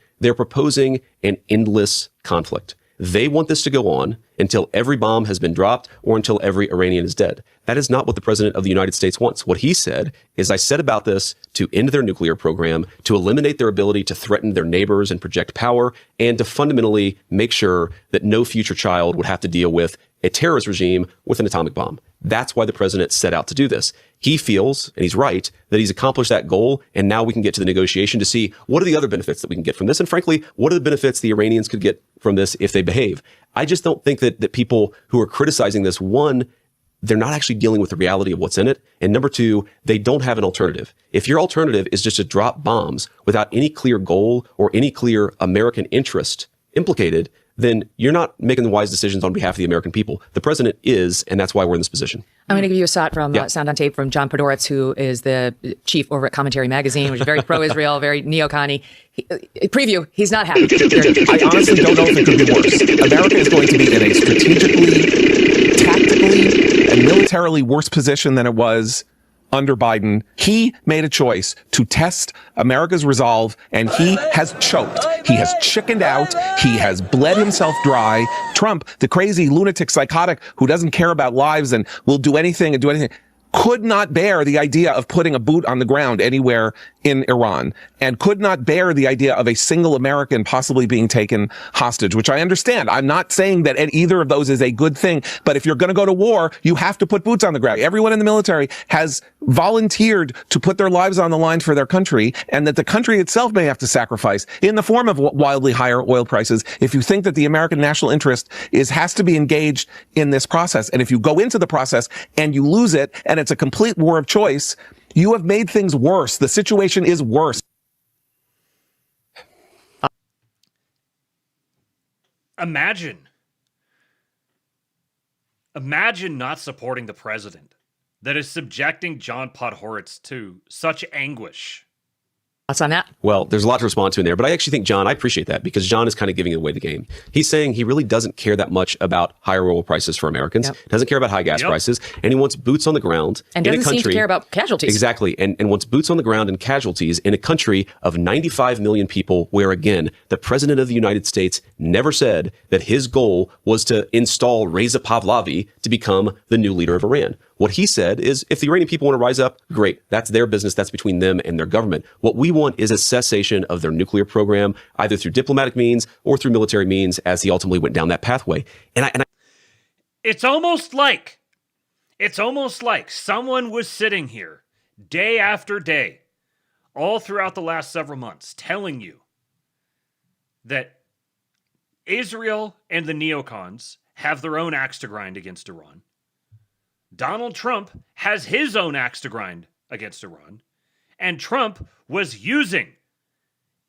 an endless conflict. They want this to go on until every bomb has been dropped or until every Iranian is dead. That is not what the president of the United States wants. What he said is, I set about this to end their nuclear program, to eliminate their ability to threaten their neighbors and project power, and to fundamentally make sure that no future child would have to deal with a terrorist regime with an atomic bomb. That's why the president set out to do this. He feels, and he's right, that he's accomplished that goal, and now we can get to the negotiation to see what are the other benefits that we can get from this, and frankly, what are the benefits the Iranians could get from this if they behave. I just don't think that people who are criticizing this, one, they're not actually dealing with the reality of what's in it, and number two, they don't have an alternative. If your alternative is just to drop bombs without any clear goal or any clear American interest implicated, then you're not making the wise decisions on behalf of the American people. The president is, and that's why we're in this position. I'm going to give you a shot from Sound on Tape from John Podhoretz, who is the chief over at Commentary Magazine, which is very pro-Israel, very neo-Connie. Preview, he's not happy. I honestly don't know if it could be worse. America is going to be in a strategically, tactically, and militarily worse position than it was under Biden. He made a choice to test America's resolve, and he has choked. He has chickened out. He has bled himself dry. Trump, the crazy lunatic psychotic who doesn't care about lives and will do anything and do anything, could not bear the idea of putting a boot on the ground anywhere in Iran, and could not bear the idea of a single American possibly being taken hostage, which I understand. I'm not saying that either of those is a good thing, but if you're going to go to war, you have to put boots on the ground. Everyone in the military has volunteered to put their lives on the line for their country, and that the country itself may have to sacrifice in the form of wildly higher oil prices if you think that the American national interest has to be engaged in this process. And if you go into the process and you lose it, and it's a complete war of choice, you have made things worse. The situation is worse. Imagine not supporting the president that is subjecting John Podhoretz to such anguish. What's on that? Well, there's a lot to respond to in there, but I actually think, John, I appreciate that because John is kind of giving away the game. He's saying he really doesn't care that much about higher oil prices for Americans, doesn't care about high gas prices, and he wants boots on the ground and in a doesn't country. seem to care about casualties. Exactly, and wants boots on the ground and casualties in a country of 95 million people where, again, the president of the United States never said that his goal was to install Reza Pahlavi to become the new leader of Iran. What he said is, if the Iranian people want to rise up, great. That's their business. That's between them and their government. What we want is a cessation of their nuclear program, either through diplomatic means or through military means, as he ultimately went down that pathway. It's almost like someone was sitting here day after day, all throughout the last several months, telling you that Israel and the neocons have their own axe to grind against Iran. Donald Trump has his own axe to grind against Iran, and Trump was using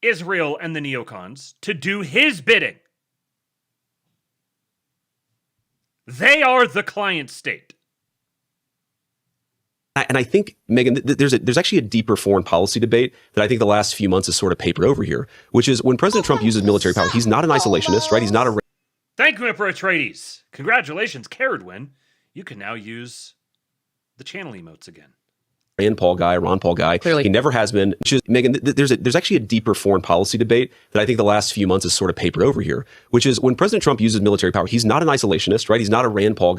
Israel and the neocons to do his bidding. They are the client state. And I think, Megyn, there's actually a deeper foreign policy debate that I think the last few months has sort of papered over here, which is when President Trump uses military power, he's not an isolationist, right? He's not a... Thank you, Emperor Atreides. Congratulations, Caradwin. You can now use the channel emotes again. Ron Paul guy. Clearly. He never has been. Which is, Megyn, there's actually a deeper foreign policy debate that I think the last few months has sort of papered over here, which is when President Trump uses military power, he's not an isolationist, right? He's not a Ron Paul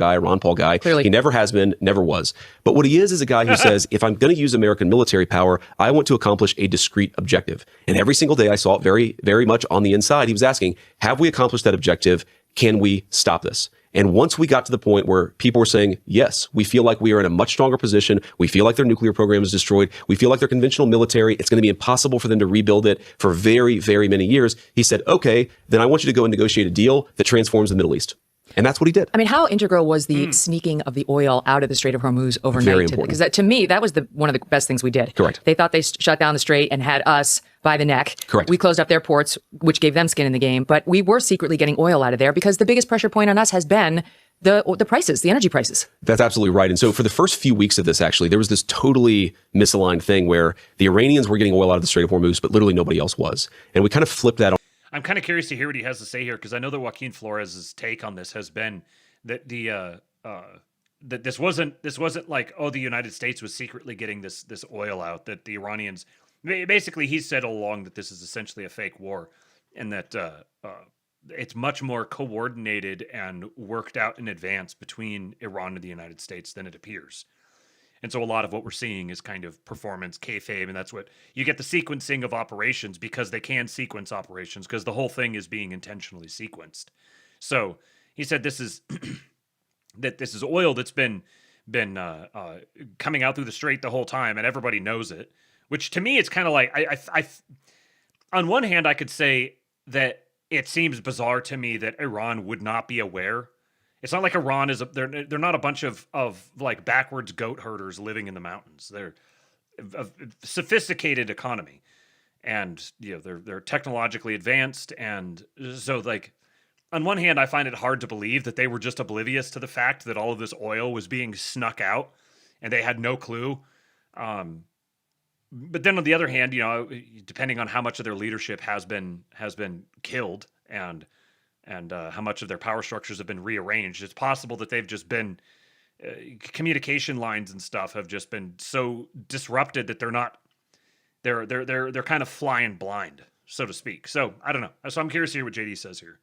guy. Clearly. He never has been, never was. But what he is a guy who says, if I'm going to use American military power, I want to accomplish a discrete objective. And every single day I saw it very, very much on the inside. He was asking, have we accomplished that objective? Can we stop this? And once we got to the point where people were saying, yes, we feel like we are in a much stronger position. We feel like their nuclear program is destroyed. We feel like their conventional military, it's going to be impossible for them to rebuild it for very, very many years. He said, okay, then I want you to go and negotiate a deal that transforms the Middle East. And that's what he did. I mean, how integral was the sneaking of the oil out of the Strait of Hormuz overnight? Very important. Because to me, that was one of the best things we did. Correct. They thought they shut down the strait and had us by the neck. Correct. We closed up their ports, which gave them skin in the game. But we were secretly getting oil out of there because the biggest pressure point on us has been the prices, the energy prices. That's absolutely right. And so for the first few weeks of this, actually, there was this totally misaligned thing where the Iranians were getting oil out of the Strait of Hormuz, but literally nobody else was. And we kind of flipped that on. I'm kind of curious to hear what he has to say here, because I know that Joaquin Flores' take on this has been that that this wasn't like, oh, the United States was secretly getting this oil out, that the Iranians, basically he said all along that this is essentially a fake war, and that it's much more coordinated and worked out in advance between Iran and the United States than it appears. And so a lot of what we're seeing is kind of performance kayfabe, and that's what you get, the sequencing of operations, because they can sequence operations because the whole thing is being intentionally sequenced. So he said this is that this is oil that's been coming out through the strait the whole time, and everybody knows it. Which to me, it's kind of like I on one hand, I could say that it seems bizarre to me that Iran would not be aware. It's not like Iran is they're not a bunch of like backwards goat herders living in the mountains. They're a sophisticated economy, and they're technologically advanced, and so like on one hand, I find it hard to believe that they were just oblivious to the fact that all of this oil was being snuck out, and they had no clue. But then on the other hand, depending on how much of their leadership has been killed and how much of their power structures have been rearranged, it's possible that they've just been communication lines and stuff have just been so disrupted that they're kind of flying blind, so to speak. So I don't know. So I'm curious to hear what JD says here.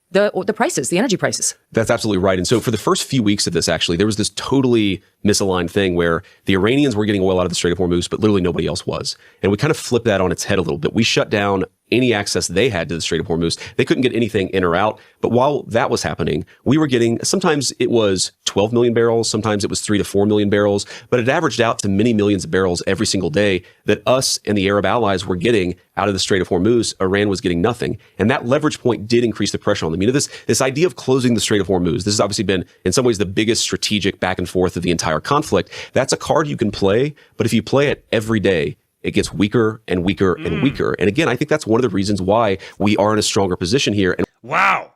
The prices, the energy prices. That's absolutely right. And so for the first few weeks of this, actually, there was this totally misaligned thing where the Iranians were getting oil out of the Strait of Hormuz, but literally nobody else was. And we kind of flipped that on its head a little bit. We shut down any access they had to the Strait of Hormuz. They couldn't get anything in or out. But while that was happening, we were getting, sometimes it was 12 million barrels, sometimes it was 3 to 4 million barrels, but it averaged out to many millions of barrels every single day that us and the Arab allies were getting out of the Strait of Hormuz. Iran was getting nothing. And that leverage point did increase the pressure on them. This idea of closing the Strait of Hormuz, this has obviously been in some ways the biggest strategic back and forth of the entire conflict. That's a card you can play, but if you play it every day, it gets weaker and weaker and weaker. And again, I think that's one of the reasons why we are in a stronger position here. And Wow.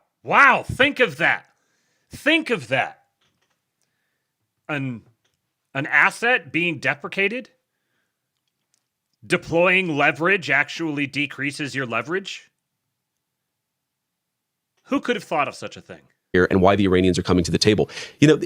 Think of that. An asset being deprecated, deploying leverage actually decreases your leverage. Who could have thought of such a thing? And why the Iranians are coming to the table. John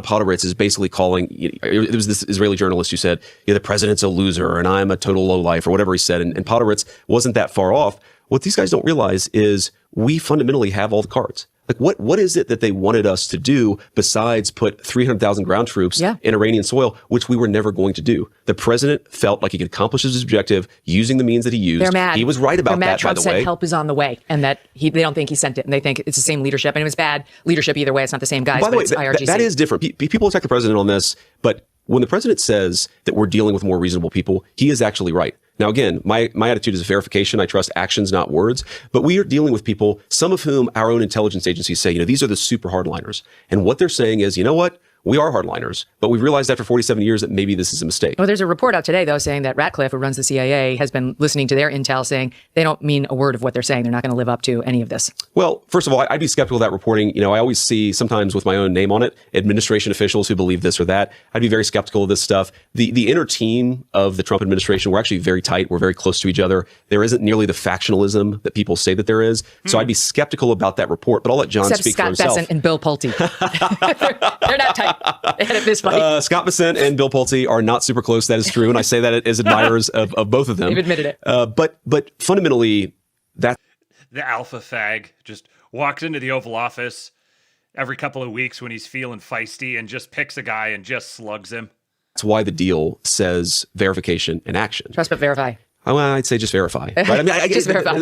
Podhoretz is basically calling, it was this Israeli journalist who said, the president's a loser and I'm a total lowlife, or whatever he said. And Podhoretz wasn't that far off. What these guys don't realize is we fundamentally have all the cards. Like what is it that they wanted us to do besides put 300,000 ground troops in Iranian soil, which we were never going to do? The president felt like he could accomplish his objective using the means that he used. They're mad. He was right about that, Trump by the way. said help is on the way, and that they don't think he sent it, and they think it's the same leadership, and it was bad leadership either way. It's not the same guys, By the way, it's IRGC. that is different. People attack the president on this, but when the president says that we're dealing with more reasonable people, he is actually right. Now, again, my attitude is verification. I trust actions, not words. But we are dealing with people, some of whom our own intelligence agencies say, these are the super hardliners. And what they're saying is, you know what? We are hardliners, but we realized after 47 years that maybe this is a mistake. Well, there's a report out today, though, saying that Ratcliffe, who runs the CIA, has been listening to their intel saying they don't mean a word of what they're saying. They're not going to live up to any of this. Well, first of all, I'd be skeptical of that reporting. I always see, sometimes with my own name on it, administration officials who believe this or that. I'd be very skeptical of this stuff. The inner team of the Trump administration, we're actually very tight. We're very close to each other. There isn't nearly the factionalism that people say that there is. So I'd be skeptical about that report, but I'll let John speak for himself. Except Scott Bessent and Bill Pulte. they're not tight. They had a fist fight. Scott Bessent and Bill Pulte are not super close. That is true. And I say that as admirers of both of them. They've admitted it. But fundamentally, that the alpha fag just walks into the Oval Office every couple of weeks when he's feeling feisty and just picks a guy and just slugs him. That's why the deal says verification and action. Trust but verify. Well, I'd say just verify. Right? I mean, just verify.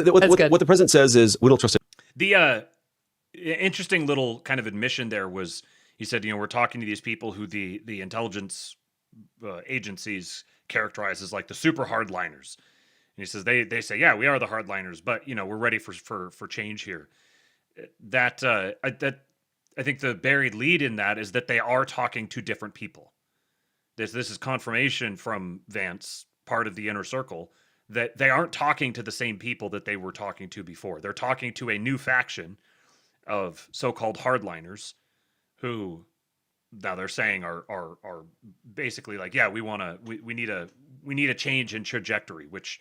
What the president says is we don't trust it. interesting little kind of admission there was, he said, we're talking to these people who the intelligence agencies characterize as like the super hardliners. And he says, they say, yeah, we are the hardliners, but we're ready for change here. I think the buried lead in that is that they are talking to different people. This is confirmation from Vance, part of the inner circle, that they aren't talking to the same people that they were talking to before. They're talking to a new faction of so-called hardliners who now they're saying are basically like, yeah, we need a change in trajectory, which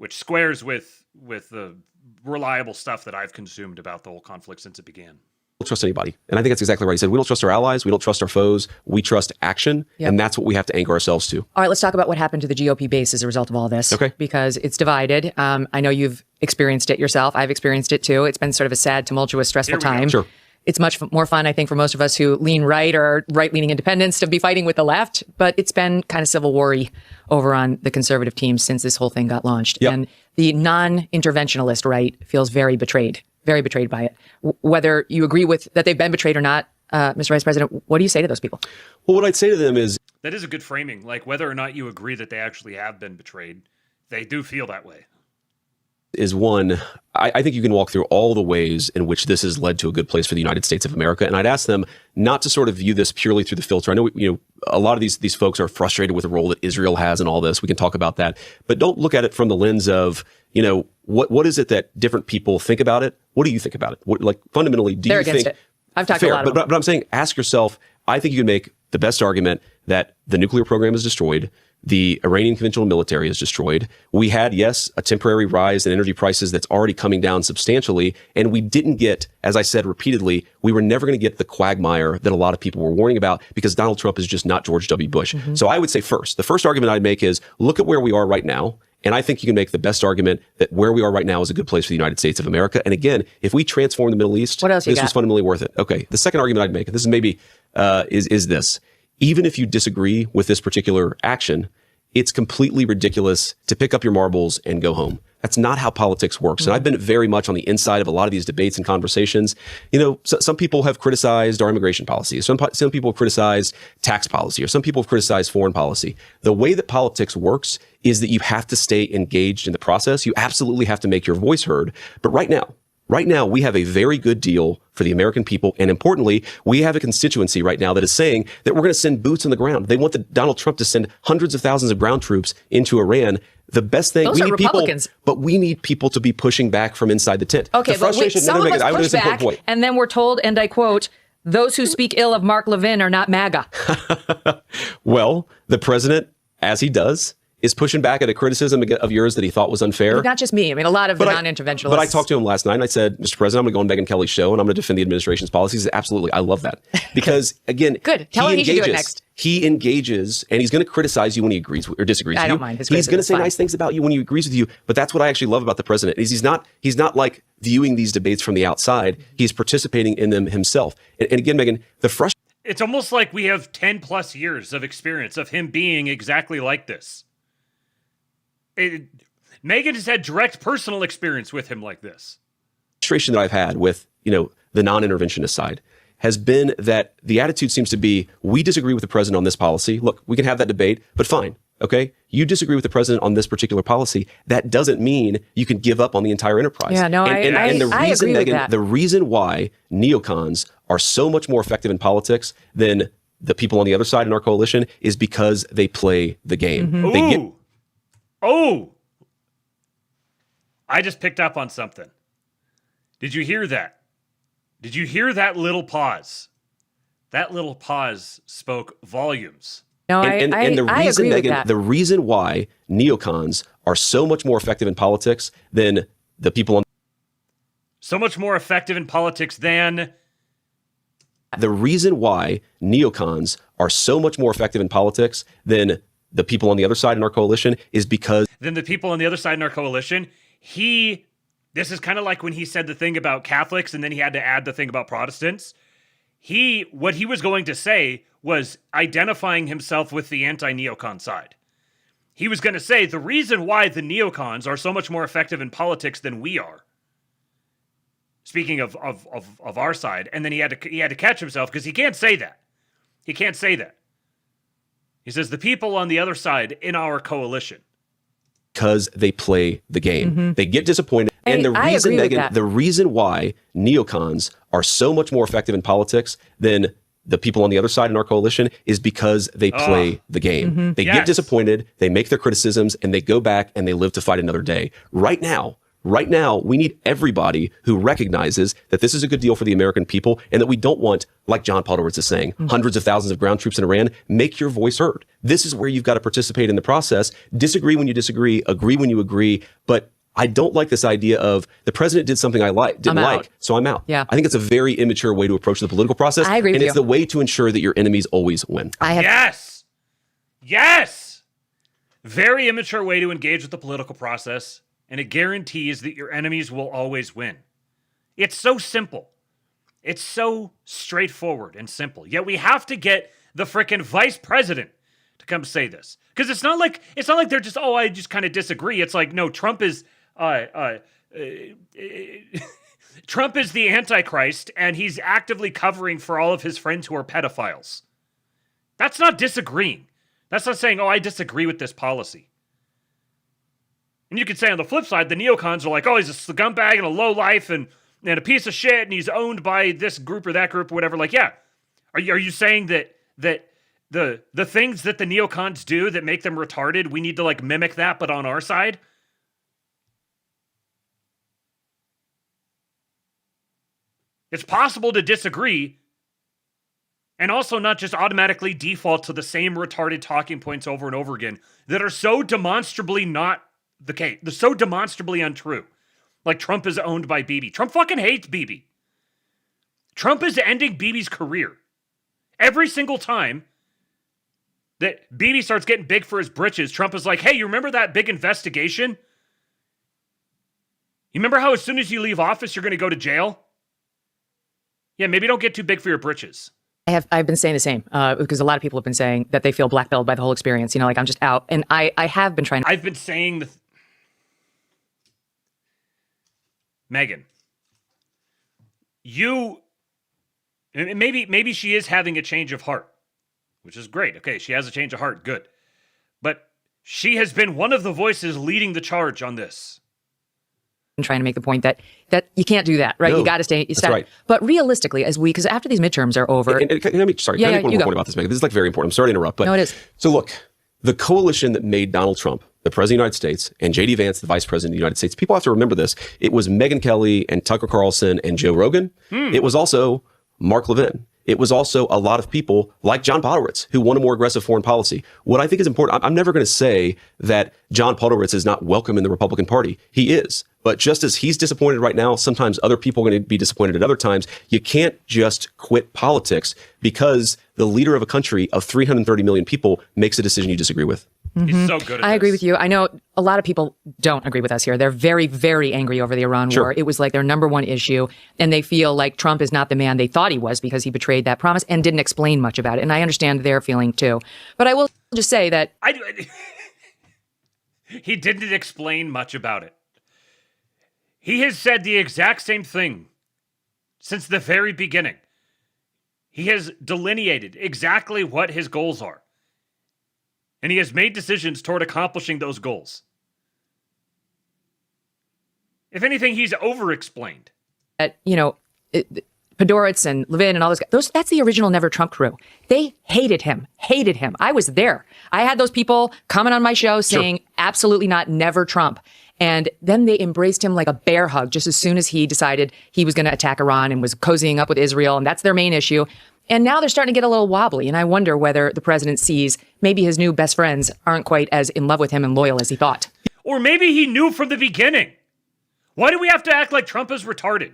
squares with the reliable stuff that I've consumed about the whole conflict since it began. Don't trust anybody. And I think that's exactly right. He said, we don't trust our allies. We don't trust our foes. We trust action. Yep. And that's what we have to anchor ourselves to. All right, let's talk about what happened to the GOP base as a result of all this. Okay. Because it's divided. I know you've experienced it yourself. I've experienced it too. It's been sort of a sad, tumultuous, stressful time. Sure. It's much more fun, I think, for most of us who lean right or right-leaning independents to be fighting with the left. But it's been kind of civil war-y over on the conservative team since this whole thing got launched. Yep. And the non-interventionalist right feels very betrayed by it. Whether you agree with that they've been betrayed or not, Mr. Vice President, what do you say to those people? Well, what I'd say to them is... That is a good framing. Like, whether or not you agree that they actually have been betrayed, they do feel that way. Is one, I think you can walk through all the ways in which this has led to a good place for the United States of America. And I'd ask them not to sort of view this purely through the filter. I know, a lot of these folks are frustrated with the role that Israel has in all this. We can talk about that. But don't look at it from the lens of, what is it that different people think about it? What do you think about it? Fundamentally, do They're you against think... it. I've talked to a lot of them. But I'm saying, ask yourself, I think you can make the best argument that the nuclear program is destroyed. The Iranian conventional military is destroyed. We had, yes, a temporary rise in energy prices that's already coming down substantially. And we didn't get, as I said repeatedly, we were never going to get the quagmire that a lot of people were warning about because Donald Trump is just not George W. Bush. Mm-hmm. So I would say the first argument I'd make is look at where we are right now. And I think you can make the best argument that where we are right now is a good place for the United States of America. And again, if we transform the Middle East, this was fundamentally worth it. Okay. The second argument I'd make, and this is maybe, is this. Even if you disagree with this particular action, it's completely ridiculous to pick up your marbles and go home. That's not how politics works. Mm-hmm. And I've been very much on the inside of a lot of these debates and conversations. Some people have criticized our immigration policy. Some people have criticized tax policy, or some people have criticized foreign policy. The way that politics works is that you have to stay engaged in the process. You absolutely have to make your voice heard. But right now, we have a very good deal for the American people. And importantly, we have a constituency right now that is saying that we're going to send boots on the ground. They want Donald Trump to send hundreds of thousands of ground troops into Iran. The best thing, we need Republicans. But we need people to be pushing back from inside the tent. Okay, the but wait, some of us push back, point. And then we're told, and I quote, those who speak ill of Mark Levin are not MAGA. Well, the president, as he does, is pushing back at a criticism of yours that he thought was unfair. Not just me. I mean, a lot of the non-interventionalists. But I talked to him last night and I said, Mr. President, I'm going to go on Megyn Kelly's show and I'm going to defend the administration's policies. Absolutely. I love that. Because, again, good. Tell him he should do it next. He engages and he's going to criticize you when he agrees or disagrees with you. I don't mind his criticism. He's going to say fine. nice things about you when he agrees with you. But that's what I actually love about the president is he's not like viewing these debates from the outside. He's participating in them himself. And again, Megyn, it's almost like we have 10 plus years of experience of him being exactly like this. Megyn has had direct personal experience with him like this. Frustration that I've had with, the non-interventionist side has been that the attitude seems to be, we disagree with the president on this policy. Look, we can have that debate, but fine. Okay. You disagree with the president on this particular policy. That doesn't mean you can give up on the entire enterprise. Yeah, no, and the I reason, agree with Megyn, that. the reason why neocons are so much more effective in politics than the people on the other side in our coalition is because they play the game. Mm-hmm. I just picked up on something. Did you hear that? Did you hear that little pause? That little pause spoke volumes. No, and the reason, I agree with Megyn, that. the reason why neocons are so much more effective in politics than the people on... So much more effective in politics than... The reason why neocons are so much more effective in politics than the people on the other side in our coalition is because... Than the people on the other side in our coalition... This is kind of like when he said the thing about Catholics and then he had to add the thing about Protestants. What he was going to say was identifying himself with the anti-neocon side. He was going to say the reason why the neocons are so much more effective in politics than we are Speaking of our side, and then he had to catch himself because he can't say that. He can't say that. He says the people on the other side in our coalition. Because they play the game. Mm-hmm. They get disappointed. And the reason, Megyn, the reason why neocons are so much more effective in politics than the people on the other side in our coalition is because they play the game. Mm-hmm. They get disappointed, they make their criticisms, and they go back and they live to fight another day. Right now, we need everybody who recognizes that this is a good deal for the American people and that we don't want, like John Podolitz is saying, hundreds of thousands of ground troops in Iran. Make your voice heard. This is where you've got to participate in the process. Disagree when you disagree, agree when you agree. But I don't like this idea of the president did something I didn't like, so I'm out. Yeah. I think it's a very immature way to approach the political process. I agree with and you. it's the way to ensure that your enemies always win. Yes! Very immature way to engage with the political process, and it guarantees that your enemies will always win. It's so simple. It's so straightforward and simple. Yet we have to get the frickin' vice president to come say this. Because it's not like they're just, I just kind of disagree. It's like, no, Trump is Trump is the Antichrist, and he's actively covering for all of his friends who are pedophiles. That's not disagreeing. That's not saying, I disagree with this policy. And you could say on the flip side, the neocons are like, he's a scumbag and a lowlife and a piece of shit, and he's owned by this group or that group or whatever. Like, yeah. Are you saying that the things that the neocons do that make them retarded, we need to like mimic that, but on our side? It's possible to disagree and also not just automatically default to the same retarded talking points over and over again that are so demonstrably not the case. They're so demonstrably untrue. Like Trump is owned by Bibi. Trump fucking hates Bibi. Trump is ending Bibi's career. Every single time that Bibi starts getting big for his britches, Trump is like, hey, you remember that big investigation? You remember how as soon as you leave office, you're going to go to jail? Yeah, maybe don't get too big for your britches. I've been saying the same because a lot of people have been saying that they feel blackballed by the whole experience. Like I'm just out. And I have been trying. I've been saying Megyn, maybe she is having a change of heart, which is great. Okay, she has a change of heart. Good. But she has been one of the voices leading the charge on this. I'm trying to make the point that you can't do that, right? No, you got to stay. That's right. But realistically, because after these midterms are over, can I make one more point about this, Megyn? This is like very important. I'm sorry to interrupt, but no, it is. So look, the coalition that made Donald Trump the president of the United States and J.D. Vance the vice president of the United States. People have to remember this. It was Megyn Kelly and Tucker Carlson and Joe Rogan. It was also Mark Levin. It was also a lot of people like John Podolitz who want a more aggressive foreign policy. What I think is important, I'm never going to say that John Podolitz is not welcome in the Republican Party. He is. But just as he's disappointed right now, sometimes other people are going to be disappointed at other times. You can't just quit politics because the leader of a country of 330 million people makes a decision you disagree with. He's so good at I agree with you. I know a lot of people don't agree with us here. They're very, very angry over the Iran war. It was like their number one issue. And they feel like Trump is not the man they thought he was because he betrayed that promise and didn't explain much about it. And I understand their feeling too. But I will just say that he didn't explain much about it. He has said the exact same thing since the very beginning. He has delineated exactly what his goals are. And he has made decisions toward accomplishing those goals. If anything, he's over-explained. Podolitz and Levin and all those, that's the original Never Trump crew. They hated him. I was there. I had those people comment on my show saying, absolutely not, never Trump. And then they embraced him like a bear hug just as soon as he decided he was going to attack Iran and was cozying up with Israel. And that's their main issue. And now they're starting to get a little wobbly. And I wonder whether the president sees maybe his new best friends aren't quite as in love with him and loyal as he thought. Or maybe he knew from the beginning. Why do we have to act like Trump is retarded?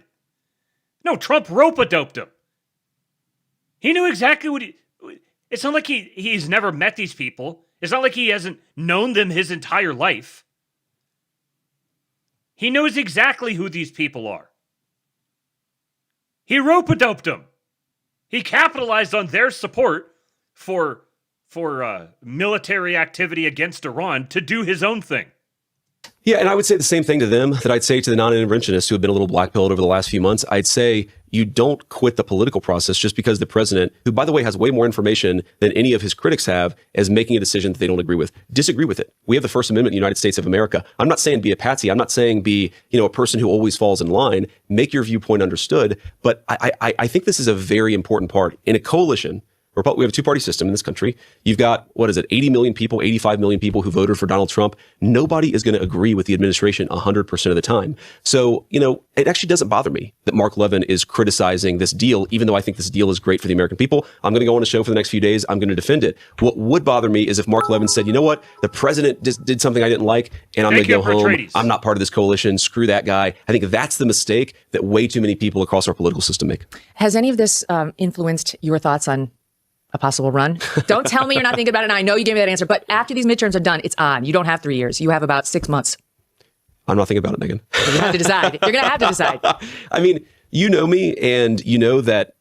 No, Trump rope-a-doped him. He knew exactly what it's not like he's never met these people. It's not like he hasn't known them his entire life. He knows exactly who these people are. He rope-a-doped them. He capitalized on their support for military activity against Iran to do his own thing. Yeah, and I would say the same thing to them that I'd say to the non-interventionists who have been a little blackpilled over the last few months. I'd say you don't quit the political process just because the president, who, by the way, has way more information than any of his critics have, is making a decision that they don't agree with. Disagree with it. We have the First Amendment in the United States of America. I'm not saying be a patsy. I'm not saying be, a person who always falls in line. Make your viewpoint understood. But I think this is a very important part in a coalition. We have a two-party system in this country. You've got, 80 million people, 85 million people who voted for Donald Trump. Nobody is going to agree with the administration 100% of the time. So, it actually doesn't bother me that Mark Levin is criticizing this deal, even though I think this deal is great for the American people. I'm going to go on a show for the next few days. I'm going to defend it. What would bother me is if Mark Levin said, you know what, the president just did something I didn't like, and I'm going to go home. I'm not part of this coalition. Screw that guy. I think that's the mistake that way too many people across our political system make. Has any of this influenced your thoughts on a possible run? Don't tell me you're not thinking about it. And I know you gave me that answer, but after these midterms are done, it's on. You don't have 3 years. You have about 6 months. I'm not thinking about it, Megyn. You have to decide. You're going to have to decide. I mean, you know me, and you know that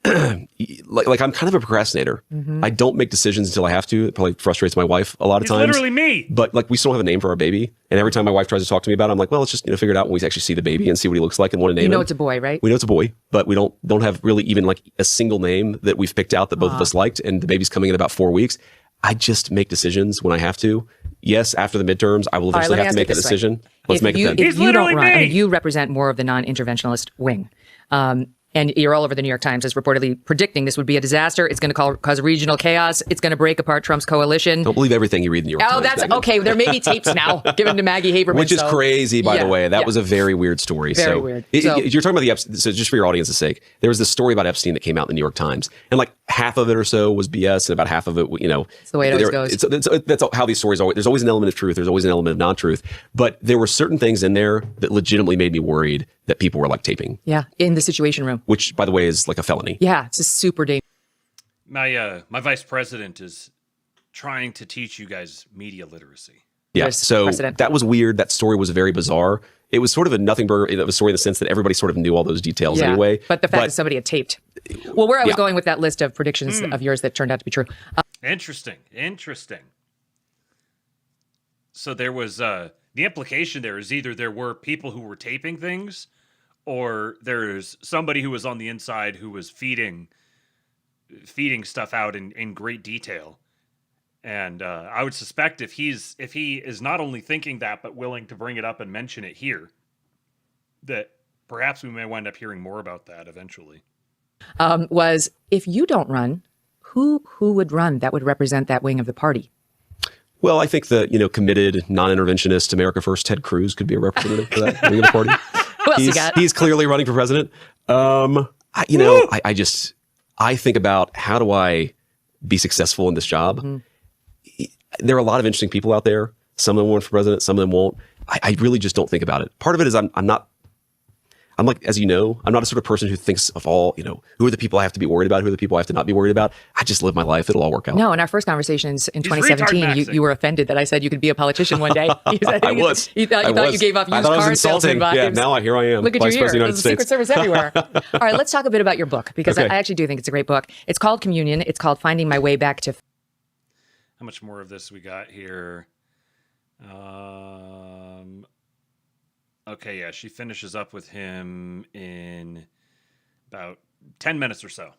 like I'm kind of a procrastinator. Mm-hmm. I don't make decisions until I have to. It probably frustrates my wife a lot of times. Literally me. But we still don't have a name for our baby. And every time my wife tries to talk to me about it, I'm like, well, let's just figure it out when we actually see the baby and see what he looks like and want to name him. It's a boy, right? We know it's a boy, but we don't have really even a single name that we've picked out that both of us liked. And the baby's coming in about 4 weeks. I just make decisions when I have to. Yes, after the midterms, I will eventually have to make a decision. Let's make it then. If you don't run, you represent more of the non-interventionalist wing. And you're all over the New York Times as reportedly predicting this would be a disaster. It's going to cause regional chaos. It's going to break apart Trump's coalition. Don't believe everything you read in the New York Times. Oh, that's Megyn. okay. There may be tapes now given to Maggie Haberman. Which is crazy, by the way. That was a very weird story. Very weird. You're talking about the Epstein. So just for your audience's sake, there was this story about Epstein that came out in the New York Times. And half of it or so was BS, and about half of it, It's the way it always goes. That's how these stories always. There's always an element of truth. There's always an element of non-truth. But there were certain things in there that legitimately made me worried that people were taping. Yeah, in the Situation Room. Which, by the way, is a felony. Yeah, it's a super dangerous. My vice president is trying to teach you guys media literacy. Yeah, so that was weird. That story was very bizarre. It was sort of a nothing burger of a story in the sense that everybody sort of knew all those details anyway. But the fact that somebody had taped. Well, where I was going with that list of predictions of yours that turned out to be true. Interesting. So there was the implication there is either there were people who were taping things, or there's somebody who was on the inside who was feeding stuff out in great detail. And I would suspect if he is not only thinking that but willing to bring it up and mention it here, that perhaps we may wind up hearing more about that eventually. Was if you don't run, who would run that would represent that wing of the party? Well, I think the committed non-interventionist America First Ted Cruz could be a representative for that wing of the party. Who else you got? He's clearly running for president. I think about how do I be successful in this job. Mm-hmm. There are a lot of interesting people out there. Some of them won't for president, some of them won't. I really just don't think about it. Part of it is I'm not, as you know, I'm not a sort of person who thinks of all, who are the people I have to be worried about, who are the people I have to not be worried about. I just live my life. It'll all work out. No, in our first conversations in 2017, you were offended that I said you could be a politician one day. I was. You thought you gave up used car salesman vibes. Yeah, now here I am. Look at Vice you President here. of the United There's a Secret States. Service everywhere. All right, let's talk a bit about your book, because Okay. I actually do think it's a great book. It's called Communion. It's called Finding My Way Back to... How much more of this we got here? Okay, yeah, she finishes up with him in about 10 minutes or so.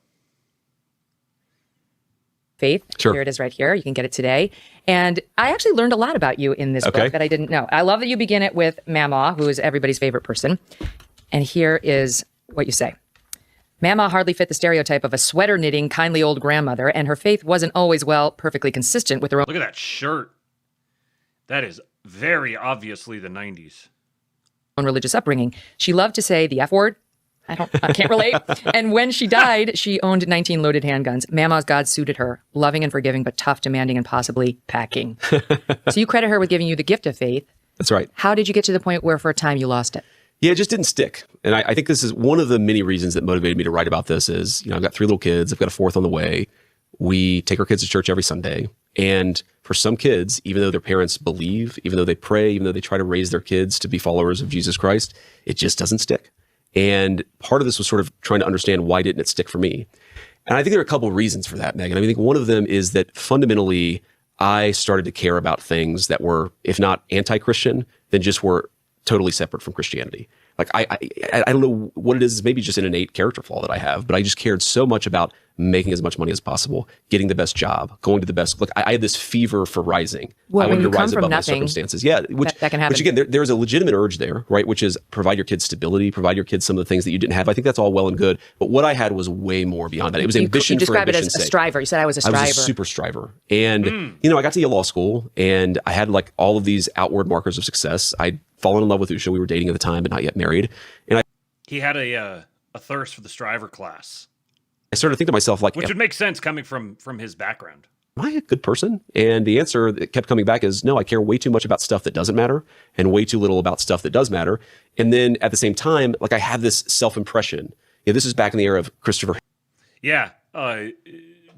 Faith. Sure. Here it is right here. You can get it today. And I actually learned a lot about you in this book that I didn't know. I love that you begin it with Mama, who is everybody's favorite person. And here is what you say. Mama hardly fit the stereotype of a sweater-knitting, kindly old grandmother, and her faith wasn't always, perfectly consistent with her own... Look at that shirt. That is very obviously the 90s. ...religious upbringing. She loved to say the F word. I can't relate. And when she died, she owned 19 loaded handguns. Mama's God suited her, loving and forgiving, but tough, demanding, and possibly packing. So you credit her with giving you the gift of faith. That's right. How did you get to the point where for a time you lost it? Yeah, it just didn't stick. And I think this is one of the many reasons that motivated me to write about this is, I've got 3 little kids. I've got a 4th on the way. We take our kids to church every Sunday. And for some kids, even though their parents believe, even though they pray, even though they try to raise their kids to be followers of Jesus Christ, it just doesn't stick. And part of this was sort of trying to understand why didn't it stick for me? And I think there are a couple of reasons for that, Megyn. I think one of them is that fundamentally, I started to care about things that were, if not anti-Christian, then just were totally separate from Christianity. Like I don't know what it is. Maybe just an innate character flaw that I have, but I just cared so much about making as much money as possible, getting the best job, going to the best. Look, I had this fever for rising. Well, I wanted when to you rise come from above my nothing, circumstances. Yeah, that can happen. Which again, there's a legitimate urge there, right? Which is provide your kids stability, provide your kids some of the things that you didn't have. I think that's all well and good, but what I had was way more beyond that. It was ambition. You describe it as ambition's a sake. striver. You said I was a striver. I was a super striver. And, you know, I got to Yale Law School and I had like all of these outward markers of success. I'd fallen in love with Usha. We were dating at the time, but not yet married. And He had a thirst for the striver class. I started to think to myself, like, which would make sense coming from his background. Am I a good person? And the answer that kept coming back is no, I care way too much about stuff that doesn't matter and way too little about stuff that does matter. And then at the same time, like I have this self-impression. Yeah, this is back in the era of Christopher. Yeah.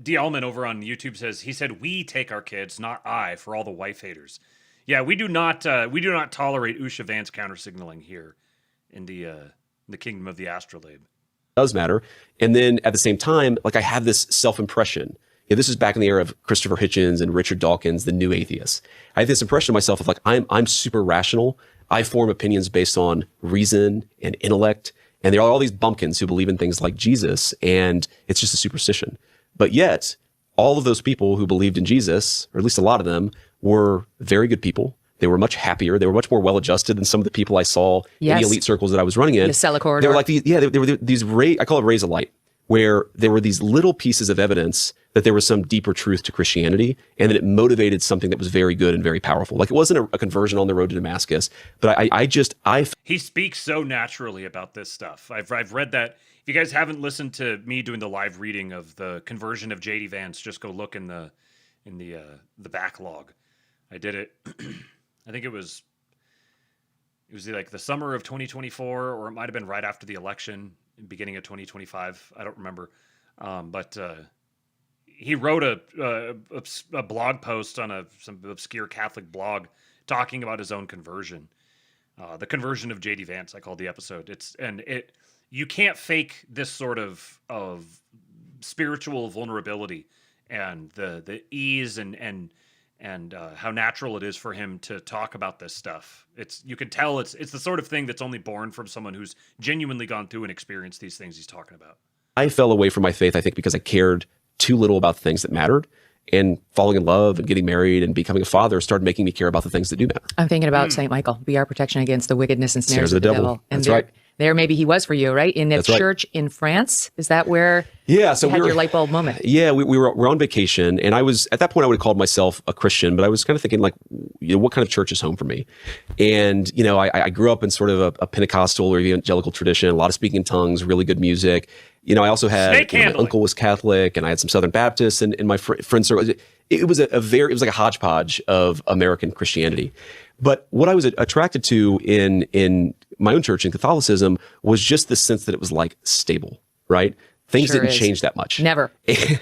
D. Allman over on YouTube he said, we take our kids, not I, for all the wife haters. Yeah, we do not tolerate Usha Vance counter-signaling here in the kingdom of the astrolabe. Does matter. And then at the same time, like I have this self-impression. Yeah, this is back in the era of Christopher Hitchens and Richard Dawkins, the new atheists. I have this impression of myself of like, I'm super rational. I form opinions based on reason and intellect. And there are all these bumpkins who believe in things like Jesus, and it's just a superstition. But yet, all of those people who believed in Jesus, or at least a lot of them, were very good people. They were much happier. They were much more well-adjusted than some of the people I saw in the elite circles that I was running in. The Sella corridor. They were like these, they were these I call it rays of light, where there were these little pieces of evidence that there was some deeper truth to Christianity and that it motivated something that was very good and very powerful. Like it wasn't a conversion on the road to Damascus, but He speaks so naturally about this stuff. I've read that. If you guys haven't listened to me doing the live reading of the conversion of J.D. Vance, just go look in the backlog. I did it. I think it was like the summer of 2024, or it might have been right after the election, beginning of 2025. I don't remember. But he wrote a blog post on some obscure Catholic blog talking about his own conversion. The conversion of J.D. Vance, I called the episode. You can't fake this sort of spiritual vulnerability and the ease and how natural it is for him to talk about this stuff. You can tell it's the sort of thing that's only born from someone who's genuinely gone through and experienced these things he's talking about. I fell away from my faith, I think, because I cared too little about the things that mattered. And falling in love and getting married and becoming a father started making me care about the things that do matter. I'm thinking about St. Michael, be our protection against the wickedness and snares of the devil. And That's right. There, maybe he was for you, right? In the church in France? Is that where you had your light bulb moment? Yeah, we were on vacation, and I was, at that point, I would have called myself a Christian, but I was kind of thinking, like, what kind of church is home for me? And, I grew up in sort of a Pentecostal or evangelical tradition, a lot of speaking in tongues, really good music. I also had, my uncle was Catholic, and I had some Southern Baptists in my friend circle. It was it was like a hodgepodge of American Christianity. But what I was attracted to in my own church in Catholicism was just the sense that it was like stable, right? Things didn't change that much. Never.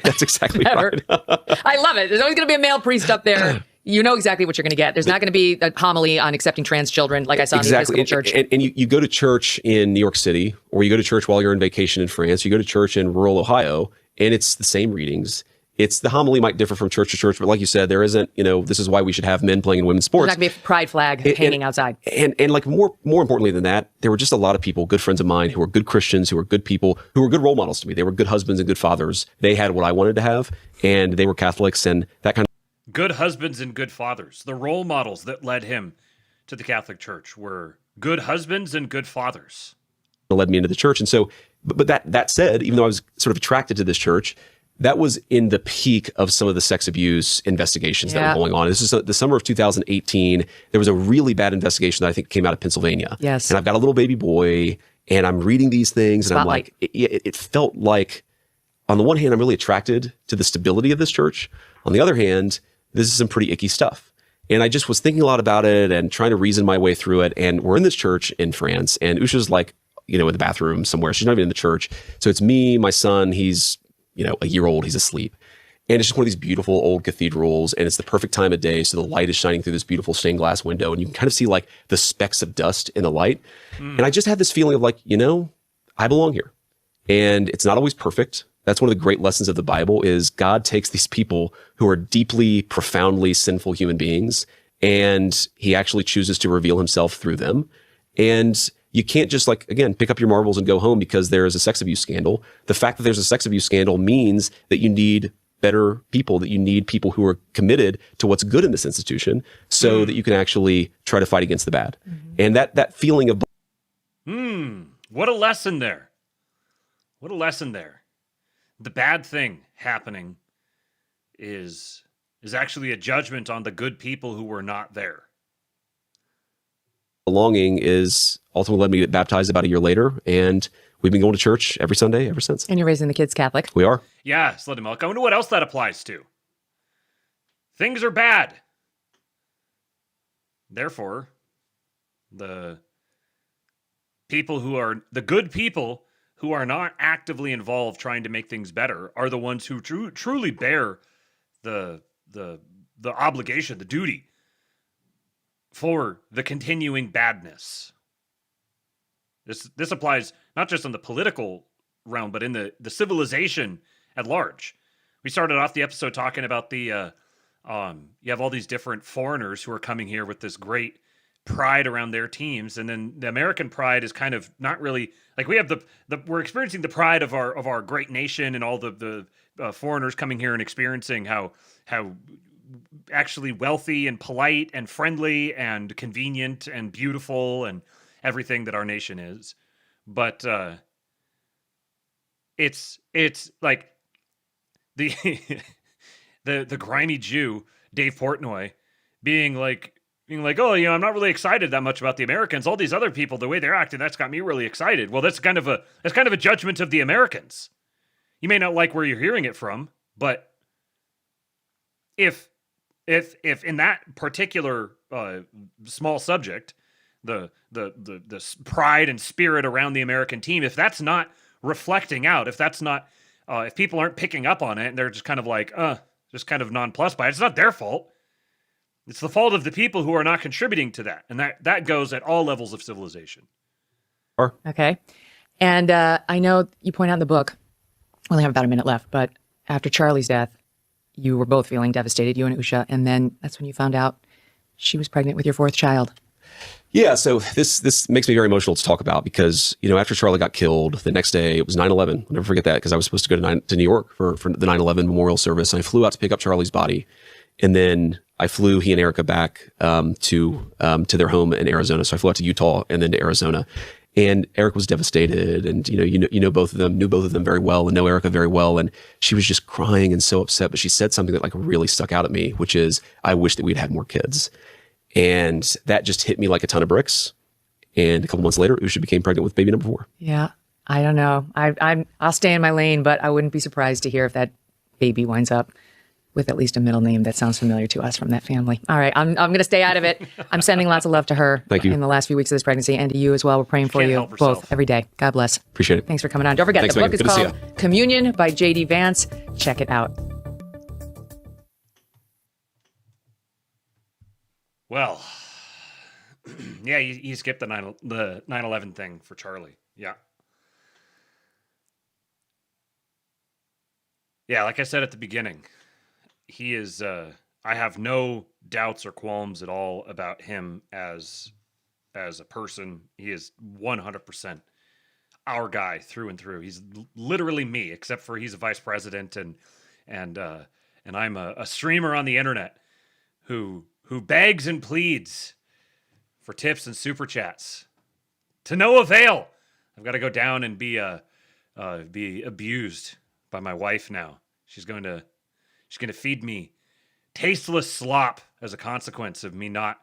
That's exactly right. I love it. There's always going to be a male priest up there. You know exactly what you're going to get. There's not going to be a homily on accepting trans children like I saw in the Episcopal Church. And you go to church in New York City, or you go to church while you're on vacation in France, you go to church in rural Ohio, and it's the same readings. The homily might differ from church to church, but like you said, there isn't, this is why we should have men playing in women's sports. There's not going to be a pride flag hanging outside. And like more importantly than that, there were just a lot of people, good friends of mine, who were good Christians, who were good people, who were good role models to me. They were good husbands and good fathers. They had what I wanted to have, and they were Catholics, and that kind of... Good husbands and good fathers. The role models that led him to the Catholic Church were good husbands and good fathers. Led me into the church. And so, but that said, even though I was sort of attracted to this church, that was in the peak of some of the sex abuse investigations that were going on. This is the summer of 2018. There was a really bad investigation that I think came out of Pennsylvania. Yes. And I've got a little baby boy, and I'm reading these things, and I'm like, it felt like, on the one hand, I'm really attracted to the stability of this church. On the other hand, this is some pretty icky stuff. And I just was thinking a lot about it and trying to reason my way through it. And we're in this church in France, and Usha's like, in the bathroom somewhere. She's not even in the church. So it's me, my son, he's, a year old, he's asleep. And it's just one of these beautiful old cathedrals, and it's the perfect time of day. So the light is shining through this beautiful stained glass window, and you can kind of see like the specks of dust in the light. And I just had this feeling of like, I belong here. And it's not always perfect. That's one of the great lessons of the Bible is God takes these people who are deeply, profoundly sinful human beings, and he actually chooses to reveal himself through them. And you can't just again, pick up your marbles and go home because there is a sex abuse scandal. The fact that there's a sex abuse scandal means that you need better people, that you need people who are committed to what's good in this institution so that you can actually try to fight against the bad. And that feeling of... What a lesson there. What a lesson there. The bad thing happening is actually a judgment on the good people who were not there. Belonging is ultimately led me to get baptized about a year later, and we've been going to church every Sunday ever since. And you're raising the kids Catholic. We are. Yeah, Slutty Milk. I wonder what else that applies to. Things are bad. Therefore, the good people who are not actively involved trying to make things better are the ones who truly bear the obligation, the duty for the continuing badness. This applies not just in the political realm, but in the civilization at large. We started off the episode talking about you have all these different foreigners who are coming here with this great pride around their teams, and then the American pride is kind of not really we have we're experiencing the pride of our great nation, and all the foreigners coming here and experiencing how actually wealthy and polite and friendly and convenient and beautiful and everything that our nation is. But it's like the the grimy Jew Dave Portnoy being like, oh, I'm not really excited that much about the Americans. All these other people, the way they're acting, that's got me really excited. Well, that's kind of a judgment of the Americans. You may not like where you're hearing it from, but if in that particular small subject, the pride and spirit around the American team, if that's not reflecting out, if that's not, if people aren't picking up on it, and they're just kind of just kind of nonplussed by it, it's not their fault. It's the fault of the people who are not contributing to that, and that goes at all levels of civilization. Okay, and I know you point out in the book, we only have about a minute left, but after Charlie's death, you were both feeling devastated, you and Usha, and then that's when you found out she was pregnant with your fourth child. Yeah, so this makes me very emotional to talk about because, after Charlie got killed, the next day, it was 9/11. I'll never forget that because I was supposed to go to New York for the 9/11 memorial service, and I flew out to pick up Charlie's body, and then I flew he and Erica back to their home in Arizona. So I flew out to Utah and then to Arizona. And Eric was devastated, and you know both of them, knew both of them very well, and know Erica very well, and she was just crying and so upset. But she said something that really stuck out at me, which is, "I wish that we'd had more kids," and that just hit me like a ton of bricks. And a couple months later, Usha became pregnant with baby number 4. Yeah, I don't know. I'll stay in my lane, but I wouldn't be surprised to hear if that baby winds up with at least a middle name that sounds familiar to us from that family. All right, I'm going to stay out of it. I'm sending lots of love to her. Thank you. In the last few weeks of this pregnancy, and to you as well. We're praying for you both every day. God bless. Appreciate it. Thanks for coming on. Don't forget, Thanks, the book Megyn. is Good to see called Communion by J.D. Vance. Check it out. Well, yeah, you skipped the 9/11 thing for Charlie. Yeah. Yeah, like I said at the beginning, he is, I have no doubts or qualms at all about him as a person. He is 100% our guy through and through. He's literally me, except for he's a vice president and I'm a streamer on the internet who begs and pleads for tips and super chats to no avail. I've got to go down and be abused by my wife now. She's going to feed me tasteless slop as a consequence of me not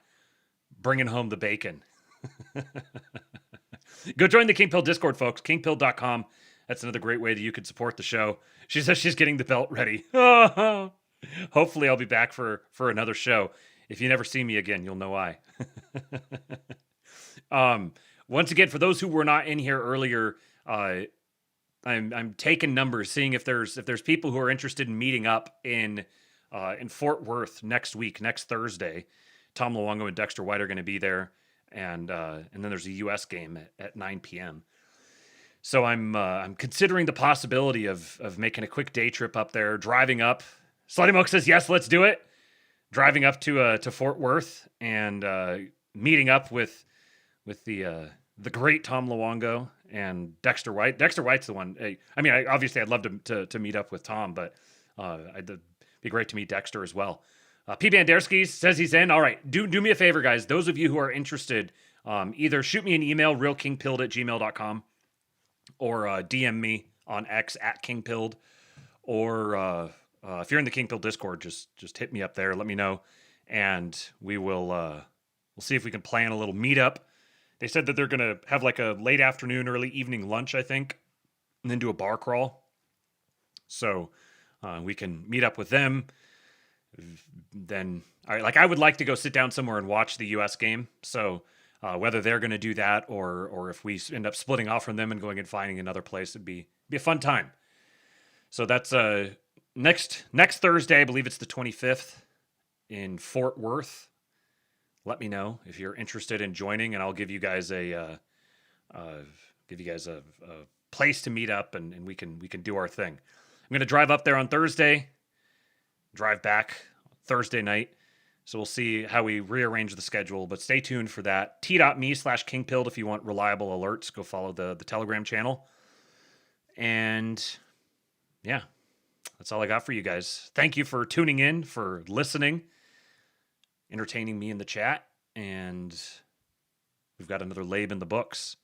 bringing home the bacon. Go join the King Pill Discord, folks. Kingpill.com. That's another great way that you could support the show. She says she's getting the belt ready. Hopefully I'll be back for another show. If you never see me again, you'll know why. Once again, for those who were not in here earlier, I'm taking numbers, seeing if there's people who are interested in meeting up in Fort Worth next week, next Thursday. Tom Luongo and Dexter White are going to be there, and then there's a U.S. game at 9 p.m. So I'm considering the possibility of making a quick day trip up there, driving up. Slutty Milk says yes, let's do it. Driving up to Fort Worth and meeting up with with the great Tom Luongo and Dexter White. Dexter White's the one. I mean, obviously I'd love to meet up with Tom, but it'd be great to meet Dexter as well. P. Banderski says he's in. All right, do me a favor, guys. Those of you who are interested, either shoot me an email, realkingpilled@gmail.com, or DM me on X @kingpilled, or if you're in the King Pilled Discord, just hit me up there. Let me know, and we'll see if we can plan a little meetup. They said that they're gonna have like a late afternoon, early evening lunch, I think, and then do a bar crawl. So we can meet up with them. Then, I would like to go sit down somewhere and watch the U.S. game. So whether they're going to do that or if we end up splitting off from them and going and finding another place, it'd be a fun time. So that's next Thursday. I believe it's the 25th in Fort Worth. Let me know if you're interested in joining, and I'll give you guys a place to meet up, and we can do our thing. I'm going to drive up there on Thursday, drive back Thursday night. So we'll see how we rearrange the schedule, but stay tuned for that. t.me/kingpilled if you want reliable alerts. Go follow the Telegram channel. And yeah, that's all I got for you guys. Thank you for tuning in, for listening, entertaining me in the chat, and we've got another Labe in the books.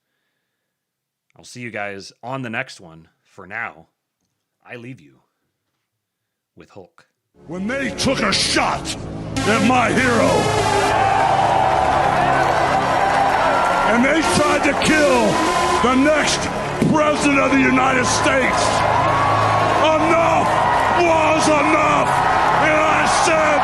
I'll see you guys on the next one. For now, I leave you with Hulk. When they took a shot at my hero, and they tried to kill the next president of the United States, enough was enough, and I said,